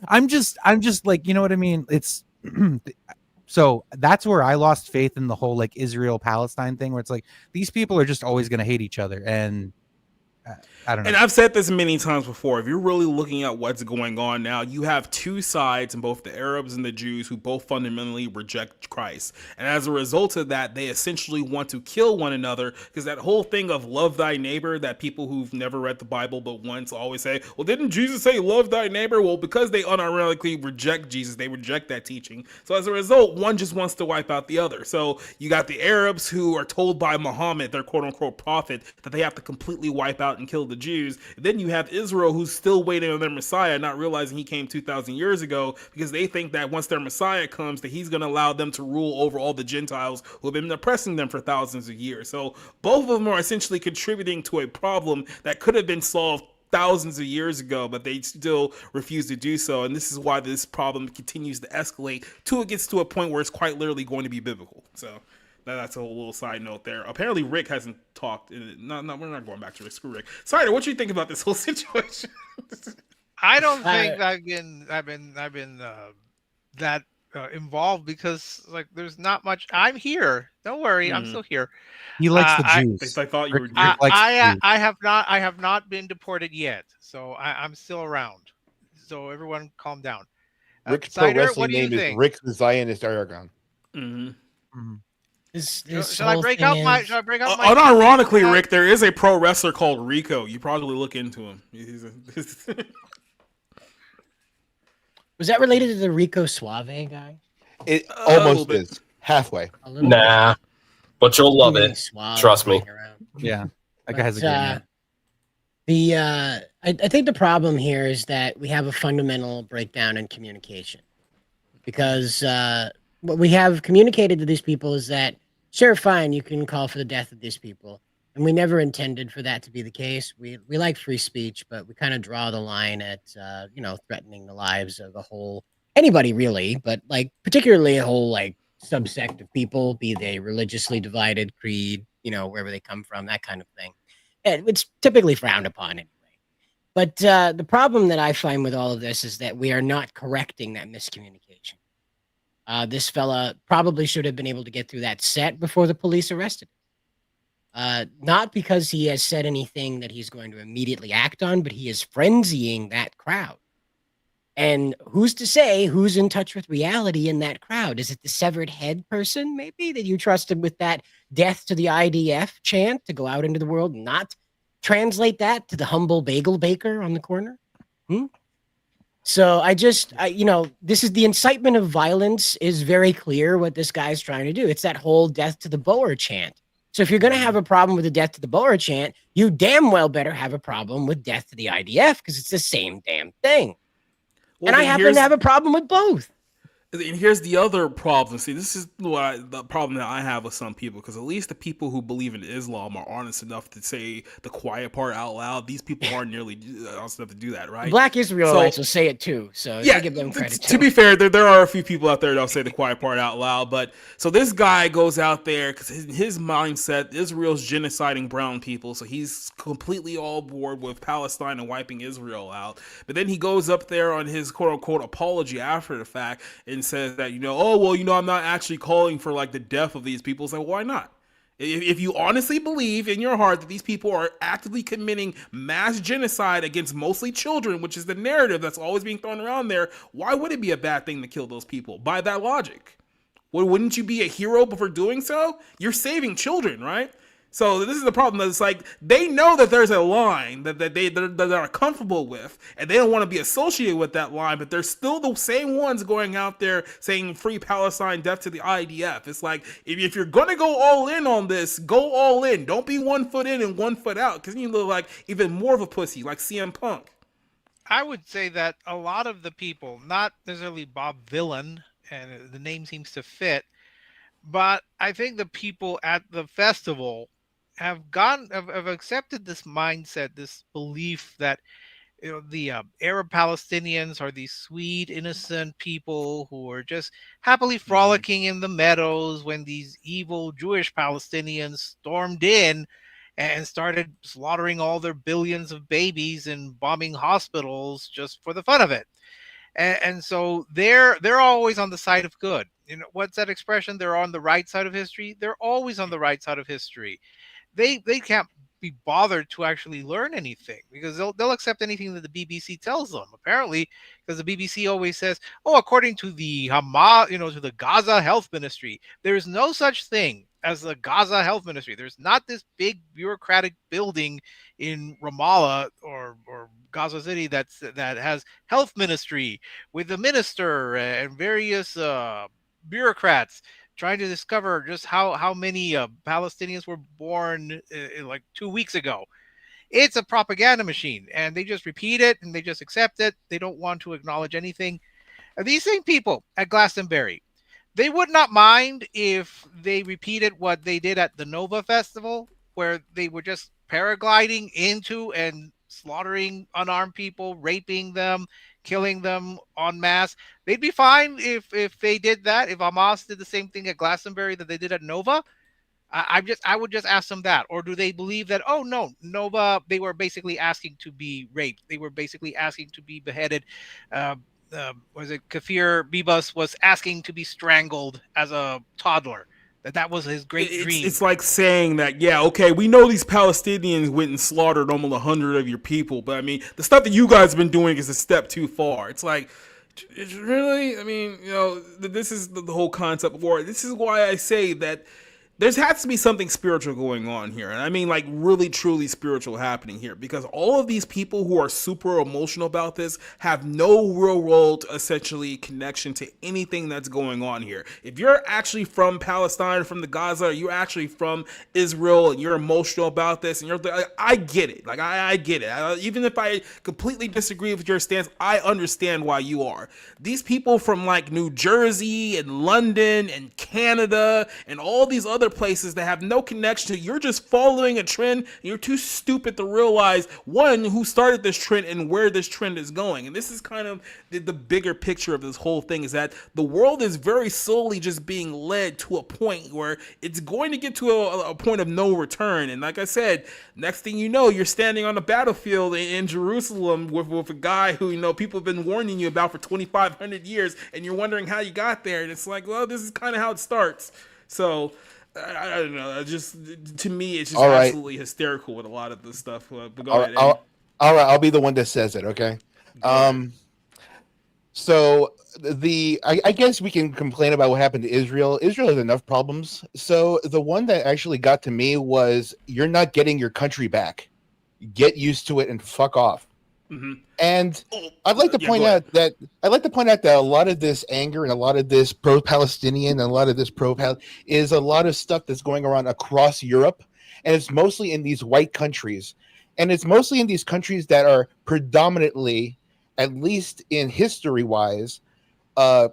I'm just like, you know what I mean? It's so that's where I lost faith in the whole like Israel-Palestine thing, where it's like these people are just always going to hate each other. And I don't know. And I've said this many times before. If you're really looking at what's going on now, you have two sides in both the Arabs and the Jews who both fundamentally reject Christ. And as a result of that, they essentially want to kill one another, because that whole thing of love thy neighbor, that people who've never read the Bible but once always say, well, didn't Jesus say love thy neighbor? Well, because they unironically reject Jesus, they reject that teaching. So as a result, one just wants to wipe out the other. So you got the Arabs who are told by Muhammad, their quote unquote prophet, that they have to completely wipe out and kill the Jews. Then you have Israel, who's still waiting on their Messiah, not realizing he came 2,000 years ago, because they think that once their Messiah comes, that he's going to allow them to rule over all the Gentiles who have been oppressing them for thousands of years. So both of them are essentially contributing to a problem that could have been solved thousands of years ago, but they still refuse to do so. And this is why this problem continues to escalate till it gets to a point where it's quite literally going to be biblical. So that's a little side note there. Apparently Rick hasn't talked. No, we're not going back to Rick. Screw Rick. Sorry, what do you think about this whole situation? I don't think I've been that involved, because like there's not much. I'm here. Don't worry, I'm still here. He likes the Jews. I thought you were. I have not been deported yet, so I'm still around. So everyone, calm down. Rick's Cider, pro wrestling what do you name is think? Rick the Zionist Aragon. Shall I break out my? Unironically, Rick, there is a pro wrestler called Rico. You probably look into him. Was that related to the Rico Suave guy? It almost is halfway. Nah, but you'll love it. Trust me. Yeah, that guy has a good name. I think the problem here is that we have a fundamental breakdown in communication, because what we have communicated to these people is that, sure, fine, you can call for the death of these people. And we never intended for that to be the case. We like free speech, but we kind of draw the line at, you know, threatening the lives of anybody really, but like particularly a whole like subsect of people, be they religiously divided, creed, you know, wherever they come from, that kind of thing. And it's typically frowned upon anyway. But the problem that I find with all of this is that we are not correcting that miscommunication. This fella probably should have been able to get through that set before the police arrested him. Not because he has said anything that he's going to immediately act on, but he is frenzying that crowd. And who's to say who's in touch with reality in that crowd? Is it the severed head person, maybe, that you trusted with that death to the IDF chant to go out into the world and not translate that to the humble bagel baker on the corner? So you know, this is the incitement of violence is very clear what this guy's trying to do. It's that whole death to the Boer chant. So if you're going to have a problem with the death to the Boer chant, you damn well better have a problem with death to the IDF, because it's the same damn thing. Well, and I happen to have a problem with both. And here's the other problem. See, this is the problem that I have with some people, because at least the people who believe in Islam are honest enough to say the quiet part out loud. These people aren't nearly honest enough to do that, right? Black Israelites will say it too, so Yeah, give them credit to be fair, there are a few people out there that'll say the quiet part out loud. But so this guy goes out there because his mindset, Israel's genociding brown people, so he's completely all board with Palestine and wiping Israel out. But then he goes up there on his quote unquote apology after the fact and says that, I'm not actually calling for like the death of these people. It's like, why not? If you honestly believe in your heart that these people are actively committing mass genocide against mostly children, which is the narrative that's always being thrown around there, why would it be a bad thing to kill those people? By that logic, wouldn't you be a hero for doing so? You're saving children, right? So this is the problem. That it's like they know that there's a line that they are comfortable with, and they don't want to be associated with that line. But they're still the same ones going out there saying "Free Palestine, death to the IDF." It's like if you're gonna go all in on this, go all in. Don't be 1 foot in and 1 foot out, because you look like even more of a pussy, like CM Punk. I would say that a lot of the people, not necessarily Bob Villain, and the name seems to fit, but I think the people at the festival have accepted this mindset, this belief that the Arab Palestinians are these sweet, innocent people who are just happily frolicking in the meadows when these evil Jewish Palestinians stormed in and started slaughtering all their billions of babies and bombing hospitals just for the fun of it. And so they're always on the side of good. What's that expression? They're on the right side of history. They're always on the right side of history. They can't be bothered to actually learn anything, because they'll accept anything that the BBC tells them, apparently, because the BBC always says, according to the Hamas, to the Gaza Health Ministry, there is no such thing as the Gaza Health Ministry. There's not this big bureaucratic building in Ramallah or Gaza City that has health ministry with a minister and various bureaucrats trying to discover just how many Palestinians were born like 2 weeks ago. It's a propaganda machine, and they just repeat it and they just accept it. They don't want to acknowledge anything. And these same people at Glastonbury, they would not mind if they repeated what they did at the Nova Festival, where they were just paragliding into and slaughtering unarmed people, raping them, killing them en masse. They'd be fine if they did that. If Hamas did the same thing at Glastonbury that they did at Nova, I would just ask them that. Or do they believe that, oh no, Nova, they were basically asking to be raped. They were basically asking to be beheaded. Was it Kafir Bibas was asking to be strangled as a toddler? That was his great dream. It's like saying that, yeah, okay, we know these Palestinians went and slaughtered almost 100 of your people, but I mean, the stuff that you guys have been doing is a step too far. It's like, it's really, I mean, this is the whole concept of war. This is why I say that there has to be something spiritual going on here. And I mean, like, really, truly spiritual happening here, because all of these people who are super emotional about this have no real world, essentially, connection to anything that's going on here. If you're actually from Palestine, from the Gaza, or you're actually from Israel, and you're emotional about this, and you're like, I get it. Like, I get it. Even if I completely disagree with your stance, I understand why you are. These people from, like, New Jersey and London and Canada and all these other places that have no connection to, you're just following a trend, and you're too stupid to realize, one, who started this trend and where this trend is going. And this is kind of the bigger picture of this whole thing, is that the world is very slowly just being led to a point where it's going to get to a point of no return. And like I said, next thing you know, you're standing on a battlefield in Jerusalem with a guy who, people have been warning you about for 2,500 years, and you're wondering how you got there. And it's like, well, this is kind of how it starts. So I don't know. Just, to me, it's just absolutely hysterical with a lot of this stuff. But go ahead. All right, I'll be the one that says it. Okay. So I guess we can complain about what happened to Israel. Israel has enough problems. So the one that actually got to me was, you're not getting your country back. Get used to it and fuck off. Mm-hmm. And I'd like to point out that a lot of this anger and a lot of this pro-Palestinian and a lot of this is a lot of stuff that's going around across Europe, and it's mostly in these white countries, and it's mostly in these countries that are predominantly, at least in history-wise,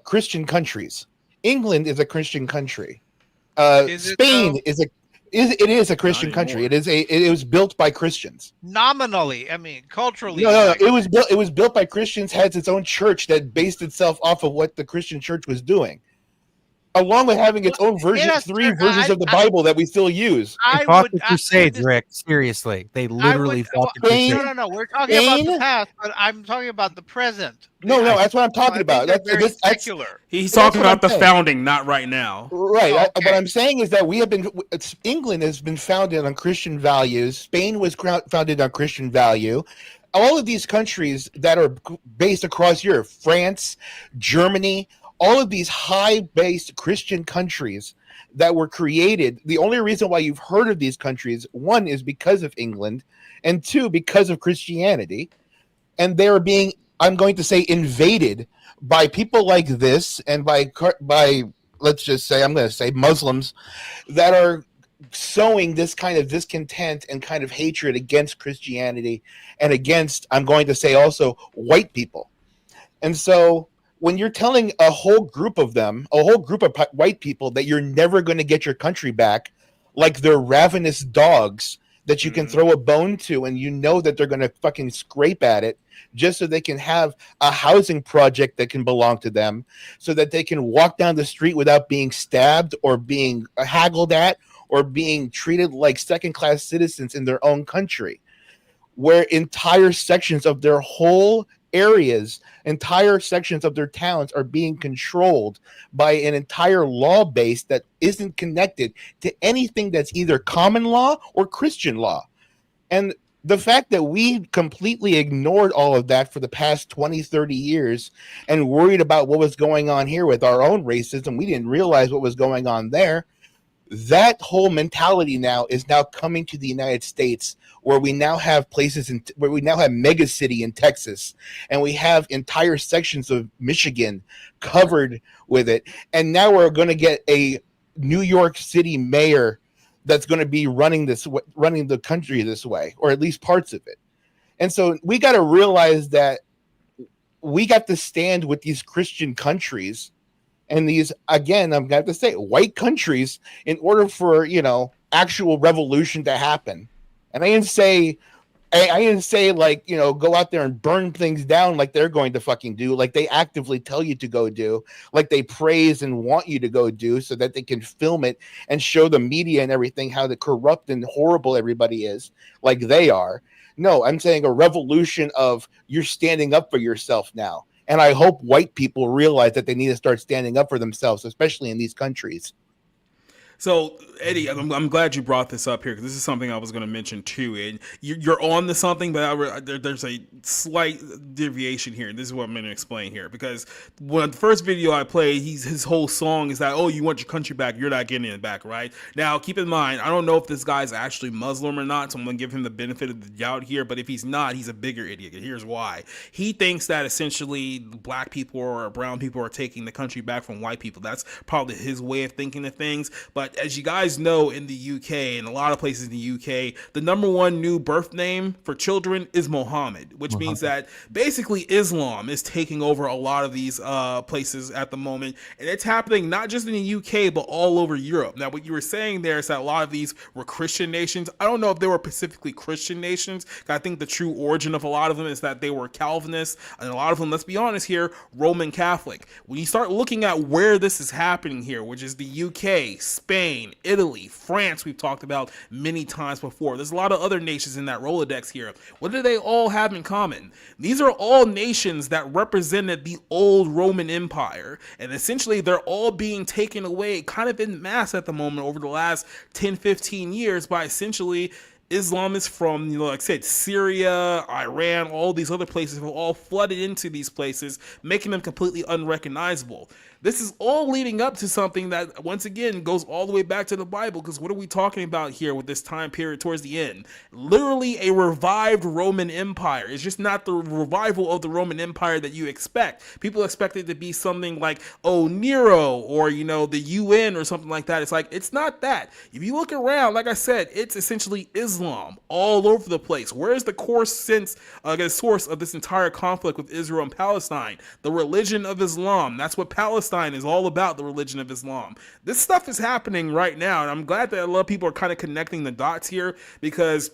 Christian countries. England is a Christian country. Spain is a Christian country. It was built by Christians. Nominally, I mean, culturally. No. It was built by Christians. Has its own church that based itself off of what the Christian church was doing, along with having its own versions of the Bible that we still use. They fought the Crusades, Rick. Seriously, they literally fought the Crusades. No. We're talking about the past, but I'm talking about the present. No, that's what I'm talking about. That's secular. He's talking about the founding, not right now. Right. What I'm saying is that England has been founded on Christian values. Spain was founded on Christian value. All of these countries that are based across Europe, France, Germany, all of these high-based Christian countries that were created, the only reason why you've heard of these countries, one, is because of England, and two, because of Christianity. And they are being, I'm going to say, invaded by people like this and by let's just say, I'm going to say Muslims that are sowing this kind of discontent and kind of hatred against Christianity and against, I'm going to say also, white people. And so when you're telling a whole group of white people that you're never going to get your country back, like they're ravenous dogs that you can throw a bone to, and you know that they're going to fucking scrape at it just so they can have a housing project that can belong to them, so that they can walk down the street without being stabbed or being haggled at or being treated like second-class citizens in their own country, where entire sections of their whole areas, entire sections of their towns are being controlled by an entire law base that isn't connected to anything that's either common law or Christian law. And the fact that we completely ignored all of that for the past 20, 30 years and worried about what was going on here with our own racism, we didn't realize what was going on there. That whole mentality now is now coming to the United States, where we now have where we now have mega city in Texas, and we have entire sections of Michigan covered with it. And now we're going to get a New York City mayor that's going to be running the country this way, or at least parts of it. And so we got to realize that we got to stand with these Christian countries and these, again, I'm going to say, white countries in order for, actual revolution to happen. And I didn't say like, go out there and burn things down like they're going to fucking do, like they actively tell you to go do, like they praise and want you to go do so that they can film it and show the media and everything how corrupt and horrible everybody is, like they are. No, I'm saying a revolution of you're standing up for yourself now. And I hope white people realize that they need to start standing up for themselves, especially in these countries. So, Eddie, I'm glad you brought this up here, because this is something I was going to mention too. And you're on to something, but there's a slight deviation here. And this is what I'm going to explain here. Because when the first video I played, his whole song is that, oh, you want your country back, you're not getting it back, right? Now, keep in mind, I don't know if this guy's actually Muslim or not, so I'm going to give him the benefit of the doubt here. But if he's not, he's a bigger idiot. And here's why. He thinks that essentially black people or brown people are taking the country back from white people. That's probably his way of thinking of things. But as you guys know, in the UK and a lot of places in the UK, the number one new birth name for children is Mohammed, which means that basically Islam is taking over a lot of these places at the moment. And it's happening not just in the UK, but all over Europe. Now, what you were saying there is that a lot of these were Christian nations. I don't know if they were specifically Christian nations. I think the true origin of a lot of them is that they were Calvinists, and a lot of them, let's be honest here, Roman Catholic. When you start looking at where this is happening here, which is the UK, Spain, Italy, France, we've talked about many times before. There's a lot of other nations in that Rolodex here. What do they all have in common? These are all nations that represented the old Roman Empire, and essentially they're all being taken away kind of in mass at the moment over the last 10, 15 years by essentially Islamists from, like I said, Syria, Iran, all these other places have all flooded into these places, making them completely unrecognizable. This is all leading up to something that, once again, goes all the way back to the Bible, because what are we talking about here with this time period towards the end? Literally a revived Roman Empire. It's just not the revival of the Roman Empire that you expect. People expect it to be something like, oh, Nero, or, the UN or something like that. It's like, it's not that. If you look around, like I said, it's essentially Islam all over the place. Where's the core source of this entire conflict with Israel and Palestine? The religion of Islam. That's what Palestine is all about, the religion of Islam. This stuff is happening right now, and I'm glad that a lot of people are kind of connecting the dots here, because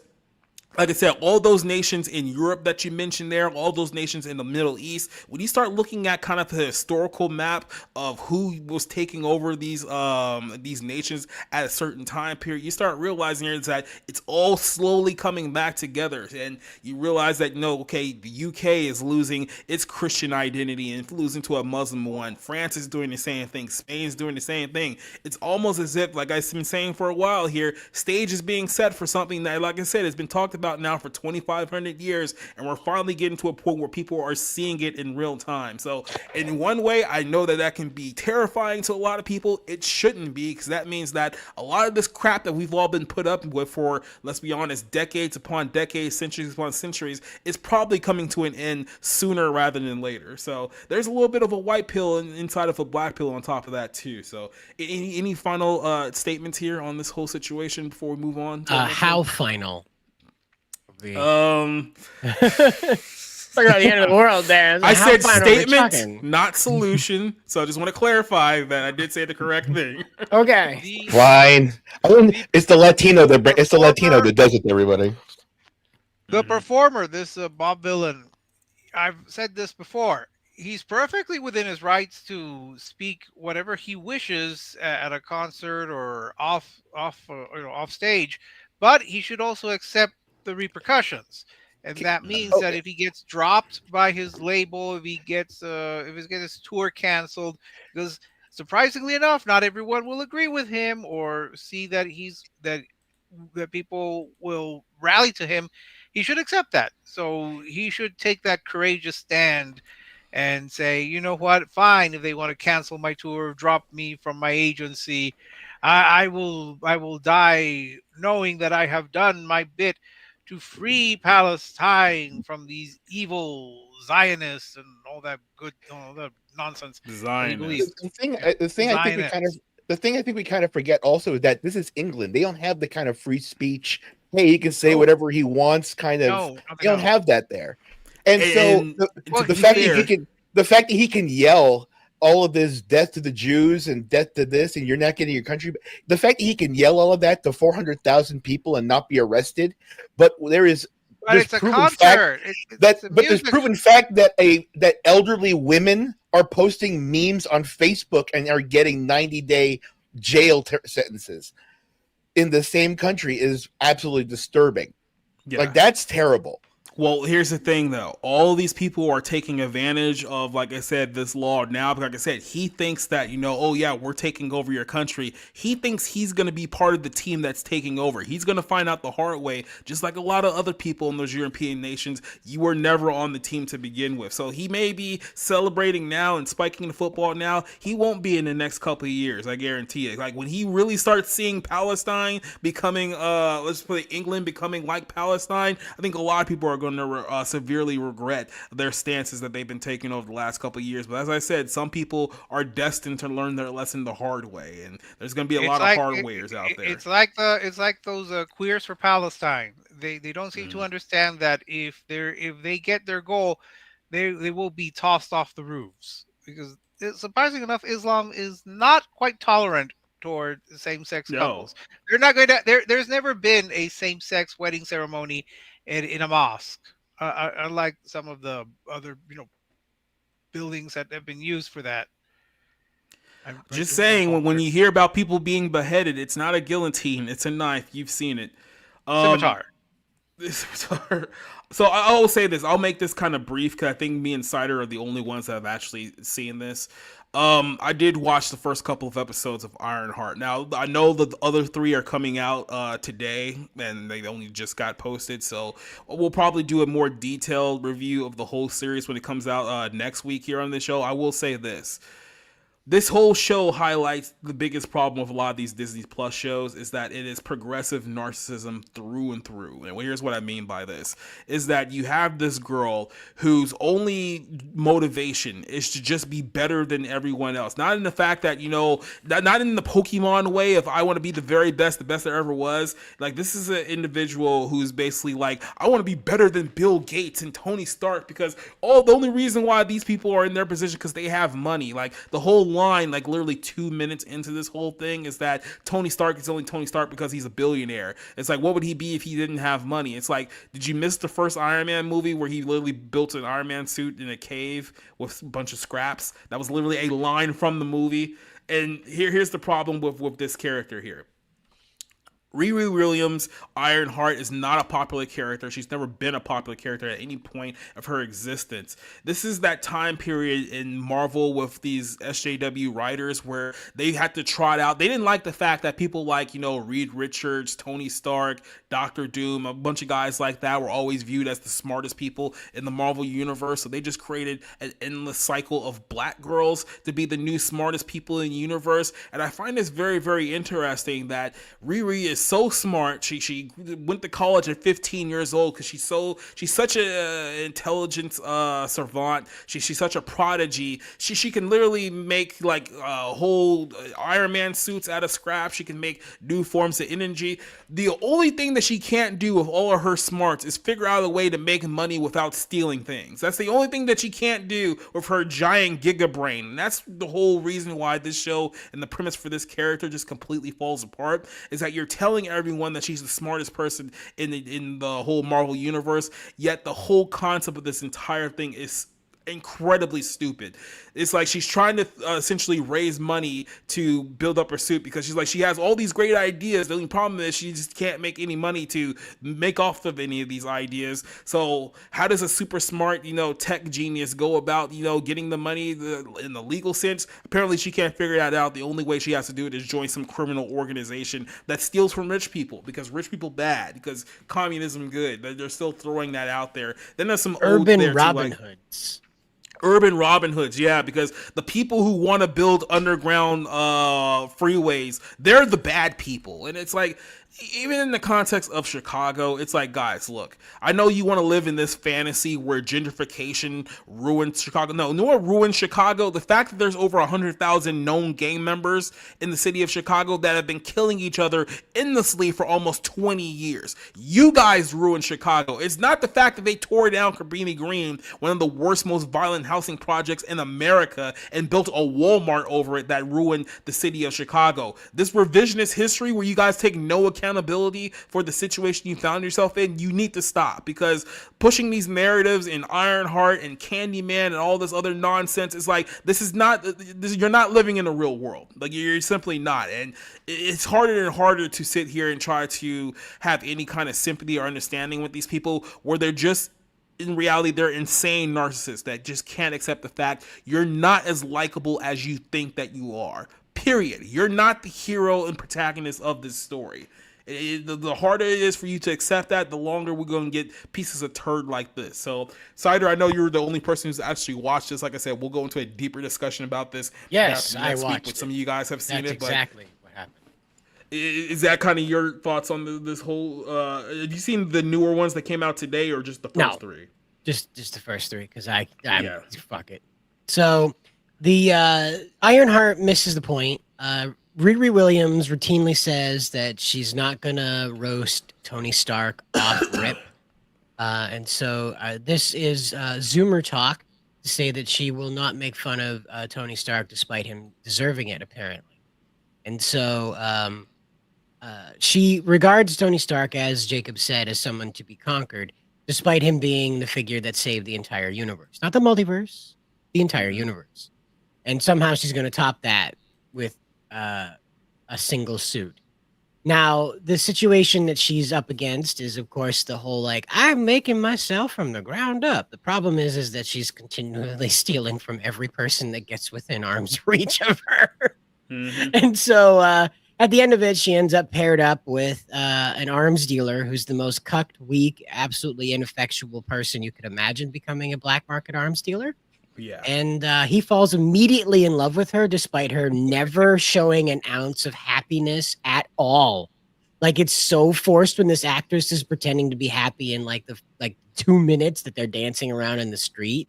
like I said, all those nations in Europe that you mentioned there, all those nations in the Middle East, when you start looking at kind of the historical map of who was taking over these nations at a certain time period, you start realizing here that it's all slowly coming back together. And you realize that, okay, the UK is losing its Christian identity and losing to a Muslim one. France is doing the same thing. Spain's doing the same thing. It's almost as if, like I've been saying for a while here, stage is being set for something that, like I said, has been talked about now for 2,500 years, and we're finally getting to a point where people are seeing it in real time. So in one way, I know that can be terrifying to a lot of people. It shouldn't be, because that means that a lot of this crap that we've all been put up with for, let's be honest, decades upon decades, centuries upon centuries, is probably coming to an end sooner rather than later. So there's a little bit of a white pill inside of a black pill on top of that too. So any final statements here on this whole situation before we move on? How final? Talking about the end of the world there. I said statement, not solution. So I just want to clarify that I did say the correct thing. Okay. Fine. It's the Latino that does it to everybody. The performer, this Bob Villain, I've said this before. He's perfectly within his rights to speak whatever he wishes at a concert or off stage, but he should also accept the repercussions, and that means that if he gets dropped by his label, if he gets his tour canceled, because surprisingly enough, not everyone will agree with him or see that that people will rally to him, he should accept that. So he should take that courageous stand and say, you know what, fine, if they want to cancel my tour, drop me from my agency, I will die knowing that I have done my bit to free Palestine from these evil Zionists and all that nonsense. Zionists. The thing I think we kind of forget also is that this is England. They don't have the kind of free speech. Hey, he can say whatever he wants. They don't have that there. And so the fact that he can yell all of this death to the Jews and death to this, and you're not getting your country. The fact that he can yell all of that to 400,000 people and not be arrested, but there's proven fact that elderly women are posting memes on Facebook and are getting 90-day jail sentences in the same country is absolutely disturbing. Yeah. Like, that's terrible. Well, here's the thing, though. All these people are taking advantage of, like I said, this law now. But like I said, he thinks that, oh, yeah, we're taking over your country. He thinks he's going to be part of the team that's taking over. He's going to find out the hard way, just like a lot of other people in those European nations. You were never on the team to begin with. So he may be celebrating now and spiking the football now. He won't be in the next couple of years, I guarantee it. Like, when he really starts seeing Palestine becoming, let's put it, England becoming like Palestine, I think a lot of people are going to severely regret their stances that they've been taking over the last couple of years. But as I said, some people are destined to learn their lesson the hard way, and there's going to be a lot of hard ways out there. It's like those queers for Palestine. They don't seem to understand that if they get their goal, they will be tossed off the roofs, because surprisingly enough, Islam is not quite tolerant toward same-sex couples. They're not going to. There's never been a same-sex wedding ceremony in a mosque, unlike some of the other buildings that have been used for that. Just saying, when you hear about people being beheaded, it's not a guillotine, it's a knife. You've seen it. Scimitar. So I will say this. I'll make this kind of brief, because I think me and Cider are the only ones that have actually seen this. I did watch the first couple of episodes of IronHeart. Now, I know that the other 3 are coming out today, and they only just got posted, so we'll probably do a more detailed review of the whole series when it comes out next week here on the show. I will say this. This whole show highlights the biggest problem with a lot of these Disney Plus shows is that it is progressive narcissism through and through. And here's what I mean by this is that you have this girl whose only motivation is to just be better than everyone else. Not in the fact that, not in the Pokemon way of I want to be the very best, the best there ever was. Like, this is an individual who's basically like, I want to be better than Bill Gates and Tony Stark because the only reason why these people are in their position because they have money. Like, the whole line, like literally 2 minutes into this whole thing, is that Tony Stark is only Tony Stark because he's a billionaire. It's like, what would he be if he didn't have money? It's like, did you miss the first Iron Man movie where he literally built an Iron Man suit in a cave with a bunch of scraps? That was literally a line from the movie. And here's the problem with this character here. Riri Williams, IronHeart, is not a popular character. She's never been a popular character at any point of her existence. This is that time period in Marvel with these SJW writers where they had to trot out. They didn't like the fact that people like, Reed Richards, Tony Stark, Doctor Doom, a bunch of guys like that were always viewed as the smartest people in the Marvel universe. So they just created an endless cycle of black girls to be the new smartest people in the universe. And I find this very, very interesting that Riri is so smart. She went to college at 15 years old because she's such an intelligence savant. She's such a prodigy. She can literally make like whole Iron Man suits out of scrap. She can make new forms of energy. The only thing that she can't do with all of her smarts is figure out a way to make money without stealing things. That's the only thing that she can't do with her giant giga brain. And that's the whole reason why this show and the premise for this character just completely falls apart, is that you're telling everyone that she's the smartest person in the whole Marvel universe, yet the whole concept of this entire thing is incredibly stupid. It's like she's trying to essentially raise money to build up her suit because she's like, she has all these great ideas. The only problem is she just can't make any money to make off of any of these ideas. So how does a super smart, tech genius go about, getting the money in the legal sense? Apparently she can't figure that out. The only way she has to do it is join some criminal organization that steals from rich people because rich people bad, because communism good. They're still throwing that out there. Then there's some urban Robin Hoods. Urban Robin Hoods, yeah, because the people who want to build underground freeways, they're the bad people. And it's like, even in the context of Chicago, it's like, guys, look, I know you want to live in this fantasy where gentrification ruins Chicago. No, you know what ruins Chicago? The fact that there's over 100,000 known gang members in the city of Chicago that have been killing each other endlessly for almost 20 years. You guys ruined Chicago. It's not the fact that they tore down Cabrini Green, one of the worst, most violent housing projects in America, and built a Walmart over it that ruined the city of Chicago. This revisionist history where you guys take no accountability for the situation you found yourself in, you need to stop, because pushing these narratives in IronHeart and Candyman and all this other nonsense is like, you're not living in the real world. Like, you're simply not. And it's harder and harder to sit here and try to have any kind of sympathy or understanding with these people where they're just, in reality, they're insane narcissists that just can't accept the fact you're not as likable as you think that you are. Period. You're not the hero and protagonist of this story. The harder it is for you to accept that, the longer we're going to get pieces of turd like this. So, Cider, I know you're the only person who's actually watched this. Like I said, we'll go into a deeper discussion about this. Yes, next I watched week, some of you guys have seen That's it. exactly what happened. Is that kind of your thoughts on this whole? Have you seen the newer ones that came out today, or just the first three? Just the first three, because fuck it. So the IronHeart misses the point. Riri Williams routinely says that she's not gonna roast Tony Stark off rip, and so this is Zoomer talk to say that she will not make fun of Tony Stark despite him deserving it, apparently. And so she regards Tony Stark, as Jacob said, as someone to be conquered, despite him being the figure that saved the entire universe, not the multiverse, the entire universe. And somehow she's going to top that with a single suit. Now, the situation that she's up against is, of course, the whole, like, I'm making myself from the ground up. The problem is that she's continually stealing from every person that gets within arm's reach of her. Mm-hmm. And so at the end of it, she ends up paired up with an arms dealer who's the most cucked, weak, absolutely ineffectual person you could imagine becoming a black market arms dealer. Yeah. And he falls immediately in love with her, despite her never showing an ounce of happiness at all. Like, it's so forced when this actress is pretending to be happy in like the 2 minutes that they're dancing around in the street.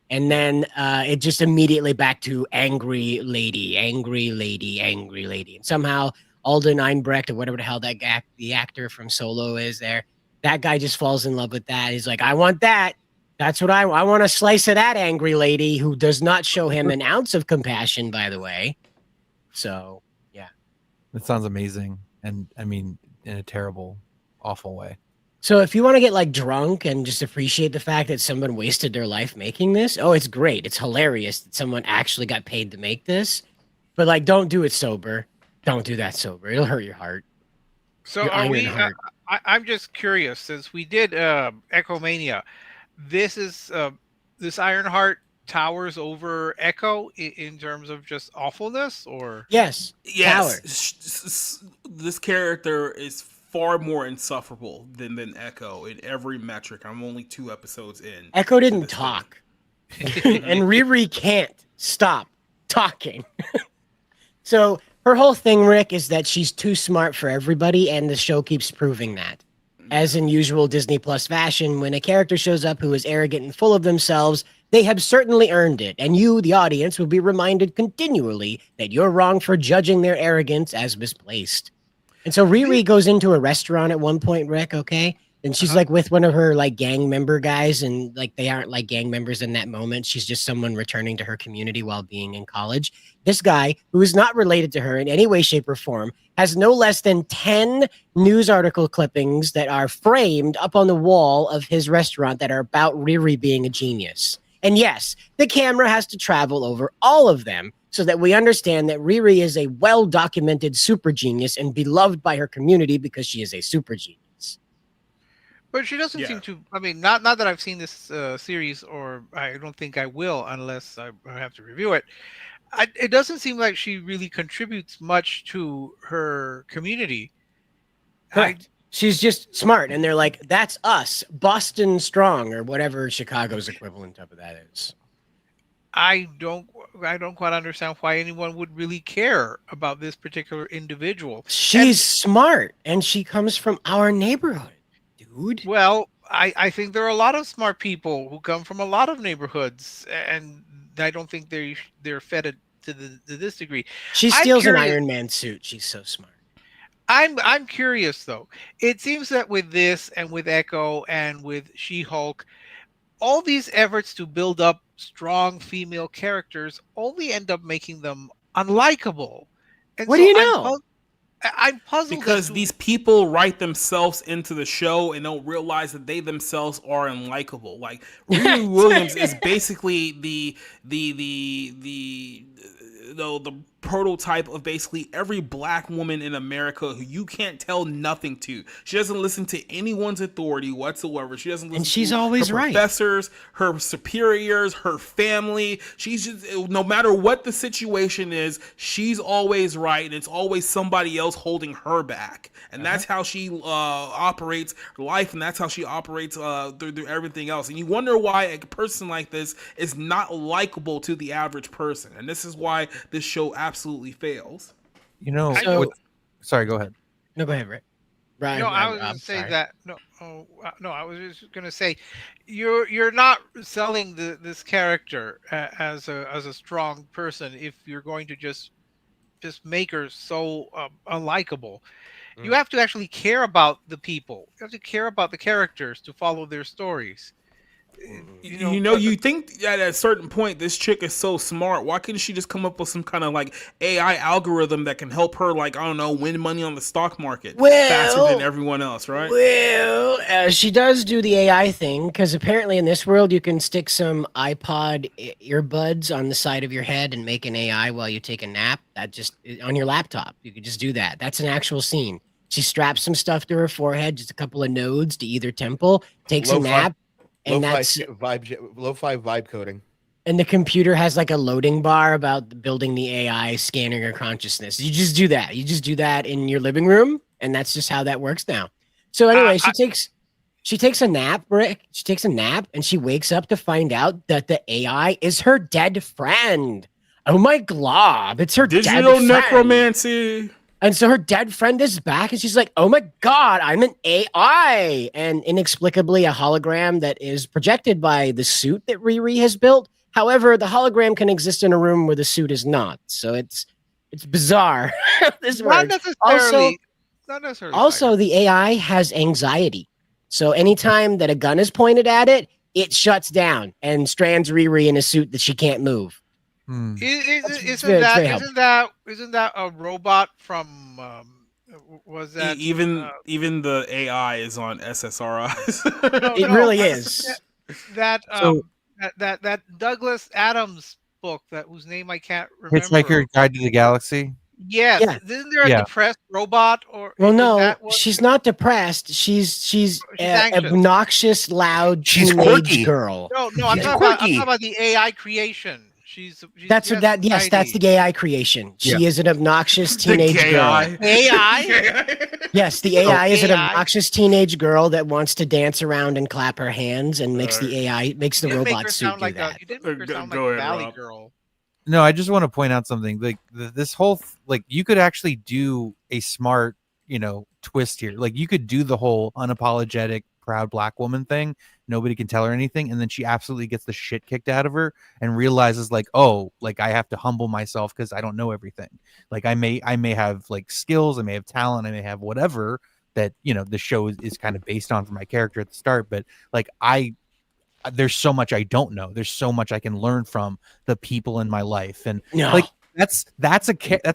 And then it just immediately back to angry lady, angry lady, angry lady. And somehow Alden Einbrecht, or whatever the hell the actor from Solo is there, that guy just falls in love with that. He's like, I want that. That's what I want, a slice of that angry lady, who does not show him an ounce of compassion, by the way. So, yeah. That sounds amazing. And I mean, in a terrible, awful way. So if you want to get like drunk and just appreciate the fact that someone wasted their life making this, oh, it's great. It's hilarious that someone actually got paid to make this. But like, don't do it sober. Don't do that sober. It'll hurt your heart. So Your are we? heart. I'm just curious, since we did Echo Mania, this is this Ironheart towers over Echo in terms of just awfulness, or yes. This character is far more insufferable than Echo in every metric. I'm only 2 episodes in. Echo didn't talk. And Riri can't stop talking. So her whole thing, Rick, is that she's too smart for everybody, and the show keeps proving that. As in usual Disney Plus fashion, when a character shows up who is arrogant and full of themselves, they have certainly earned it, and you, the audience, will be reminded continually that you're wrong for judging their arrogance as misplaced. And so Riri goes into a restaurant at one point, Rick, okay? And she's like with one of her like gang member guys, and like they aren't like gang members in that moment. She's just someone returning to her community while being in college. This guy, who is not related to her in any way, shape, or form, has no less than 10 news article clippings that are framed up on the wall of his restaurant that are about Riri being a genius. And yes, the camera has to travel over all of them so that we understand that Riri is a well-documented super genius and beloved by her community because she is a super genius. But she doesn't seem to. I mean, not that I've seen this series, or I don't think I will unless I have to review it. It doesn't seem like she really contributes much to her community. Correct. She's just smart, and they're like, "That's us, Boston Strong," or whatever Chicago's equivalent of that is. I don't quite understand why anyone would really care about this particular individual. She's smart, and she comes from our neighborhood. Dude. Well, I think there are a lot of smart people who come from a lot of neighborhoods, and I don't think they're fed to this degree. She steals an Iron Man suit. She's so smart. I'm curious though. It seems that with this and with Echo and with She-Hulk, all these efforts to build up strong female characters only end up making them unlikable. And what do you know? I'm puzzled because these people write themselves into the show and don't realize that they themselves are unlikable. Like Riri Williams is basically the prototype of basically every black woman in America who you can't tell nothing to. She doesn't listen to anyone's authority whatsoever. She doesn't listen and she's to always her right. professors, her superiors, her family. She's just, no matter what the situation is, she's always right, and it's always somebody else holding her back. And that's how she operates life, and that's how she operates through everything else. And you wonder why a person like this is not likable to the average person. And this is why this show absolutely fails. You know, sorry, go ahead. No, go ahead, Rick. Right. No, I was going to say that. No, I was just going to say, you're not selling this character as a strong person if you're going to just make her so unlikable. You have to actually care about the people. You have to care about the characters to follow their stories. You think at a certain point this chick is so smart. Why couldn't she just come up with some kind of like AI algorithm that can help her, like, I don't know, win money on the stock market faster than everyone else, right? Well, she does do the AI thing, because apparently in this world you can stick some iPod earbuds on the side of your head and make an AI while you take a nap. That just on your laptop, you could just do that. That's an actual scene. She straps some stuff to her forehead, just a couple of nodes to either temple, takes a nap. And that's lo-fi vibe coding. And the computer has like a loading bar about building the AI, scanning her consciousness. You just do that. You just do that in your living room, and that's just how that works now. So anyway, she takes. She takes a nap, Rick. She takes a nap and she wakes up to find out that the AI is her dead friend. Oh my glob. It's her digital dead friend. necromancy. And so her dead friend is back and she's like, oh my God, I'm an AI. And inexplicably a hologram that is projected by the suit that Riri has built. However, the hologram can exist in a room where the suit is not. So it's bizarre. This Not works. necessarily. Not necessarily. Also, the AI has anxiety. So anytime that a gun is pointed at it, it shuts down and strands Riri in a suit that she can't move. Isn't that a robot from? Was that even the AI is on SSRIs? It really is. That So- that Douglas Adams book whose name I can't remember. Hitchhiker Guide to the Galaxy. Yes, Yeah. isn't there a Yeah. depressed robot or? Well, is no, that what- she's not depressed. She's anxious. obnoxious, loud She's teenage quirky. girl. No, I'm She's talking about the AI creation. She's That's she what has that. Yes, that's the AI creation. She Yeah. is an obnoxious teenage gay girl. eye. AI. Yes, the AI is an AI? obnoxious teenage girl that wants to dance around and clap her hands and makes the AI makes the You didn't make her robot suit sound do like that. you didn't make her Go- sound go like ahead, Valley Rob. Girl. No, I just want to point out something. Like this whole like you could actually do a smart, twist here. Like you could do the whole unapologetic proud black woman thing. Nobody can tell her anything, and then she absolutely gets the shit kicked out of her and realizes like, oh, like I have to humble myself because I don't know everything. Like I may have like skills, I may have talent, I may have whatever that the show is kind of based on for my character at the start, but like there's so much I don't know. There's so much I can learn from the people in my life, and like that's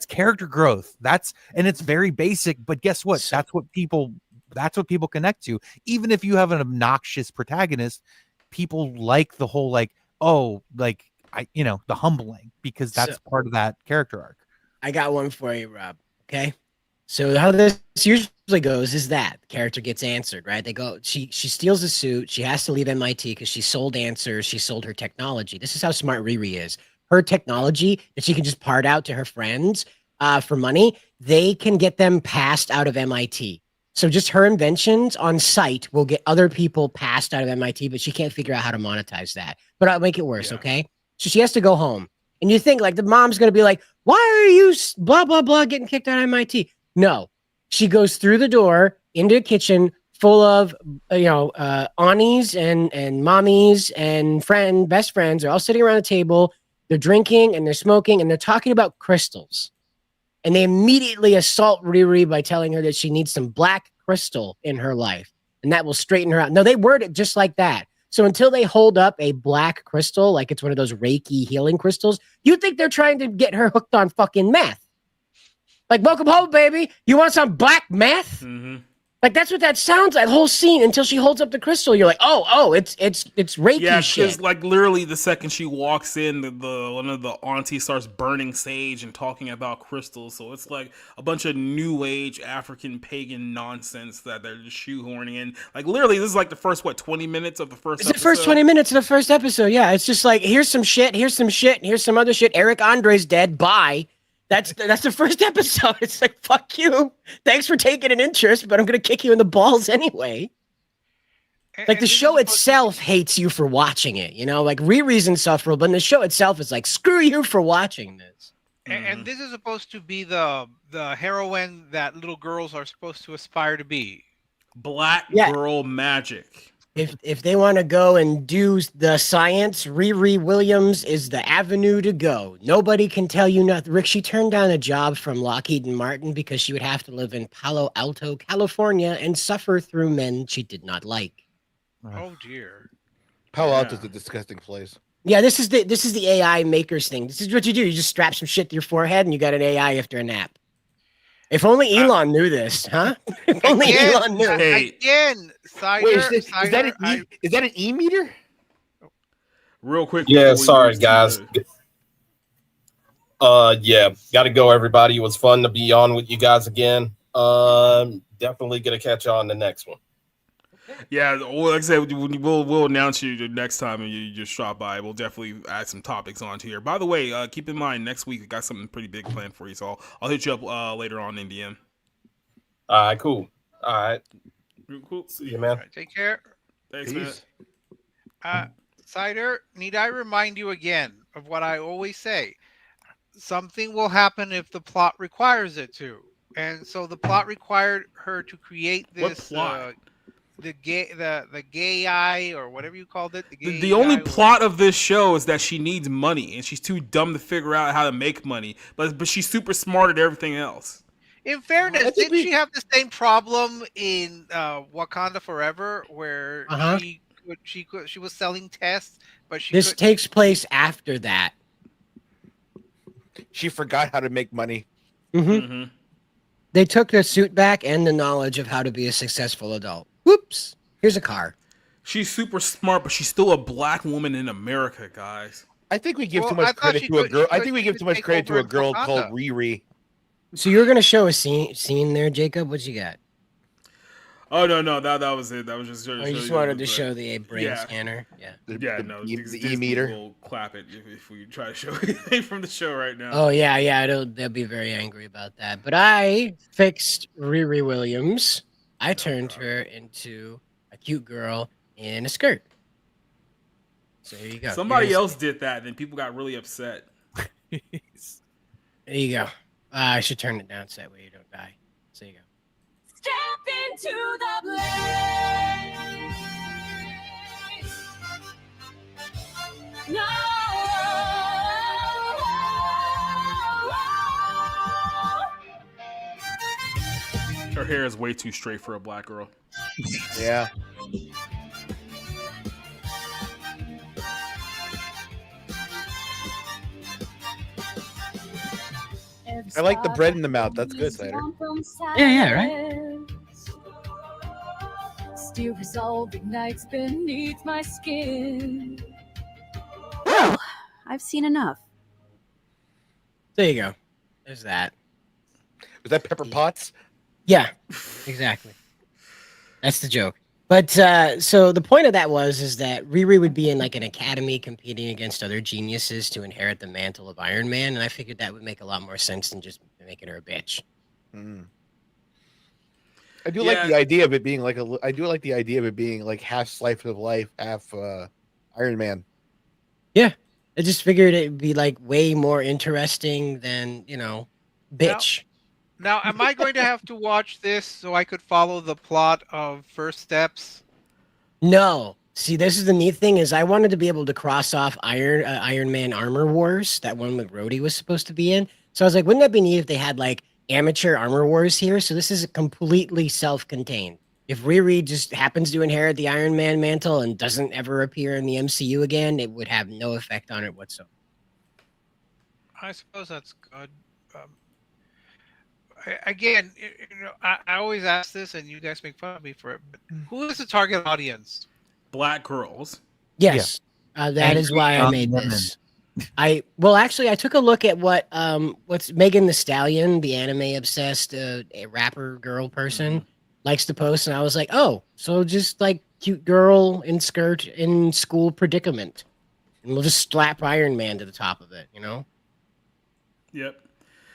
character growth. And it's very basic, but guess what? That's what people connect to. Even if you have an obnoxious protagonist, people like the whole like, oh, like the humbling, because that's part of that character arc. I got one for you, Rob. Okay. So how this usually goes is that the character gets answered, right? They go, she steals a suit. She has to leave MIT because she sold answers. She sold her technology. This is how smart Riri is. Her technology that she can just part out to her friends for money, they can get them passed out of MIT. So just her inventions on site will get other people passed out of MIT, but she can't figure out how to monetize that. But I'll make it worse, okay? So she has to go home. And you think like the mom's going to be like, why are you blah, blah, blah getting kicked out of MIT? No, she goes through the door into a kitchen full of, aunties and mommies and best friends. They're all sitting around a table. They're drinking and they're smoking and they're talking about crystals. And they immediately assault Riri by telling her that she needs some black crystal in her life. And that will straighten her out. No, they word it just like that. So until they hold up a black crystal, like it's one of those Reiki healing crystals, you think they're trying to get her hooked on fucking meth. Like, welcome home, baby. You want some black meth? Mm-hmm. Like, that's what that sounds like. The whole scene until she holds up the crystal. You're like, oh, it's Reiki Yeah, shit. because like literally the second she walks in, the one of the aunties starts burning sage and talking about crystals. So it's like a bunch of new age African pagan nonsense that they're just shoehorning in. Like literally, this is like the first 20 minutes of the first. It's the first 20 minutes of the first episode. Yeah, it's just like here's some shit, here's some other shit. Eric Andre's dead. Bye. That's the first episode. It's like, fuck you. Thanks for taking an interest, but I'm gonna kick you in the balls anyway. Like the show itself hates you for watching it, like Riri's insufferable, but the show itself is like, screw you for watching this. And this is supposed to be the heroine that little girls are supposed to aspire to be. Black girl magic. If they want to go and do the science, Riri Williams is the avenue to go. Nobody can tell you nothing. Rick, she turned down a job from Lockheed Martin because she would have to live in Palo Alto, California, and suffer through men she did not like. Oh dear. Palo Alto's a disgusting place. Yeah, this is the AI makers thing. This is what you do. You just strap some shit to your forehead and you got an AI after a nap. If only Elon knew this, huh? If only Elon knew. Again, Wait, is that an E meter? Real quick. Yeah, sorry guys. Yeah, gotta go, everybody. It was fun to be on with you guys again. Definitely gonna catch you on the next one. Yeah, well, like I said, we'll announce you the next time and you just drop by. We'll definitely add some topics onto here. By the way, keep in mind next week I got something pretty big planned for you, so I'll hit you up later on in DM. All right, cool. All right. Cool. See you, man. All right, take care. Thanks, Peace. Cider, need I remind you again of what I always say? Something will happen if the plot requires it to. And so the plot required her to create What this plot? the gay eye, or whatever you called it. The only plot of this show is that she needs money and she's too dumb to figure out how to make money, but she's super smart at everything else. In fairness, didn't she have the same problem in Wakanda Forever, where Uh-huh. she was selling tests, but This takes place after that. She forgot how to make money. Mm-hmm. They took their suit back and the knowledge of how to be a successful adult. Whoops! Here's a car. She's super smart, but she's still a black woman in America, guys. I think we give too much credit to a girl. I think we give too much credit to a girl called Riri. So you were gonna show a scene there, Jacob? What you got? Oh no, that was it. That was just. Oh, you just wanted to show the brain scanner. Yeah. The meter. Will clap it if we try to show anything from the show right now. Oh yeah. They'll be very angry about that. But I fixed Riri Williams. I turned her into a cute girl in a skirt. So here you go. Somebody else did that, and then people got really upset. There you go. I should turn it down so that way you don't die. So you go. Step into the blaze. No. Her hair is way too straight for a black girl. Yeah. I like the bread in the mouth. That's good, Cider. Yeah, right? Still resolve ignites beneath my skin. Well, I've seen enough. There you go. There's that. Was that Pepper Potts? Yeah, exactly. That's the joke. But so the point of that is that Riri would be in like an academy competing against other geniuses to inherit the mantle of Iron Man, and I figured that would make a lot more sense than just making her a bitch. I do like the idea of it being like I do like the idea of it being like half slice of life, half Iron Man. Yeah, I just figured it'd be like way more interesting than bitch. Now, am I going to have to watch this so I could follow the plot of First Steps? No. See, this is the neat thing is I wanted to be able to cross off Iron Man Armor Wars, that one with Rhodey was supposed to be in. So I was like, wouldn't that be neat if they had like amateur Armor Wars here? So this is completely self-contained. If Riri just happens to inherit the Iron Man mantle and doesn't ever appear in the MCU again, it would have no effect on it whatsoever. I suppose that's good. Again, I always ask this, and you guys make fun of me for it. But who is the target audience? Black girls. Yes, that is why I made this. I took a look at what's Megan Thee Stallion, the anime obsessed a rapper girl person, likes to post, and I was like, oh, so just like cute girl in skirt in school predicament, and we'll just slap Iron Man to the top of it, Yep.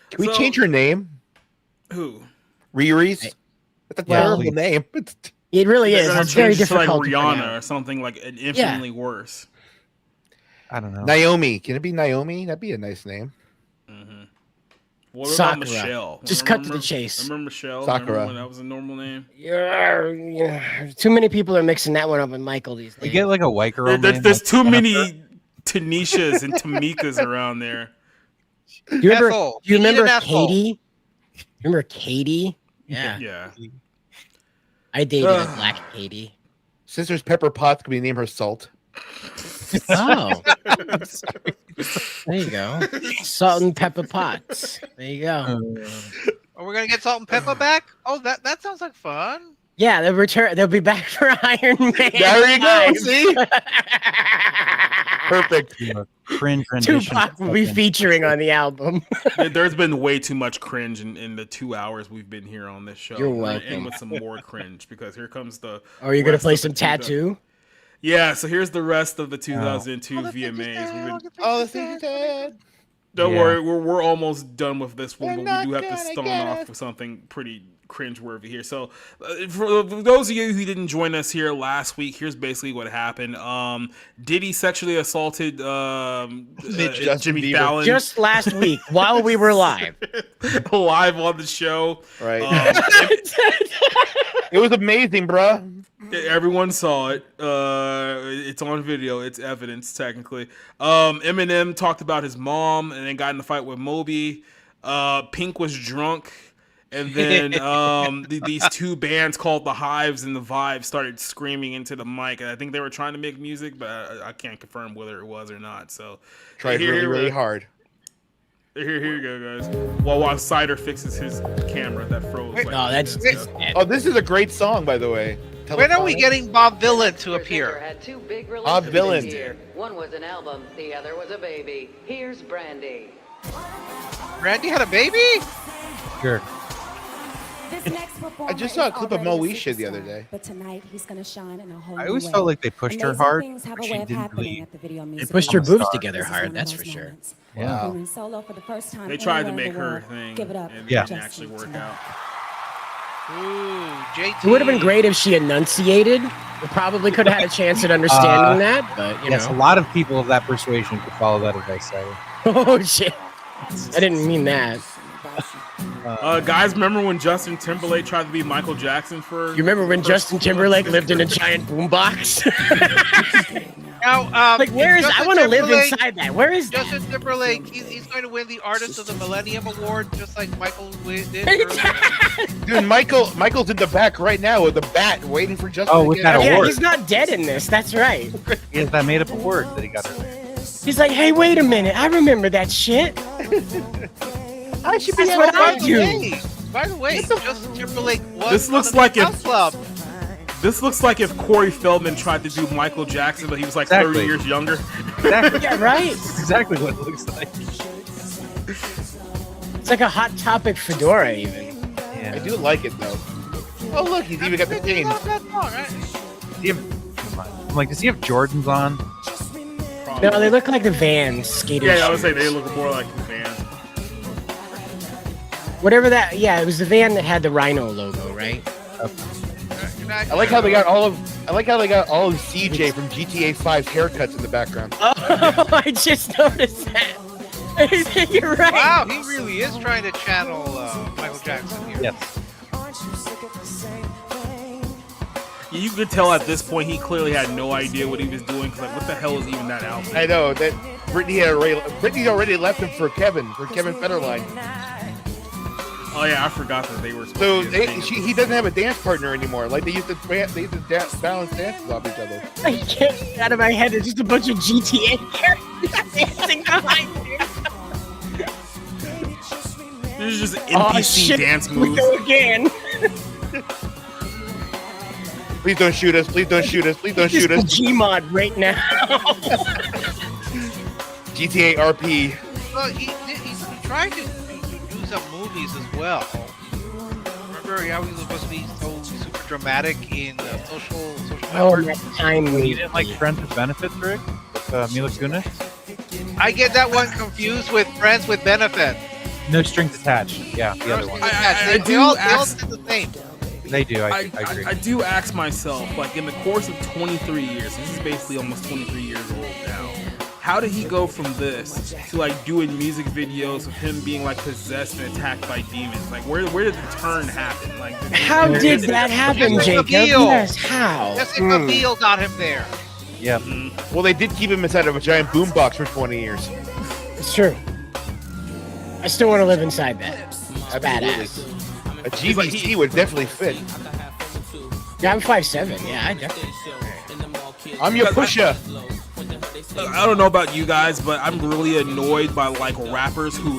Can we change her name? Who? Riri's. That's a terrible name. It really is. It's very difficult. Like Rihanna or something like infinitely worse. I don't know. Naomi. Can it be Naomi? That'd be a nice name. What Sakura. about Michelle? Just cut to the chase. Remember Michelle? Sakura. Remember when that was a normal name? Yeah. Too many people are mixing that one up with Michael these days. You get like a white girl. There's too many Tanishas and Tamikas around there. Do you remember Katie? Remember Katie? Yeah. Yeah. I dated a black Katie. Since there's Pepper Potts, can we name her Salt? Oh. There you go. Salt and pepper pots. There you go. Are we gonna get Salt and Pepper back? Oh, that sounds like fun. Yeah, they'll be back for Iron Man. There you go. See? Perfect. Cringe rendition. Tupac will be featuring on the album. There's been way too much cringe in the 2 hours we've been here on this show. You're We're gonna welcome. end with some more cringe because here comes the. Are you gonna rest play of some the tattoo? Yeah, so here's the rest of the 2002 VMAs. Oh, the thing you said. Don't Yeah. worry, we're almost done with this one, They're but we do not have to gonna start get off us. with something pretty cringeworthy here. So, for those of you who didn't join us here last week, here's basically what happened. Diddy sexually assaulted Justin Jimmy Bieber. Fallon Just last week, while we were live. live on the show. Right. It was amazing, bruh. Everyone saw it. It's on video. It's evidence, technically. Eminem talked about his mom and then got in a fight with Moby. Pink was drunk. And then these two bands called the Hives and the Vibes started screaming into the mic. And I think they were trying to make music, but I can't confirm whether it was or not. So Tried really hard. Here you go, guys. While Cider fixes his camera that froze. Wait, No, that's Oh, this is a great song, by the way. When are we getting Bob Dylan to appear? Had two big Bob releases Dylan. this year. One was an album, the other was a baby. Here's Brandy. Randy had a baby? Sure. I just saw a clip of Moesha the other day. But tonight he's going to shine in a whole I new always way. felt like they pushed her Amazing hard, things have but a she way of didn't happening really. at the Video They Music pushed her Awards. boobs together This is hard, one of that's those for sure. moments. Wow. Going solo for the first time They tried to anywhere make in the her world. thing, Give it up. and it Yeah. didn't actually work out. Ooh, JT. It would have been great if she enunciated. We probably could have had a chance at understanding that, but you Yes, a know. lot of people of that persuasion could follow that advice. Cider. Oh shit! I didn't mean that. Guys, remember when Justin Timberlake tried to be Michael Jackson for? You remember when Justin Timberlake lived in a giant boombox? Now, like, where is? I Justin want to live Timberlake- inside that. Where is that? Justin Timberlake, he's going to win the Artist of the Millennium Award, just like Michael did earlier. Dude, Michael's in the back right now with a bat waiting for Justin. Oh, to with get that out. Yeah, award. he's not dead in this. That's right. He has that made up word that he got earlier. He's like, hey, wait a minute. I remember that shit. I should be That's what I By the do. way, by the way, Justin Timberlake was This looks on the like House if- Club. This looks like if Corey Feldman tried to do Michael Jackson, but he was like 30 Exactly. years younger. Exactly. Yeah, right. That's exactly what it looks like. It's like a Hot Topic fedora, even. I do like it though. Oh look, he's even got the chain. Not that long, right? Does he have, come on. I'm like, does he have Jordans on? No, they look like the Vans skater Yeah, I would shoes. say they look more like the band. Whatever that. Yeah, it was the van that had the Rhino logo, right? I like how they got all of CJ from GTA 5's haircuts in the background. Oh, I just noticed that. You're right. Wow, he really is trying to channel Michael Jackson here. Yes. You could tell at this point he clearly had no idea what he was doing. 'Cause like, what the hell is even that outfit? I know that Brittany already left him for Kevin Federline. Oh yeah, I forgot that they were. So supposed to be a thing. he doesn't have a dance partner anymore. Like they used to balance dances off each other. I can't get out of my head. There's just a bunch of GTA characters dancing behind me. This is just Oh, NPC shit. dance We moves. go again. Please don't shoot us. Please don't shoot us. Please don't shoot us. Gmod right now. GTA RP. Well, he's trying to do some movies as well. Remember how he was supposed to be so super dramatic in social Oh, network? that time You we didn't like Friends with Benefits, Rick? With Mila Kunis? I get that one confused with Friends with Benefit. No strings attached. Yeah, the other one. They all did the same. They do. I agree. I do ask myself, like in the course of 23 years, this is basically almost 23 years old now. How did he go from this to like doing music videos of him being like possessed and attacked by demons? Like where did the turn happen? Like How did that happen, Jacob? Yes, how? Jessica Biel got him there. Yeah. Well, they did keep him inside of a giant boombox for 20 years. It's true. I still want to live inside that. It's badass. A GVC would definitely fit. Yeah, I'm 5'7". Yeah, I definitely. I'm your pusher. I don't know about you guys, but I'm really annoyed by like rappers who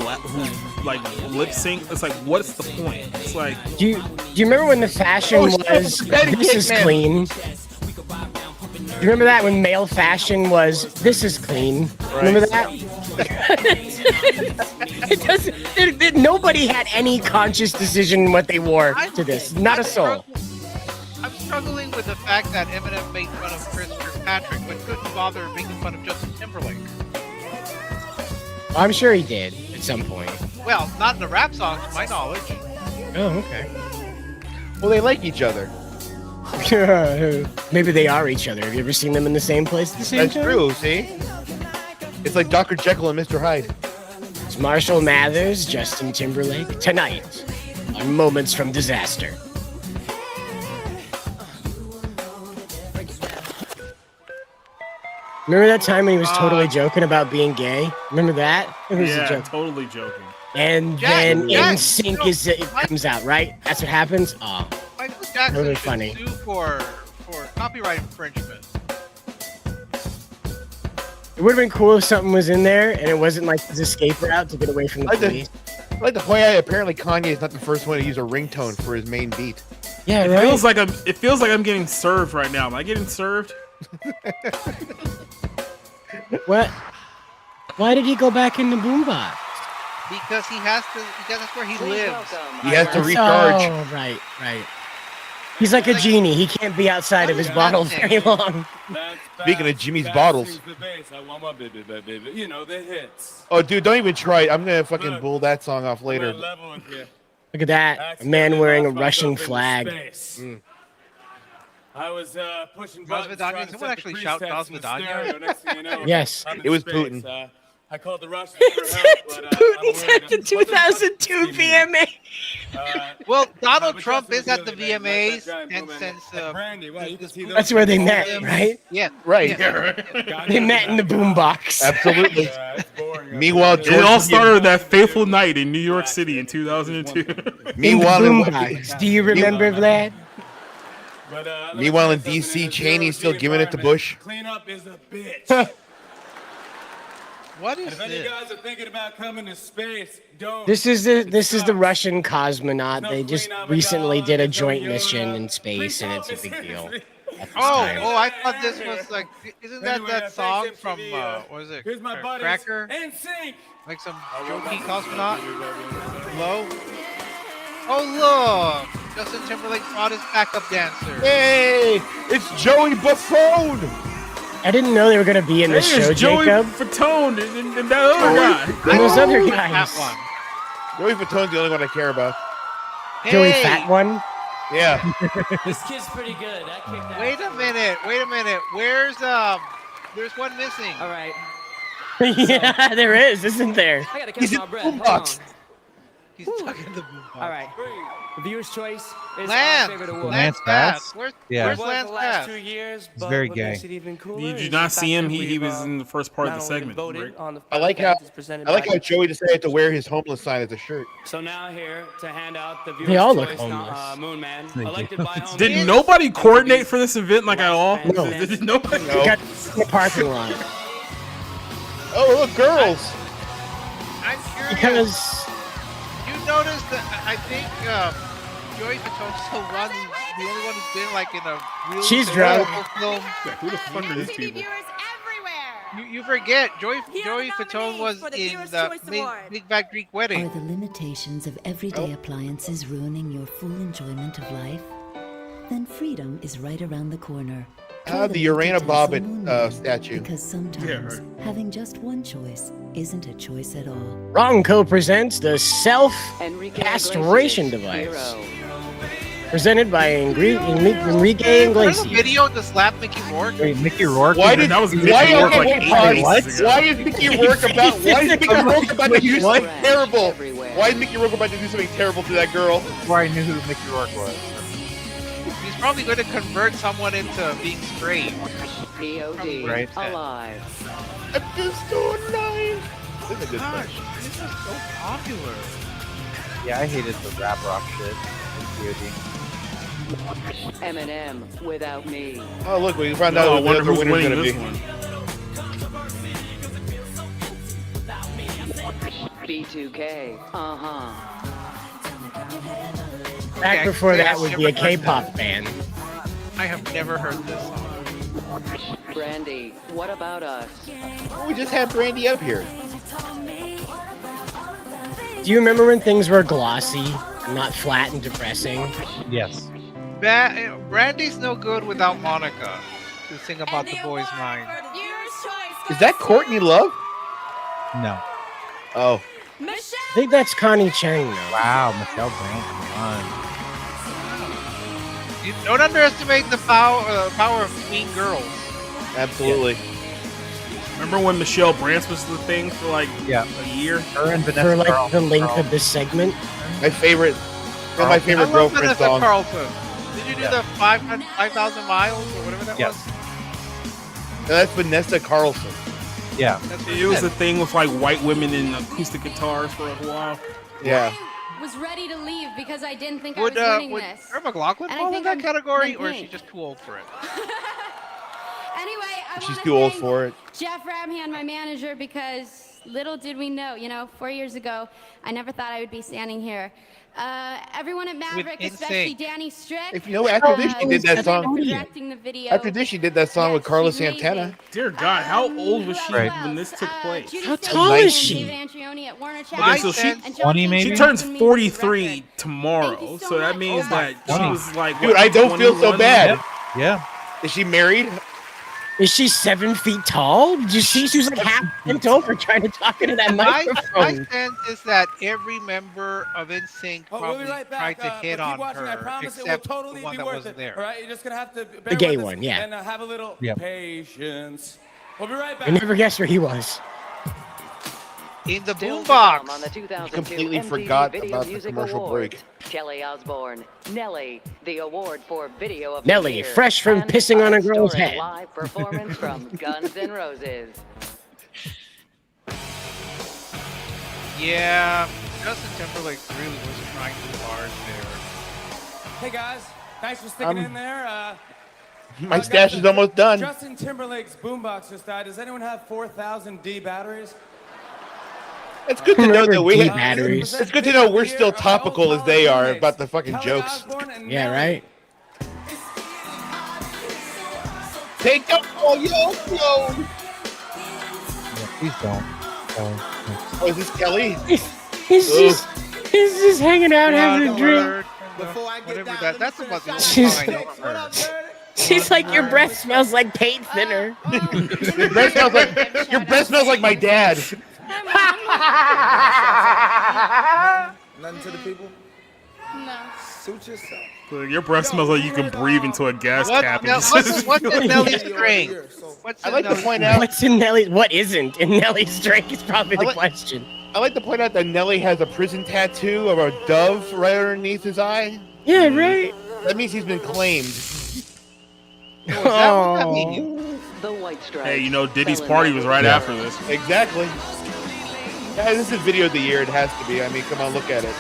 like lip sync. It's like, what's the point? It's like, Do you remember when the fashion was "This is clean"? Do you remember that when male fashion was "This is clean"? Remember that? It doesn't. Nobody had any conscious decision in what they wore to this. Not a soul. I'm struggling with the fact that Eminem made fun of Chris Kirkpatrick, but couldn't bother making fun of Justin Timberlake. I'm sure he did at some point. Well, not in the rap songs, to my knowledge. Oh, okay. Well, they like each other. Maybe they are each other. Have you ever seen them in the same place at the same time? That's true, see? It's like Dr. Jekyll and Mr. Hyde. It's Marshall Mathers, Justin Timberlake, tonight on Moments from Disaster. Remember that time when he was totally joking about being gay? Remember that? It was a joke. Totally joking. And then NSYNC comes out, right? That's what happens? Oh, Michael Jackson really should funny. sue for copyright infringement. It would have been cool if something was in there and it wasn't like his escape route to get away from the police. I'd like to point out, apparently Kanye is not the first one to use a ringtone for his main beat. Yeah, It feels like I'm getting served right now. Am I getting served? What? Why did he go back in the boombox? Because he has to. Because that's where he lives. He has to recharge. Oh, right. He's like a genie. He can't be outside of his bottle very long. Speaking of Jimmy's bottles. You know, the hits. Oh, dude, don't even try it. I'm going to fucking bull that song off later. Look at that. A man wearing a Russian flag. I was pushing buttons. Did someone actually shout Das Vidania? Yes. It was Putin. I called the Russians for help, but Putin's at the 2002 VMA. Well, Donald Trump is at the VMAs, and since That's where they met, right? Yeah, right. They met in the boombox. Absolutely. Meanwhile, it all started with that fateful night in New York City in 2002. Meanwhile, do you remember that? Meanwhile, in DC, Cheney's still giving it to Bush. Cleanup is a bitch. What is if any guys are thinking about coming to space, don't. This is the Russian cosmonaut. They just recently did a joint mission in space, and it's a big deal. I thought this was like, isn't that song from what is it? Here's my buddies. Cracker? NSYNC. Like some jokey cosmonaut? Low? Oh look! Justin Timberlake brought his backup dancer. Hey! It's Joey Buffone! I didn't know they were gonna be in the show, Joey Jacob. Fatone and that other guy. And those other guys. Joey Fatone's the only one I care about. Joey Fat One. Yeah. This kid's pretty good. I kicked that. Wait a minute. There's one missing. All right. Yeah, there is, isn't there? I gotta catch my breath. Hold on. He's stuck in the boombox. All right. The viewer's choice is Lance. our favorite award. Lance Bass? Where's Where's Lance the last Bass? 2 years? He's very what gay. makes it even cooler Did you is not the see fact him? that He we've, was in the first part of the not only segment. voted Rick. on the I like how Joey decided to wear his homeless sign as a shirt. So now here to hand out the They viewer's all look choice, homeless. Moon Man, They do. elected by homies. Did nobody coordinate for this event like at all? No. Did nobody? They got in the parking lot. Oh, look, girls! I'm curious. Because You noticed that I think Joey Fatone still runs. The only one who's been like in a real She's drunk. film. Yeah, who the fuck are these people? You forget Joey Fatone was in the Big Bad Greek Wedding. Are the limitations of everyday appliances ruining your full enjoyment of life? Then freedom is right around the corner. The Urana Bobbitt statue. Because sometimes having just one choice isn't a choice at all. Wrong Co presents the self-castration device. Presented by Enrique There's a Iglesias. video to slap Mickey Rourke. Wait, Mickey Rourke? Why did That was Mickey why, Rourke okay, like wait, 8 pause. days ago. Why is Mickey Rourke about to do something terrible? Why is Mickey Rourke about to do something terrible to that girl? Before I knew who Mickey Rourke was. He's probably going to convert someone into being straight. POD Right. alive. I'm just so alive. This is a good Gosh, thing. this is so popular. Yeah, I hated the rap rock shit. Eminem without me. Oh, look, we found out Oh, I who wonder the who's winner's winning going to this be. one. B2K. Back before that would be a K-pop band. I have never heard this song. Brandy, what about us? Oh, we just had Brandy up here. Do you remember when things were glossy, not flat and depressing? Yes. Brandy's no good without Monica to sing about the boy's mind. Is that Courtney Love? No. Oh. I think that's Connie Chang though. Wow, Michelle Branch. Come on. You don't underestimate the power of Mean Girls. Absolutely. Remember when Michelle Branch was the thing for like a year? Her and Vanessa For like Carlton. the length of this segment. My favorite. One of my favorite I love girlfriend Vanessa songs. Carlton. Did you do the 5,000 miles or whatever that was? No, that's Vanessa Carlson. Yeah. It was a thing with like white women and acoustic guitars for a while. Yeah. Was ready to leave because I didn't think Would I was winning would this. Sarah McLachlan And I fall in think that I'm category, gonna or is she pink. just too old for it? Anyway, I She's wanna too old thank for it. Jeff Ramhan, my manager, because little did we know, 4 years ago, I never thought I would be standing here. Everyone at Maverick, especially NSYNC. Danny Strick. If you know, after this, she did that for song. directing the video. After this, she did that song with Carlos she's Santana. Dear God, how old was she when this took place? How tall is she? Okay, so she 20 maybe? She turns 43 tomorrow, so that means that she 20. was like. Dude, what, I don't feel so 21? bad. Yeah. Is she married? Is she 7 feet tall? Did you see she was like half bent over trying to talk into that My microphone? sense is that every member of NSYNC probably tried to hit on her, except the one that wasn't there. All right, you're just gonna have to The gay one, yeah. and have a little Yep. patience. We'll be right back. I never guessed where he was. In the Still to boombox. come on the 2002 completely MTV forgot Video about the Music commercial Awards. break. Kelly Osbourne, Nelly, the award for Video of Nelly, the Year, fresh from and pissing on a girl's historic head. live performance from Guns N' Roses. Yeah, Justin Timberlake really was trying too hard there. Hey guys, thanks for sticking in there. My stash is almost done. Justin Timberlake's boombox just died. Does anyone have 4,000 D batteries? It's good to know that we. D batteries. It's good to know we're still topical as they are about the fucking jokes. Yeah, right. Take up all yo. Yeah, please don't. Oh, is this Kelly? He's just hanging out having a drink. Whatever that's about the only She's- song I know from her. She's like, your breath smells like paint thinner. Your breath smells like my dad. Nothing to the people? No. Suit yourself. Look, your breath smells like you can breathe into a gas cap. What's in Nelly's drink? I like to point out. What's in Nelly's? What isn't in Nelly's drink is probably the question. I like to point out that Nelly has a prison tattoo of a dove right underneath his eye. Yeah, right. That means he's been claimed. Oh. The White Stripes. Hey, you know Diddy's fell in party love was with right Nelly. after this. Exactly. Yeah, this is video of the year. It has to be. I mean, come on, look at it.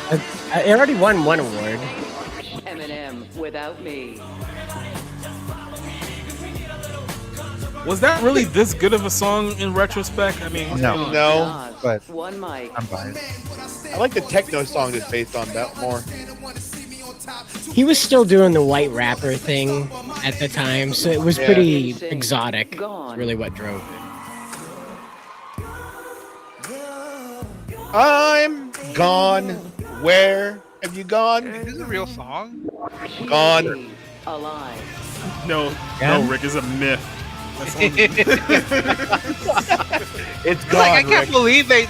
It already won one award. Eminem, Without Me. Was that really this good of a song in retrospect? I mean, No. No, Nas, but One Mic. I'm biased. I like the techno song that's based on that more. He was still doing the white rapper thing at the time, so it was Yeah. pretty exotic. Gone. That's really what drove it. I'm gone. Where have you gone? Is this a real song? Gone. Alive. no, Again? Rick is a myth. That's It's Like, I gone, can't Rick. believe they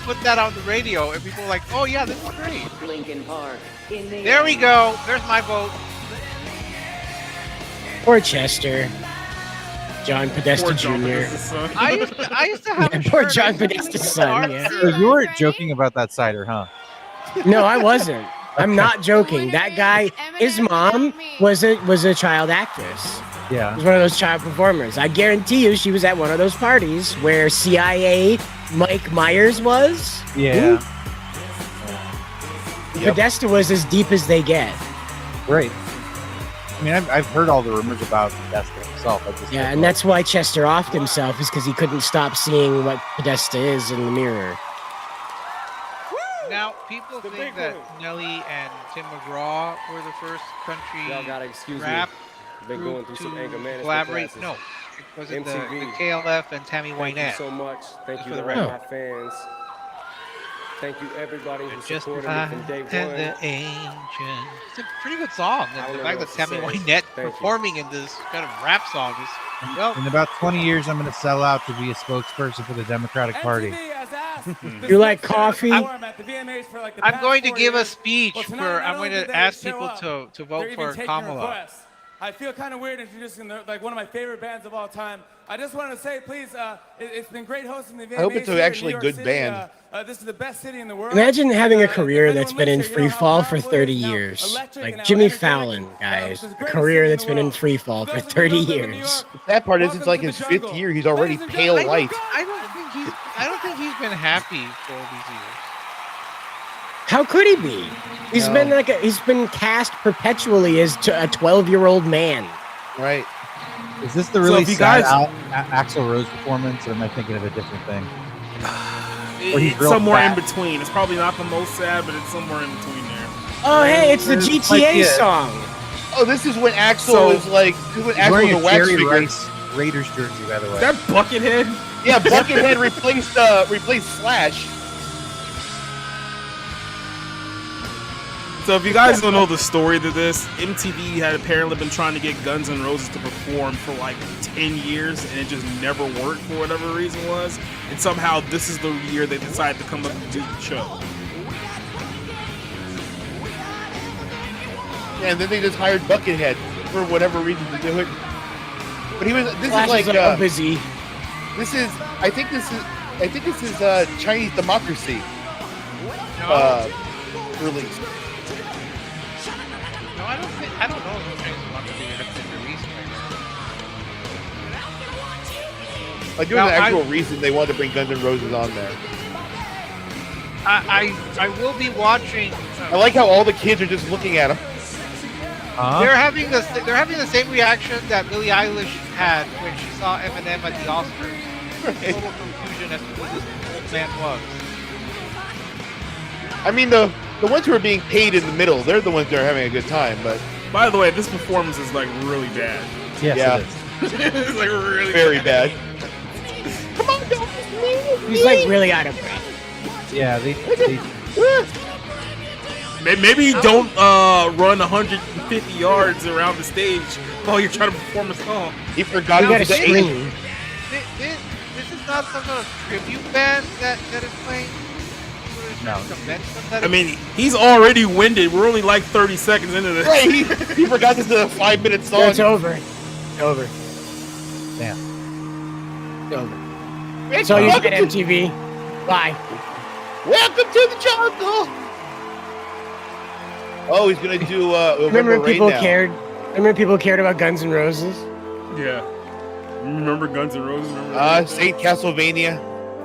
put that on the radio and people were like, oh yeah, this is great. Lincoln Park. In the There we go. There's my vote. Poor Chester. John Podesta Poor John Jr. Podesta's son. I used to have a Poor shirt John that said Podesta's son, yeah. So you weren't joking about that cider, huh? No, I wasn't. I'm not joking. That guy, his mom was a child actress. Yeah. She was one of those child performers. I guarantee you she was at one of those parties where CIA Mike Myers was. Yeah. Yep. Podesta was as deep as they get. Great. I mean, I've heard all the rumors about Podesta himself. Yeah, and that's why Chester offed himself, is because he couldn't stop seeing what Podesta is in the mirror. Now, people think that Nelly and Tim McGraw were the first country Y'all gotta excuse me. rap Been group going through some to anger management collaborate. classes. No, it wasn't the MTV. KLF and Tammy Thank you Wynette. so much. Thank you For to the all record. my fans. Thank you everybody who Just supported me from day and one. the ancient. It's a pretty good song. I And don't the know fact what that to Tammy say. Wynette Thank you. performing in this kind of rap song is well. In about 20 years, I'm going to sell out to be a spokesperson for the Democratic Party. MTV has asked You like coffee? I'm going to give a speech for. I'm going to ask people to vote for Kamala. I feel kind of weird introducing like one of my favorite bands of all time. I just want to say, please, it's been great hosting the VMAs. I hope it's an actually good City. band. This is the best city in the world. Imagine having a career that's been in free fall for 30 years. Like Jimmy Fallon, guys. A career that's been in free fall for 30 years. That part is it's like his 5th year. He's already pale white. I don't think he's been happy for all these years. How could he be? He's been cast perpetually as a 12-year-old man. Right. Is this the really sad Axl Rose performance, or am I thinking of a different thing? It's somewhere in between. It's probably not the most sad, but it's somewhere in between there. Oh, hey, it's the GTA song. Oh, this is when Axl was like, this is when Axl was a wax figure. Rice Raiders jersey, by the way. Is that Buckethead? Yeah, Buckethead replaced Slash. So if you guys don't know the story to this, MTV had apparently been trying to get Guns N' Roses to perform for like 10 years, and it just never worked for whatever reason was. And somehow this is the year they decided to come up and do the show. Yeah, and then they just hired Buckethead for whatever reason to do it. But this is like busy. I think this is Chinese Democracy release. No, I don't know if Chinese Democracy has been released right now. Like, there was an actual reason they wanted to bring Guns N' Roses on there. I will be watching. I like how all the kids are just looking at him. They're having the same reaction that Billie Eilish had when she saw Eminem at the Oscars. Total confusion as to who this old man was. I mean, the ones who are being paid in the middle, they're the ones that are having a good time. But by the way, this performance is like really bad. Yes, yeah, it is. It's like really very bad. Come on, don't He's like really out of breath. Yeah, Maybe don't run 150 yards around the stage while you're trying to perform a song. He forgot to scream. This is not some sort of tribute band that is playing. No. I mean, he's already winded. We're only like 30 seconds into this. Right, he forgot this is a 5-minute song. It's over. It's over. Damn. It's over. So you get MTV. Bye. Welcome to the jungle. Oh, he's gonna do. Remember people cared. Remember people cared about Guns N' Roses. Yeah. Remember Guns N' Roses? Saint Castlevania.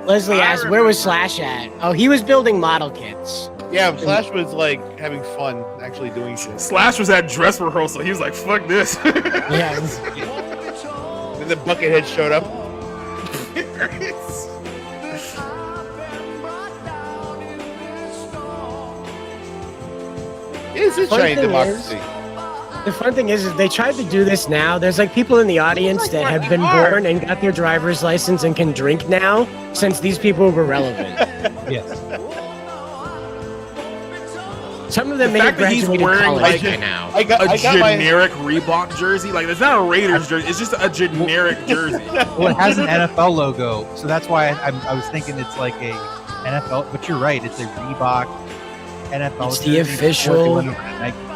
Leslie asked, "Where was Slash at?" Oh, he was building model kits. Yeah, Slash was like having fun, actually doing shit. Slash was at dress rehearsal. He was like, "Fuck this." Yeah. Then the Buckethead showed up. This is Chinese Democracy. The fun thing is they tried to do this now. There's like people in the audience that have been born and got their driver's license and can drink now since these people were relevant. Yes. Some of them may have graduated college by now. A generic Reebok jersey. Like, it's not a Raiders jersey. It's just a generic jersey. Well, it has an NFL logo, so that's why I was thinking it's like a NFL. But you're right. It's a Reebok NFL. It's the official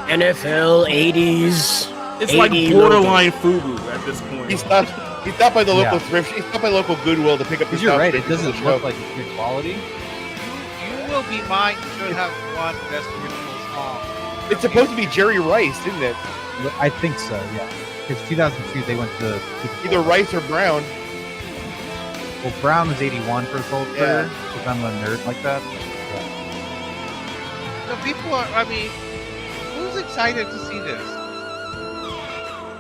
NFL 80s. It's like borderline FUBU at this point. He stopped by the local thrift. He stopped by local Goodwill to pick up his You're stuff. right. It doesn't look like it's good quality. You will be mine. Should have one best original song. It's supposed to be Jerry Rice, isn't it? I think so. Yeah. Because 2002 they went to either Rice or Brown. Well, Brown was 81 for his whole career. Because I'm a nerd like that. So people are. I mean, who's excited to see this?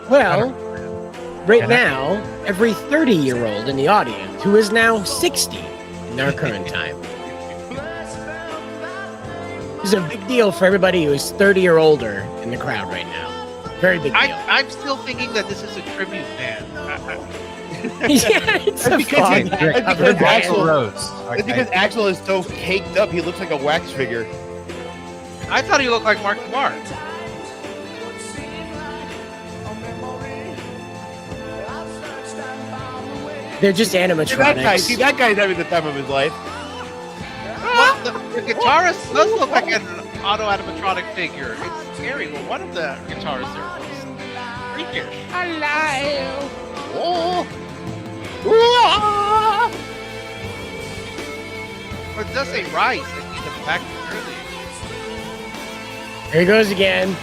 Well, right now, every 30-year-old in the audience who is now 60 in our current time. It's a big deal for everybody who is 30 or older in the crowd right now. Very big deal. I'm still thinking that this is a tribute band. Yeah, it's a because Axl Rose. It's because Axl is so caked up, he looks like a wax figure. I thought he looked like Mark Mark. They're just animatronics. That guy's having the time of his life. The guitarist does look like an auto-animatronic figure. It's scary, but one of the guitarists there was freakish. Alive. But it does say Rice, like he's the back early. Here he goes again.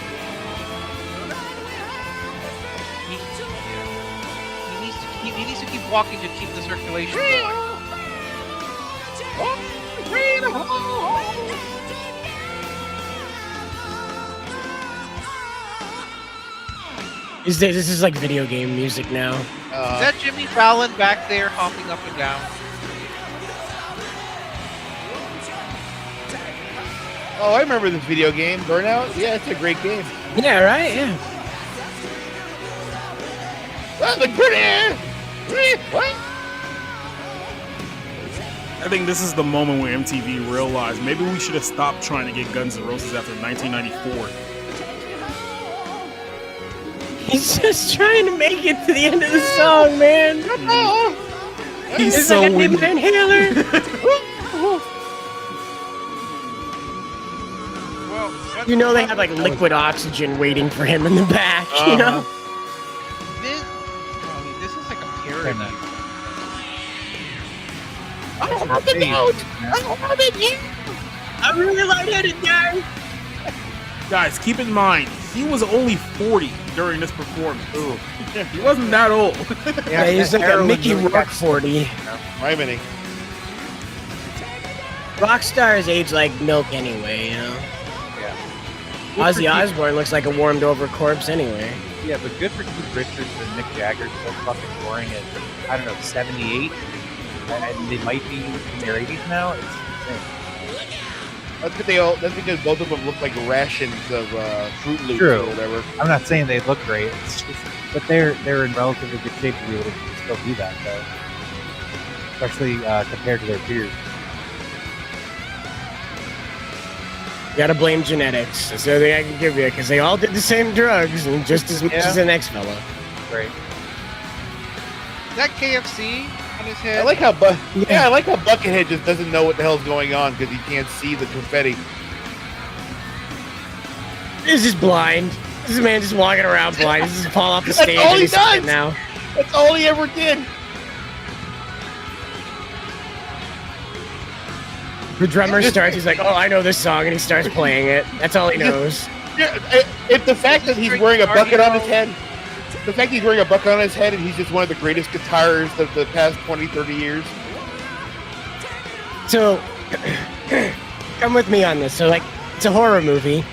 He needs to keep walking to keep the circulation going. This is like video game music now. Is that Jimmy Fallon back there hopping up and down? Oh, I remember this video game, Burnout. Yeah, it's a great game. Yeah, right? Yeah. Well, the good. What? I think this is the moment where MTV realized maybe we should have stopped trying to get Guns N' Roses after 1994. He's just trying to make it to the end of the song, man. He's it's so like a windy. Van Halen. You know they had like liquid oxygen waiting for him in the back, you know? This is like a pyramid. I'm really lightheaded, guys. Guys, keep in mind, he was only 40 during this performance. Ooh. He wasn't that old. Yeah, he's like a Mickey Rourke 40. Rhyming. Rock stars age like milk anyway, you know? Yeah. Ozzy Osbourne looks like a warmed over corpse anyway. Yeah, but good for Keith Richards and Mick Jagger so fucking boring at, I don't know, 78. And they might be in their 80s now. It's insane. That's because both of them look like rations of Fruit Loops True. or whatever. I'm not saying they look great, but they're in relatively good shape to be able to still do that, though. Especially compared to their peers. You gotta blame genetics. That's the only thing I can give you, because they all did the same drugs and just as much as the next fella. Right. Is that KFC on his head? I like how I like how Buckethead just doesn't know what the hell's going on because he can't see the confetti. He's just blind. This man just walking around blind. He's just fall off the That's stage all and he he's does. sitting now. That's all he ever did. The drummer starts, he's like, oh, I know this song, and he starts playing it. That's all he knows. If the fact that he's wearing a bucket on his head, the fact he's wearing a bucket on his head and he's just one of the greatest guitarists of the past 20, 30 years. So, come with me on this. So, like, it's a horror movie.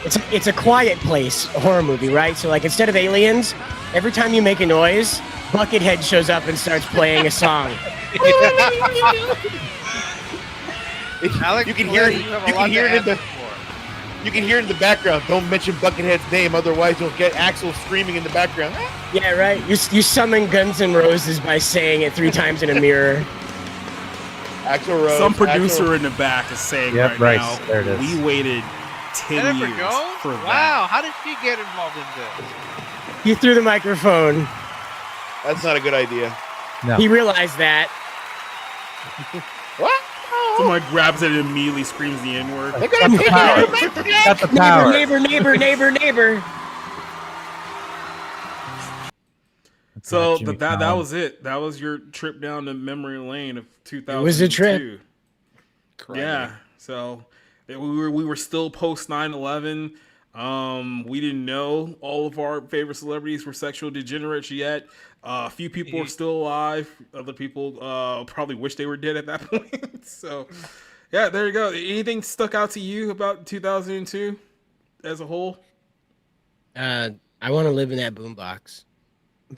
It's a Quiet Place horror movie, right? So, like, instead of aliens, every time you make a noise, Buckethead shows up and starts playing a song. You can hear it. You can hear it in the. You can hear it in the background. Don't mention Buckethead's name, otherwise you'll get Axl screaming in the background. Yeah, right. You summon Guns N' Roses by saying it 3 times in a mirror. Axl Rose. Some producer in the back is saying Yep, right Bryce, now, there it is. we waited 10 Jennifer years Jones? for that. Wow, how did she get involved in this? He threw the microphone. That's not a good idea. No. He realized that. What? Someone grabs it and immediately screams the N-word. They're gonna take it. Got the power. Neighbor. So Jimmy that Fallon. was it. That was your trip down the memory lane of 2002. It was a trip. Yeah. So we were still post 9/11. We didn't know all of our favorite celebrities were sexual degenerates yet. A few people are still alive. Other people probably wish they were dead at that point. So, yeah, there you go. Anything stuck out to you about 2002 as a whole? I want to live in that boombox.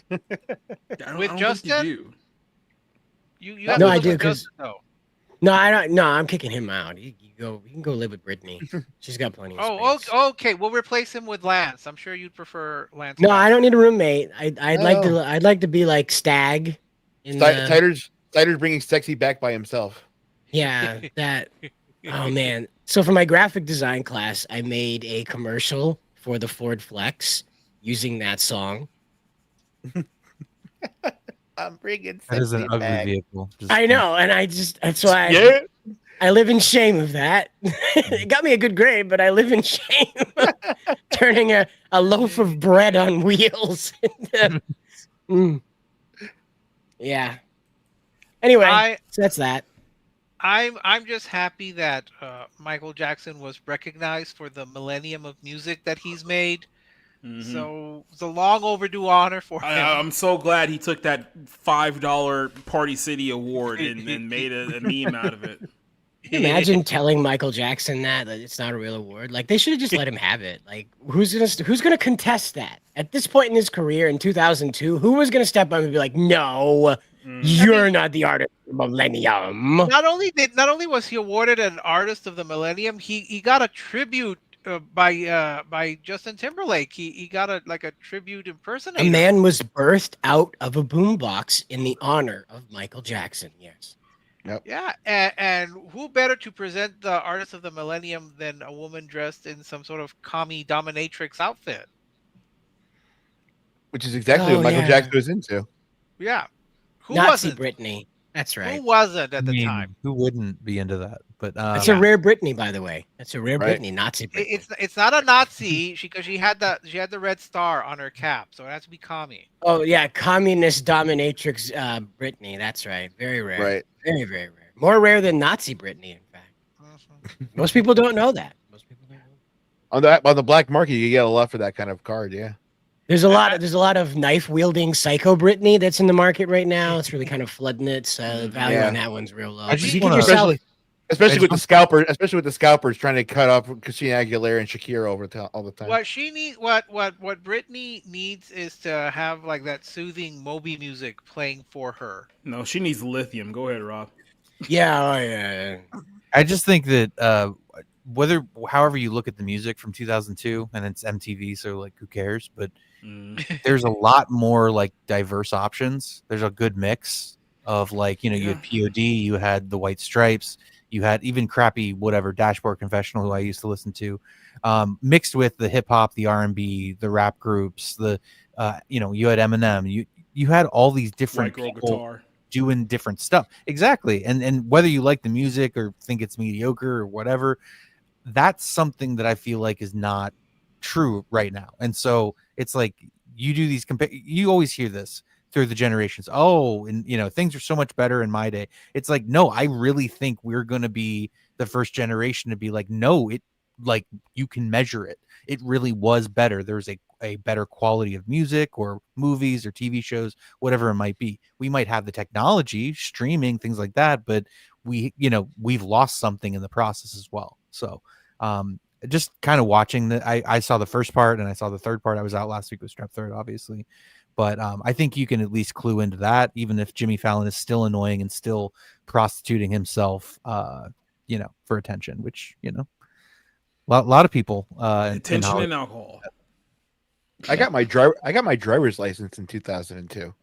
With Justin? You have No, to I live do, with 'cause- Justin, though. No, I don't. No, I'm kicking him out. You can go live with Brittany. She's got plenty of space. Okay. We'll replace him with Lance. I'm sure you'd prefer Lance. No, I don't need a roommate. I'd like to be like Stag. Tider's bringing sexy back by himself. Yeah, that. Oh man! So for my graphic design class, I made a commercial for the Ford Flex using that song. I'm bringing sexy That is an ugly back. vehicle. I know, and that's why. Yeah. I live in shame of that. It got me a good grade, but I live in shame of turning a loaf of bread on wheels into... Yeah. Anyway, so that's that. I'm just happy that Michael Jackson was recognized for the millennium of music that he's made. So it's a long overdue honor for him. I'm so glad he took that $5 Party City award and made a meme out of it. Can you imagine telling Michael Jackson that it's not a real award? Like, they should have just let him have it. Like, who's gonna contest that at this point in his career in 2002? Who was gonna step up and be like, "No, you're not the artist of the millennium"? Not only was he awarded an artist of the millennium, he got a tribute by Justin Timberlake. He got a tribute impersonator. A man was birthed out of a boombox in the honor of Michael Jackson. Yes. Yep. Yeah, and who better to present the artist of the millennium than a woman dressed in some sort of commie dominatrix outfit? Which is exactly what Michael Jackson was into. Yeah. Who Nazi wasn't? Britney. That's right. Who wasn't at the time? Who wouldn't be into that? But that's a rare Britney, by the way. That's a rare Britney, Nazi Britney. It's not a Nazi because she had the red star on her cap, so it has to be commie. Oh yeah, communist dominatrix Britney. That's right. Very rare. Right. Very, very rare. More rare than Nazi Britney, in fact. Most people don't know that. On the black market, you get a lot for that kind of card. Yeah. There's a lot of knife wielding psycho Britney that's in the market right now. It's really kind of flooding it. So the value on that one's real low. Especially with the scalpers trying to cut off Christina Aguilera and Shakira all the time. What Britney needs is to have like that soothing Moby music playing for her. No, she needs lithium. Go ahead, Rob. Yeah. I just think that however you look at the music from 2002, and it's MTV, so like who cares? But there's a lot more like diverse options. There's a good mix of like, you had POD, you had the White Stripes, you had even crappy whatever Dashboard Confessional, who I used to listen to, mixed with the hip hop, the R&B, the rap groups, you had Eminem, you had all these different people doing different stuff. Exactly. And whether you like the music or think it's mediocre or whatever, that's something that I feel like is not true right now. And so it's like you do these you always hear this through the generations. Oh, and things are so much better in my day. It's like, no, I really think we're going to be the first generation to be like, no, you can measure it. It really was better. There's a better quality of music or movies or TV shows, whatever it might be. We might have the technology, streaming, things like that, but we've lost something in the process as well. So just kind of watching I saw the first part and I saw the third part. I was out last week with Strep Third, obviously. But I think you can at least clue into that, even if Jimmy Fallon is still annoying and still prostituting himself, for attention, which, a lot of people attention and alcohol. I got my driver's license in 2002.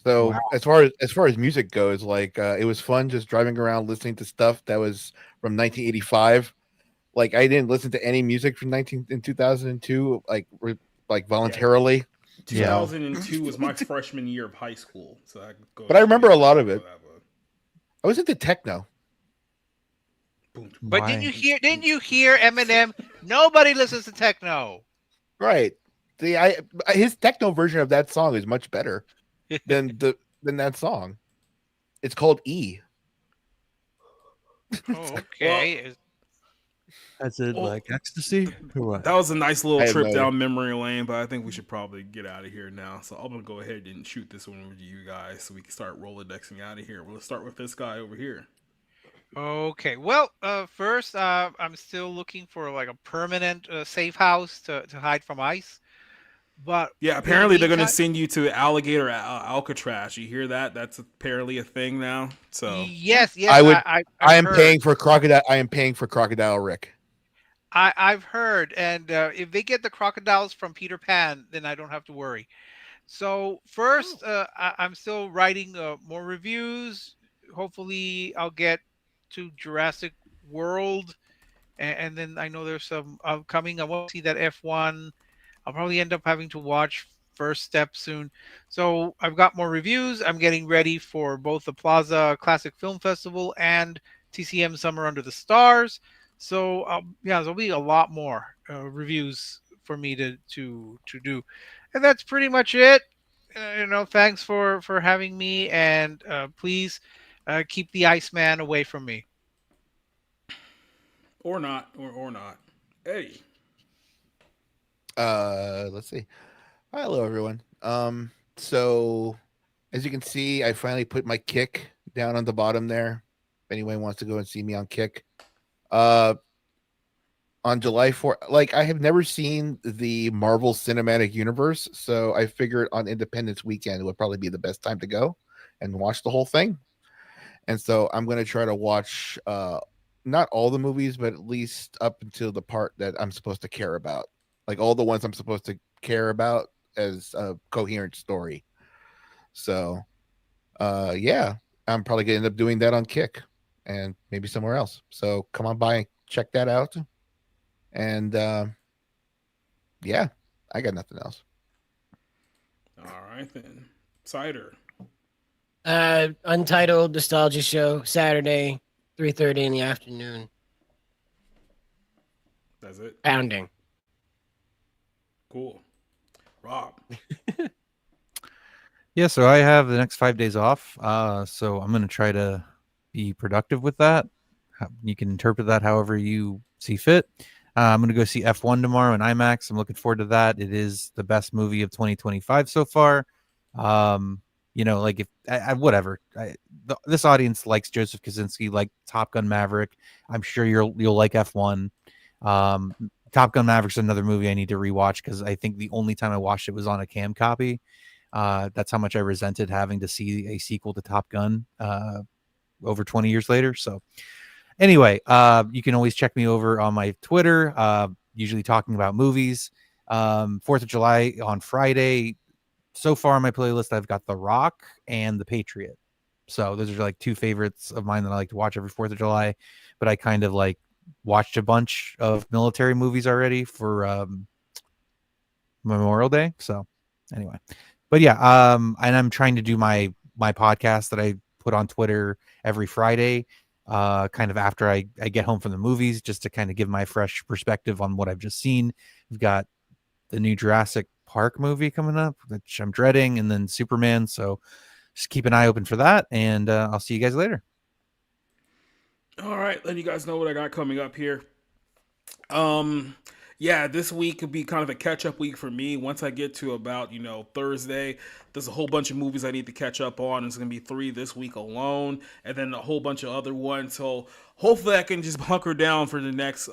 So wow. as far as music goes, like it was fun just driving around listening to stuff that was from 1985. Like I didn't listen to any music from 2002, like voluntarily. 2002 was my freshman year of high school, so but I remember a lot of it. I was into techno. But didn't you hear Eminem? Nobody listens to techno. Right. His techno version of that song is much better than that song. It's called E. Oh, okay. That's it, like ecstasy or what? That was a nice little trip down memory lane, but I think we should probably get out of here now. So I'm gonna go ahead and shoot this one with you guys, so we can start Rolodexing out of here. We'll start with this guy over here. Okay. Well, first, I'm still looking for like a permanent safe house to hide from ICE. But yeah, apparently they're going to send you to Alligator Alcatraz. You hear that? That's apparently a thing now. So yes, I am paying for crocodile. I am paying for Crocodile Rick. I've heard, and if they get the crocodiles from Peter Pan, then I don't have to worry. So first, I'm still writing more reviews. Hopefully, I'll get to Jurassic World, and then I know there's some upcoming. I want to see that F1. I'll probably end up having to watch First Step soon. So I've got more reviews. I'm getting ready for both the Plaza Classic Film Festival and TCM Summer Under the Stars. So yeah, there'll be a lot more reviews for me to do, and that's pretty much it. Thanks for having me, and please keep the Iceman away from me. Or not, or not. Eddie. Let's see. Hello, everyone. So as you can see, I finally put my Kick down on the bottom there. If anyone wants to go and see me on Kick, on July 4th, like I have never seen the Marvel Cinematic Universe, so I figured on Independence Weekend would probably be the best time to go and watch the whole thing. And so I'm going to try to watch not all the movies, but at least up until the part that I'm supposed to care about, like all the ones I'm supposed to care about as a coherent story. So yeah, I'm probably going to end up doing that on Kick and maybe somewhere else. So come on by, check that out. And yeah, I got nothing else. All right then. Cider. Untitled Nostalgia Show, Saturday, 3:30 in the afternoon. That's it. Pounding. Cool. Rob. Yeah, so I have the next 5 days off. So I'm going to try to be productive with that. You can interpret that however you see fit. I'm going to go see F1 tomorrow in IMAX. I'm looking forward to that. It is the best movie of 2025 so far. Like if whatever, this audience likes Joseph Kosinski, like Top Gun Maverick. I'm sure you'll like F1. Top Gun Maverick's another movie I need to rewatch because I think the only time I watched it was on a cam copy. That's how much I resented having to see a sequel to Top Gun over 20 years later. So anyway, you can always check me over on my Twitter, usually talking about movies. 4th of July on Friday. So far on my playlist, I've got The Rock and The Patriot. So those are like two favorites of mine that I like to watch every 4th of July. But I kind of like watched a bunch of military movies already for Memorial Day. So anyway, but yeah, and I'm trying to do my podcast that I put on Twitter every Friday, kind of after I get home from the movies, just to kind of give my fresh perspective on what I've just seen. We've got the new Jurassic Park movie coming up, which I'm dreading, and then Superman. So just keep an eye open for that, and I'll see you guys later. All right, letting you guys know what I got coming up here. Yeah, this week could be kind of a catch-up week for me. Once I get to about, Thursday, there's a whole bunch of movies I need to catch up on. It's going to be 3 this week alone, and then a whole bunch of other ones. So hopefully I can just hunker down for the next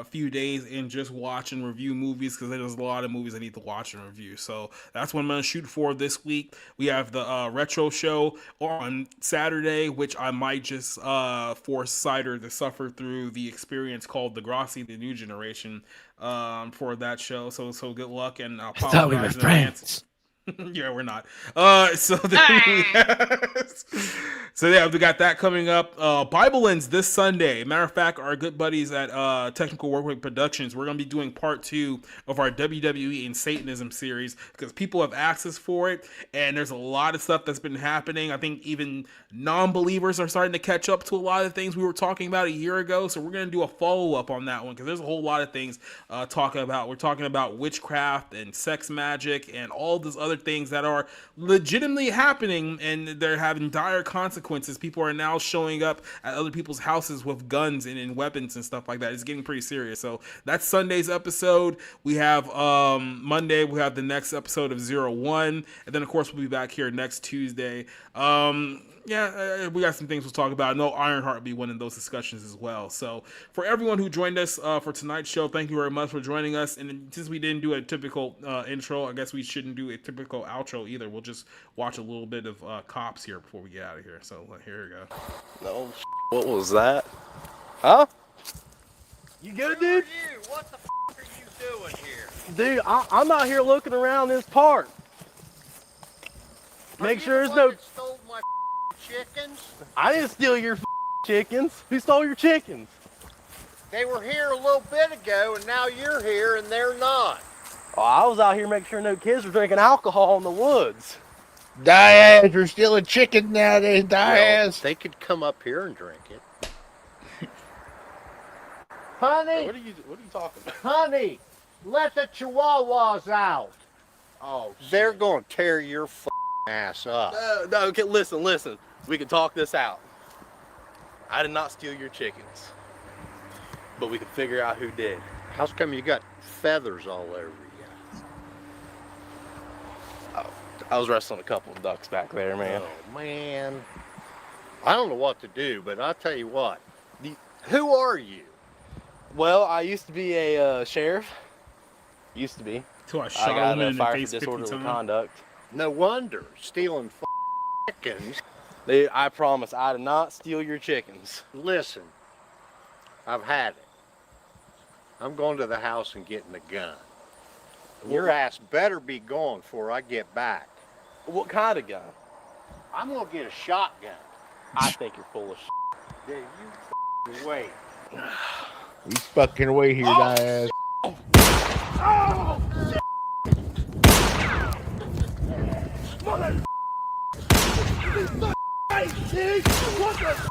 few days and just watch and review movies, because there's a lot of movies I need to watch and review. So that's what I'm going to shoot for this week. We have the retro show on Saturday, which I might just force Cider to suffer through the experience called Degrassi, The New Generation, for that show. So good luck, and I'll apologize. I thought we were friends. Yeah, we're not. So yeah, we got that coming up. Bible ends this Sunday. Matter of fact, our good buddies at Technical Workweek Productions, we're going to be doing part 2 of our WWE and Satanism series, because people have asked us for it, and there's a lot of stuff that's been happening. I think even non-believers are starting to catch up to a lot of things we were talking about a year ago. So we're going to do a follow-up on that one, because there's a whole lot of things talking about. We're talking about witchcraft and sex magic and all this other things that are legitimately happening, and they're having dire consequences. People are now showing up at other people's houses with guns and weapons and stuff like that. It's getting pretty serious. So that's Sunday's episode. We have Monday, we have the next episode of 01, and then of course we'll be back here next Tuesday. Yeah, we got some things we'll talk about. I know IronHeart will be one of those discussions as well. So for everyone who joined us for tonight's show, thank you very much for joining us. And since we didn't do a typical intro, I guess we shouldn't do a typical outro either. We'll just watch a little bit of Cops here before we get out of here. So here we go. No, what was that? Huh? You good, dude? What the f are you doing here? Dude, I'm out here looking around this park. Make sure there's no... Stole my chickens? I didn't steal your chickens. Who stole your chickens? They were here a little bit ago, and now you're here, and they're not. Oh, I was out here making sure no kids were drinking alcohol in the woods. Diaz, you're stealing chicken nowadays, Diaz. Well, they could come up here and drink it. Honey, What are you talking about? honey, let the chihuahuas out. Oh, They're going to tear your ass up. No, okay, listen. We can talk this out. I did not steal your chickens, but we can figure out who did. How come you got feathers all over you? Oh, I was wrestling a couple of ducks back there, man. Oh, man. I don't know what to do, but I'll tell you what. Who are you? Well, I used to be a sheriff. Used to be. Till I I shot got him in the fired face for 50 disorderly times. conduct. No wonder. Stealing chickens. I promise, I did not steal your chickens. Listen, I've had it. I'm going to the house and getting a gun. Your ass better be gone before I get back. What kind of gun? I'm going to get a shotgun. I think you're full of shit. Dude, you wait. He's fucking away here, guys. Oh! Mother! What the?